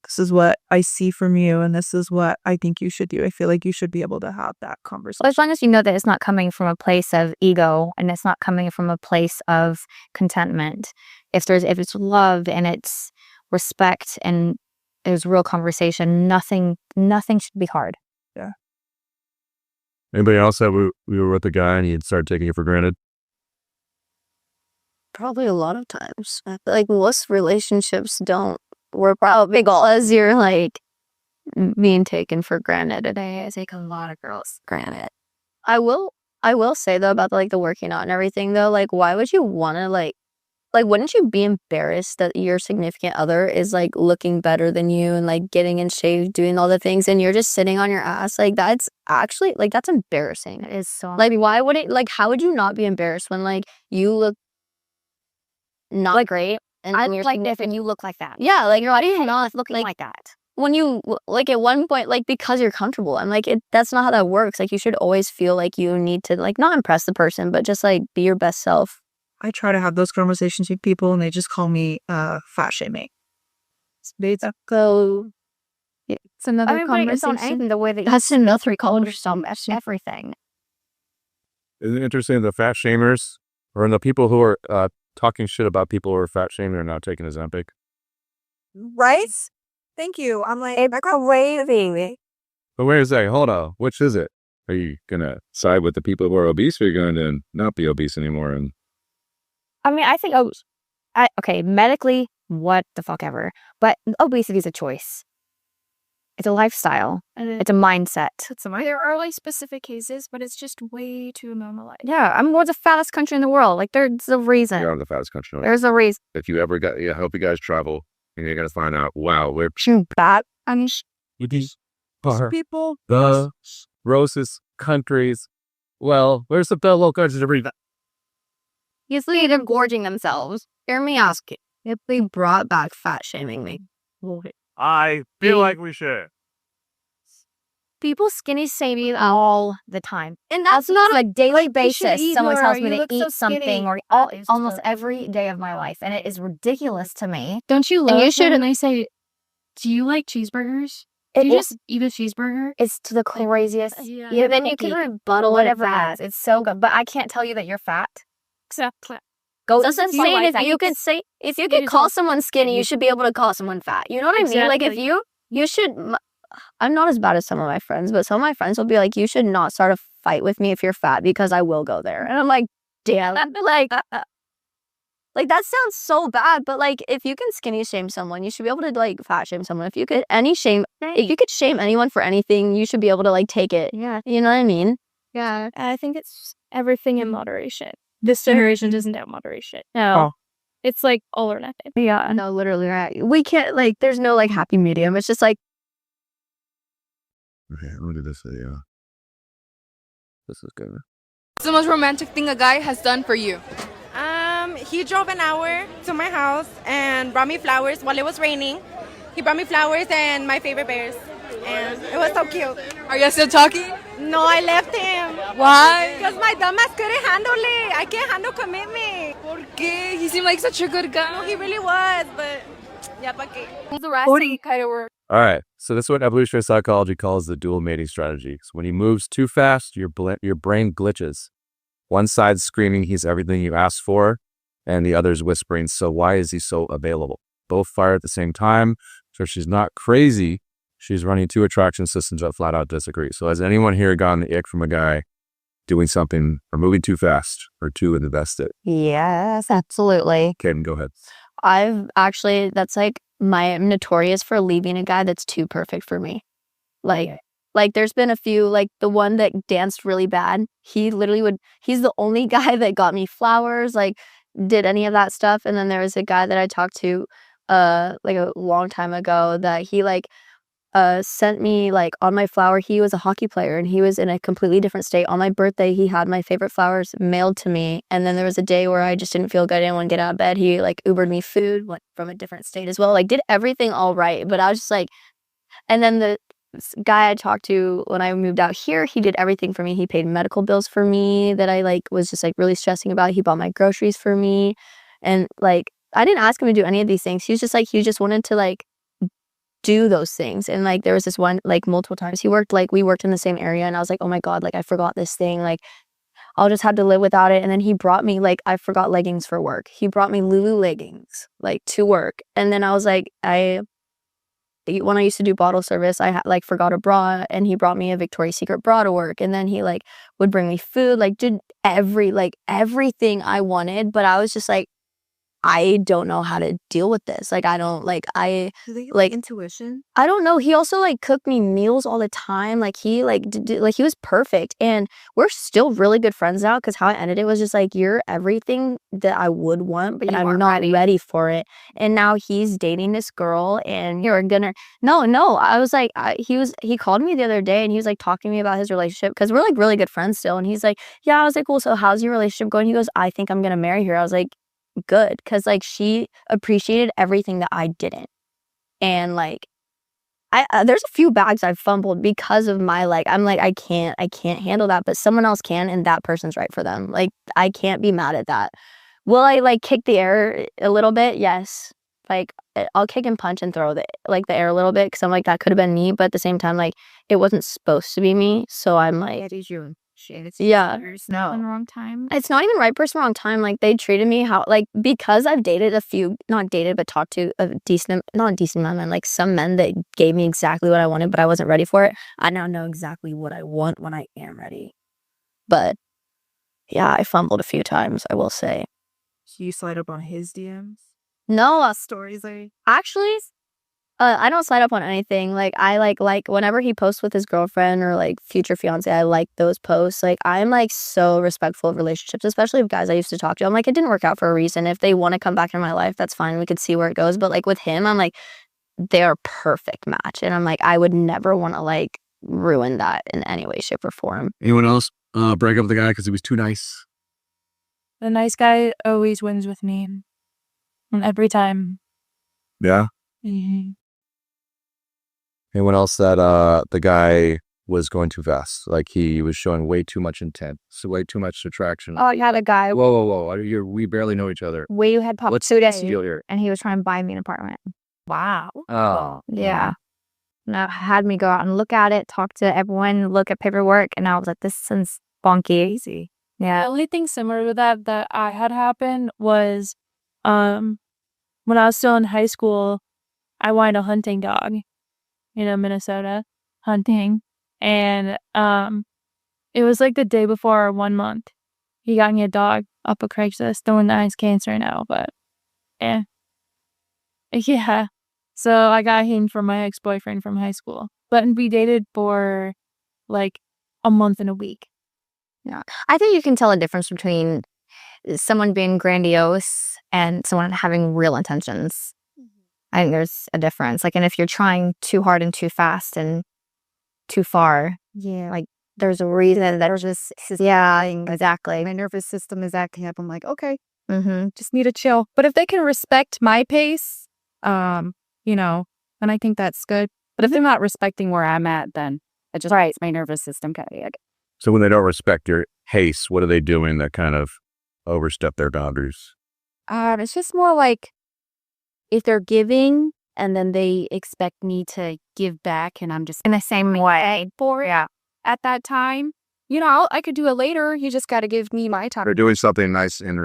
this is what I see from you, and this is what I think you should do. I feel like you should be able to have that conversation. Well, as long as you know that it's not coming from a place of ego and it's not coming from a place of contentment. If it's love and it's respect and there's real conversation, nothing should be hard. Yeah. Anybody else that we were with a guy and he had started taking you for granted? Probably a lot of times. I feel like most relationships don't work out because you're like being taken for granted today. I take a lot of girls for granted. I will say though about like the working out and everything though, like why would you want to like like, wouldn't you be embarrassed that your significant other is, like, looking better than you and, like, getting in shape, doing all the things, and you're just sitting on your ass? Like, that's actually, like, that's embarrassing. It is so. Like, why would it, like, how would you not be embarrassed when, like, you look not Like, great and I you're like if you look like that. yeah, like, your body's not Looking like that. when you like at one point, like, because you're comfortable. I'm like, that's not how that works. Like, you should always feel like you need to, like, not impress the person, but just, like, be your best self. I try to have those conversations with people and they just call me fat shaming. So It's another Putting its own conversation. aim the way that that's another conversation. Everything. Isn't it interesting the fat shamers or the people who are talking shit about people who are fat shaming are now taking Ozempic? Right? Thank you. I'm like, It's crazy. But where is that? Hold on. Which is it? Are you going to side with the people who are obese or are you going to not be obese anymore? And I mean, I think okay, medically, what the fuck ever. But obesity is a choice. It's a lifestyle. It's a mindset. There are like specific cases, but it's just way too normalized. Yeah, I'm we're the fattest country in the world. Like, there's a reason. you're the fattest country. There's a reason. If you ever got, I hope you guys travel and you're going to find out, wow, we're That these are People. the grossest countries. Well, where's the fellow countries to breathe? usually they're gorging themselves. Hear me ask you, if they brought back fat shaming me, I feel like we should. people skinny shame me all the time. and that's not On a daily you should basis, eat someone more, tells me you to look so eat something skinny. or It's almost so- every day of my life. And it is ridiculous to me. Don't you And love you should- when they say, do you like cheeseburgers? It Do you is- just eat a cheeseburger? It's to the craziest. Yeah, Yeah, then you can cookie. rebuttal whatever it is. It's so good. But I can't tell you that you're fat. Exactly. Go That's to insane. If you could say, if you could call someone skinny, you should be able to call someone fat. You know what I mean? Like, if Exactly. you should. I'm not as bad as some of my friends, but some of my friends will be like, "You should not start a fight with me if you're fat because I will go there." And I'm like, "Damn!" Like that sounds so bad, but like if you can skinny shame someone, you should be able to like fat shame someone. If you could if you could shame anyone for anything, you should be able to like take it. Yeah. You know what I mean? Yeah, I think it's everything in moderation. This generation doesn't have moderation. No. Oh. It's like all or nothing. Yeah. No, literally, right. We can't like. There's no like happy medium. It's just like. Okay, I'm going to do this video. This is good. What's the most romantic thing a guy has done for you? He drove an hour to my house and brought me flowers while it was raining. He brought me flowers and my favorite bears. And it was so cute. Are you still talking? No, I left him. Why? Because my dumbass couldn't handle it. I can't handle commitment. ¿Por qué? He seemed like such a good guy. No, he really was, but yeah, pa' qué. The rest kind of work. All right. So this is what evolutionary psychology calls the dual mating strategy. So when he moves too fast, your brain glitches. One side's screaming he's everything you asked for, and the other's whispering, so why is he so available? Both fire at the same time. So she's not crazy. She's running two attraction systems that flat out disagree. So has anyone here gotten the ick from a guy doing something or moving too fast or too invested? Yes, absolutely. Kaden, go ahead. I've actually, that's like, I'm notorious for leaving a guy that's too perfect for me. Like there's been a few, like the one that danced really bad. He literally he's the only guy that got me flowers, like did any of that stuff. And then there was a guy that I talked to, like a long time ago that he like, sent me like on my flower. He was a hockey player and he was in a completely different state. On my birthday, he had my favorite flowers mailed to me. And then there was a day where I just didn't feel good. I didn't want to get out of bed. He like Ubered me food like from a different state as well. Like did everything all right. But I was just like, and then the guy I talked to when I moved out here, he did everything for me. He paid medical bills for me that I like was just like really stressing about. He bought my groceries for me. And like, I didn't ask him to do any of these things. He was just like, he just wanted to like do those things. And like there was this one like multiple times we worked in the same area and I was like, oh my god, like I forgot this thing, like I'll just have to live without it. And then he brought me like, I forgot leggings for work. He brought me Lulu leggings like to work. And then I was like, when I used to do bottle service, I like forgot a bra and he brought me a Victoria's Secret bra to work. And then he like would bring me food, like did everything I wanted. But I was just like, I don't know how to deal with this. Like, I don't, like, Do they like, intuition? I don't know. He also like cooked me meals all the time. Like he like like he was perfect, and we're still really good friends now. Because how I ended it was just like, you're everything that I would want, but I'm not ready for it. And now he's dating this girl, and you're gonna no. I was like, he called me the other day, and he was like talking to me about his relationship because we're like really good friends still. And he's like, yeah. I was like, well, so how's your relationship going? He goes, I think I'm gonna marry her. I was like, good, because like she appreciated everything that I didn't, and like. There's a few bags I've fumbled because of my like, I'm like, I can't handle that, but someone else can, and that person's right for them. Like, I can't be mad at that. Will I like kick the air a little bit? Yes. Like, I'll kick and punch and throw the air a little bit, because I'm like, that could have been me, but at the same time, like, it wasn't supposed to be me. So I'm like, That is your shit. It's yeah. no. In the wrong time. It's not even right person, wrong time. Like, they treated me how, like, because I've dated a few, not dated, but talked to not a decent amount of men, like some men that gave me exactly what I wanted, but I wasn't ready for it. I now know exactly what I want when I am ready. But yeah, I fumbled a few times, I will say. You slide up on his DMs? No, Stories are actually, I don't slide up on anything. Like, I like whenever he posts with his girlfriend or like future fiance, I like those posts. Like, I'm like so respectful of relationships, especially of guys I used to talk to. I'm like, it didn't work out for a reason. If they want to come back in my life, that's fine. We could see where it goes. But like with him, I'm like, they're a perfect match, and I'm like, I would never want to like ruin that in any way, shape, or form. Anyone else break up with the guy because he was too nice? The nice guy always wins with me. And every time. Yeah. Mm-hmm. Anyone else that the guy was going too fast? Like, he was showing way too much intent, so way too much attraction. Oh, you had a guy. Whoa. We barely know each other. We had popped What's 2 the days, deal here? and he was trying to buy me an apartment. Wow. Oh. Yeah. Now had me go out and look at it, talk to everyone, look at paperwork, and I was like, this sounds bonky. Easy. Yeah. The only thing similar to that I had happen was when I was still in high school, I wanted a hunting dog, Minnesota, hunting. And it was like the day before our 1 month. He got me a dog up a Craigslist. The one that has cancer now, but yeah. Yeah. So I got him from my ex-boyfriend from high school. But we dated for like a month and a week. Yeah. I think you can tell a difference between someone being grandiose and someone having real intentions. I think there's a difference. Like, and if you're trying too hard and too fast and too far, Yeah. like, there's a reason that there's just, yeah, exactly. My nervous system is acting up. I'm like, okay, just need to chill. But if they can respect my pace, then I think that's good. But if they're not respecting where I'm at, then it just raised my nervous system. So when they don't respect your pace, what are they doing that kind of overstep their boundaries? It's just more like if they're giving and then they expect me to give back, and I'm just in the same way for it At that time, I could do it later. You just got to give me my time. They're doing something nice in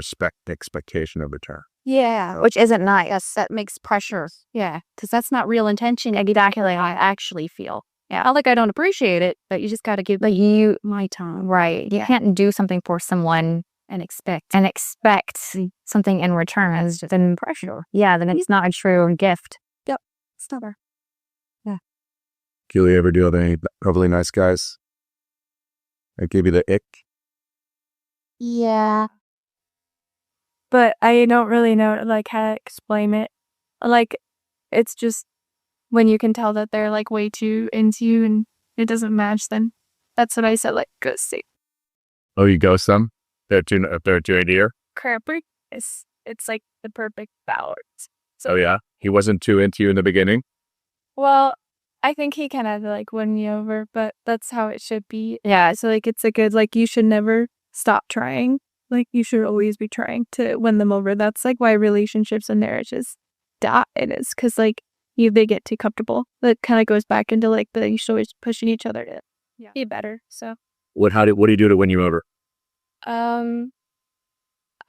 expectation of return. Yeah, which isn't nice. Yes, that makes pressure. Yeah, because that's not real intention. Exactly how I actually feel. Yeah, not like I don't appreciate it, but you just got to give my time. Right. You can't do something for someone and expect something in return. It's just an pressure. Yeah, then it's not a true gift. Yep, it's never. Do you ever deal with any overly nice guys that give you the ick? Yeah. But I don't really know like how to explain it. Like, it's just when you can tell that they're like way too into you and it doesn't match, then that's what I said, like, ghost it. Oh, you ghost them? They're too into you? Crapper. It's like the perfect balance. So, Oh yeah? He wasn't too into you in the beginning? well, I think he kind of like won me over, but that's how it should be. Yeah, so like it's a good, like, you should never stop trying. Like, you should always be trying to win them over. That's like why relationships and marriages die. It is because like they get too comfortable. That kind of goes back into like you should always pushing each other to be better. So What do you do to win you over?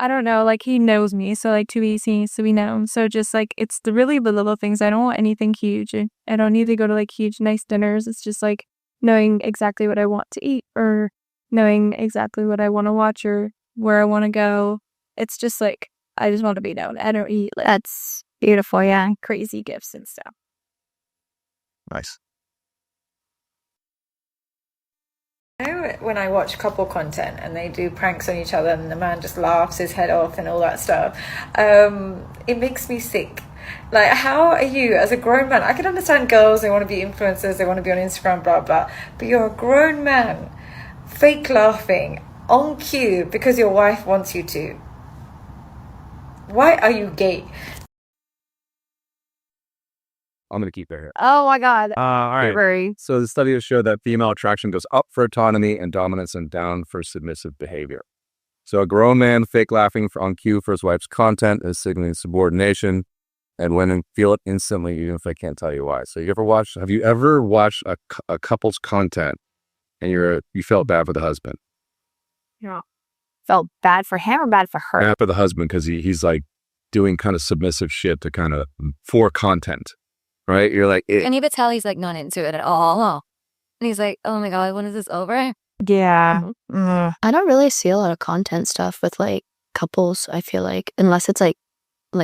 I don't know. Like, he knows me, so like to be seen is to be known. So just like it's the little things. I don't want anything huge. I don't need to go to like huge nice dinners. It's just like knowing exactly what I want to eat or knowing exactly what I want to watch or where I want to go. It's just like I just want to be known. I don't eat like That's beautiful. Yeah. crazy gifts and stuff. Nice. When I watch couple content and they do pranks on each other and the man just laughs his head off and all that stuff, it makes me sick. Like, how are you as a grown man? I can understand girls, they want to be influencers, they want to be on Instagram, blah blah, but you're a grown man fake laughing on cue because your wife wants you to. Why are you gay? I'm going to keep it here. Oh my God. All right. Very. So the study has showed that female attraction goes up for autonomy and dominance and down for submissive behavior. So a grown man fake laughing on cue for his wife's content is signaling subordination, and women feel it instantly, even if they can't tell you why. So have you ever watched a couple's content and you felt bad for the husband? Yeah. Felt bad for him or bad for her? Bad for the husband because he's like doing kind of submissive shit to kind of for content. Right? You're like, And you could tell he's like not into it at all. And he's like, oh my God, when is this over? Yeah. I don't really see a lot of content stuff with like couples, I feel like, unless it's like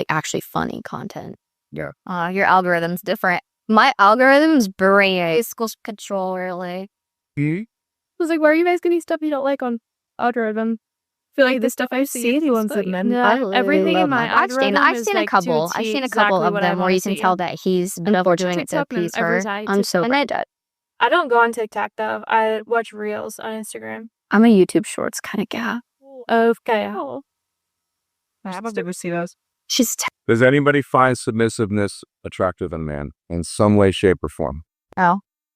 actually funny content. Yeah. Your algorithm's different. My algorithm's brilliant. School control, really. I was like, why are you guys getting stuff you don't like on algorithm? I feel like the stuff I see the ones that men. everything in my I've seen algorithm is, a like, couple. to I've a T seen a couple exactly of what I them where wanna you can see. tell that he's double doing it to TikTok and appease her. advertise I'm it. so And bad. I don't go on TikTok though. I watch reels on Instagram. I'm a YouTube Shorts kind of gal. Okay. I haven't ever seen those. She's Does anybody find submissiveness attractive in a man in some way, shape, or form?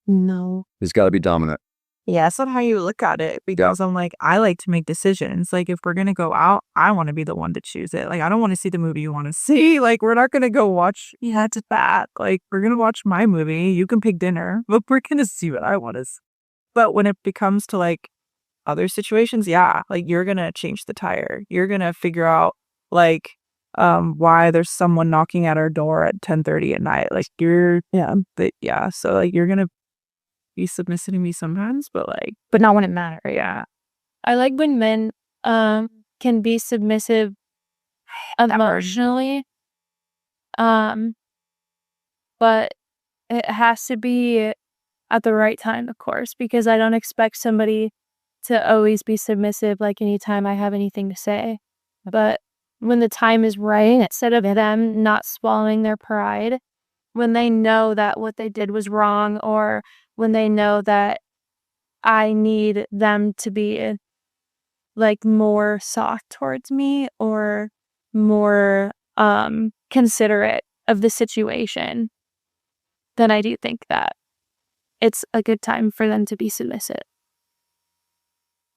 No. He's got to be dominant. Yeah, that's not how you look at it because I'm like, I like to make decisions. Like, if we're going to go out, I want to be the one to choose it. Like, I don't want to see the movie you want to see. Like, we're not going to go watch Head to Back. Like, we're going to watch my movie. You can pick dinner, but we're going to see what I want to see. But when it becomes to like other situations, yeah, like you're going to change the tire. You're going to figure out like why there's someone knocking at our door at 10:30 at night. Like, so like you're going to be submissive to me sometimes, but not when it matters. Yeah. I like when men can be submissive emotionally. But it has to be at the right time, of course, because I don't expect somebody to always be submissive like anytime I have anything to say. But when the time is right, instead of them not swallowing their pride, when they know that what they did was wrong, or when they know that I need them to be like more soft towards me or more considerate of the situation, then I do think that it's a good time for them to be submissive.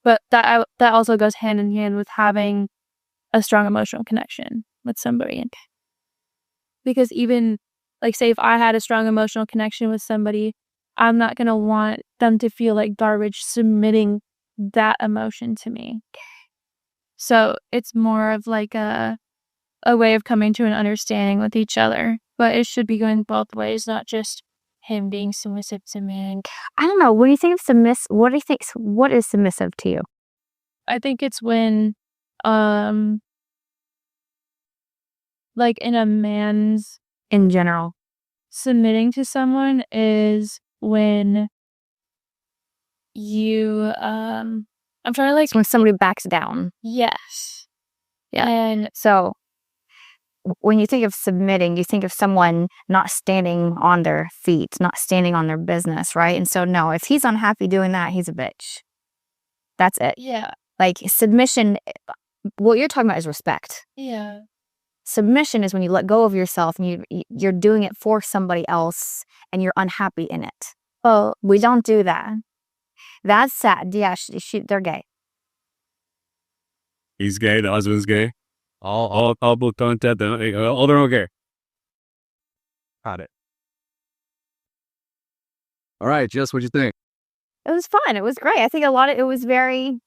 But that also goes hand in hand with having a strong emotional connection with somebody. Because even, like, say if I had a strong emotional connection with somebody, I'm not going to want them to feel like garbage submitting that emotion to me. So it's more of like a way of coming to an understanding with each other. But it should be going both ways, not just him being submissive to me. I don't know. When you think of what is submissive to you? I think it's when, like in a man's... In general. Submitting to someone is when you, I'm trying to like... It's when somebody backs down. Yes. Yeah. And so when you think of submitting, you think of someone not standing on their feet, not standing on their business, right? And so, no, if he's unhappy doing that, he's a bitch. That's it. Yeah. Like, submission, what you're talking about is respect. Yeah. Submission is when you let go of yourself and you're doing it for somebody else and you're unhappy in it. Well, we don't do that. That's sad. Yeah, they're gay. He's gay. The husband's gay. All both content. All they're okay. Got it. All right, Jess, what'd you think? It was fun. It was great. I think it was very,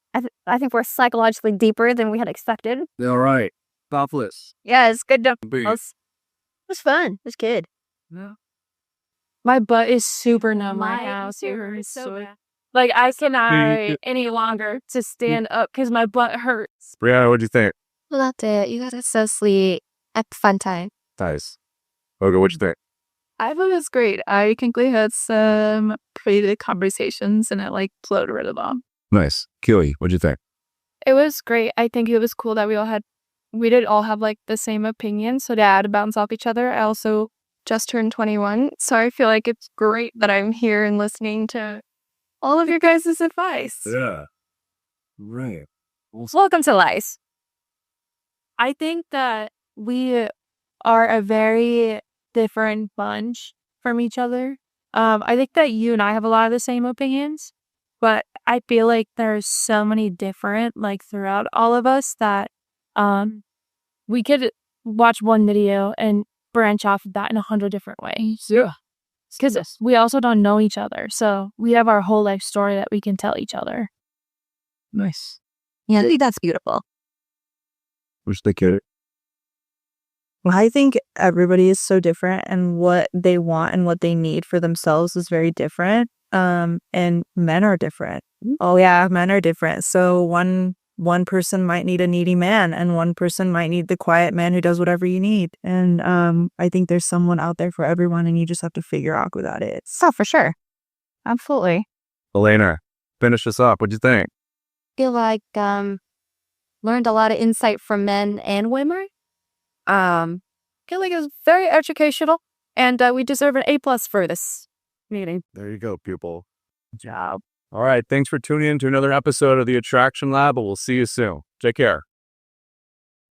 I think we're psychologically deeper than we had expected. All right. Topless. Yeah, it's good to, Big. it was fun. It was good. Yeah. My butt is super numb right My now. computer is So bad. Like, I cannot any longer to stand up because my butt hurts. Brianna, what'd you think? Loved it. You guys are so sweet. Had fun time. Nice. Okay, what'd you think? I thought it was great. I think we had some pretty good conversations and it like flowed really well. Nice. Keely, what'd you think? It was great. I think it was cool that we did all have like the same opinion, so to add to bounce off each other. I also just turned 21, so I feel like it's great that I'm here and listening to all of your guys' advice. Yeah. Right. Welcome to Lice. I think that we are a very different bunch from each other. I think that you and I have a lot of the same opinions, but I feel like there's so many different, like throughout all of us, that we could watch one video and branch off of that in 100 different ways. Yeah. Because we also don't know each other, so we have our whole life story that we can tell each other. Nice. Yeah, I think that's beautiful. What'd you think, Keely? Well, I think everybody is so different, and what they want and what they need for themselves is very different. And men are different. Oh yeah, men are different. So one person might need a needy man, and one person might need the quiet man who does whatever you need. And I think there's someone out there for everyone, and you just have to figure out who that is. Oh, for sure. Absolutely. Elena, finish us up. What'd you think? Feel like learned a lot of insight from men and women. Feel like it was very educational, and we deserve an A+ for this meeting. There you go, pupil. Good job. All right. Thanks for tuning in to another episode of the Attraction Lab, and we'll see you soon. Take care.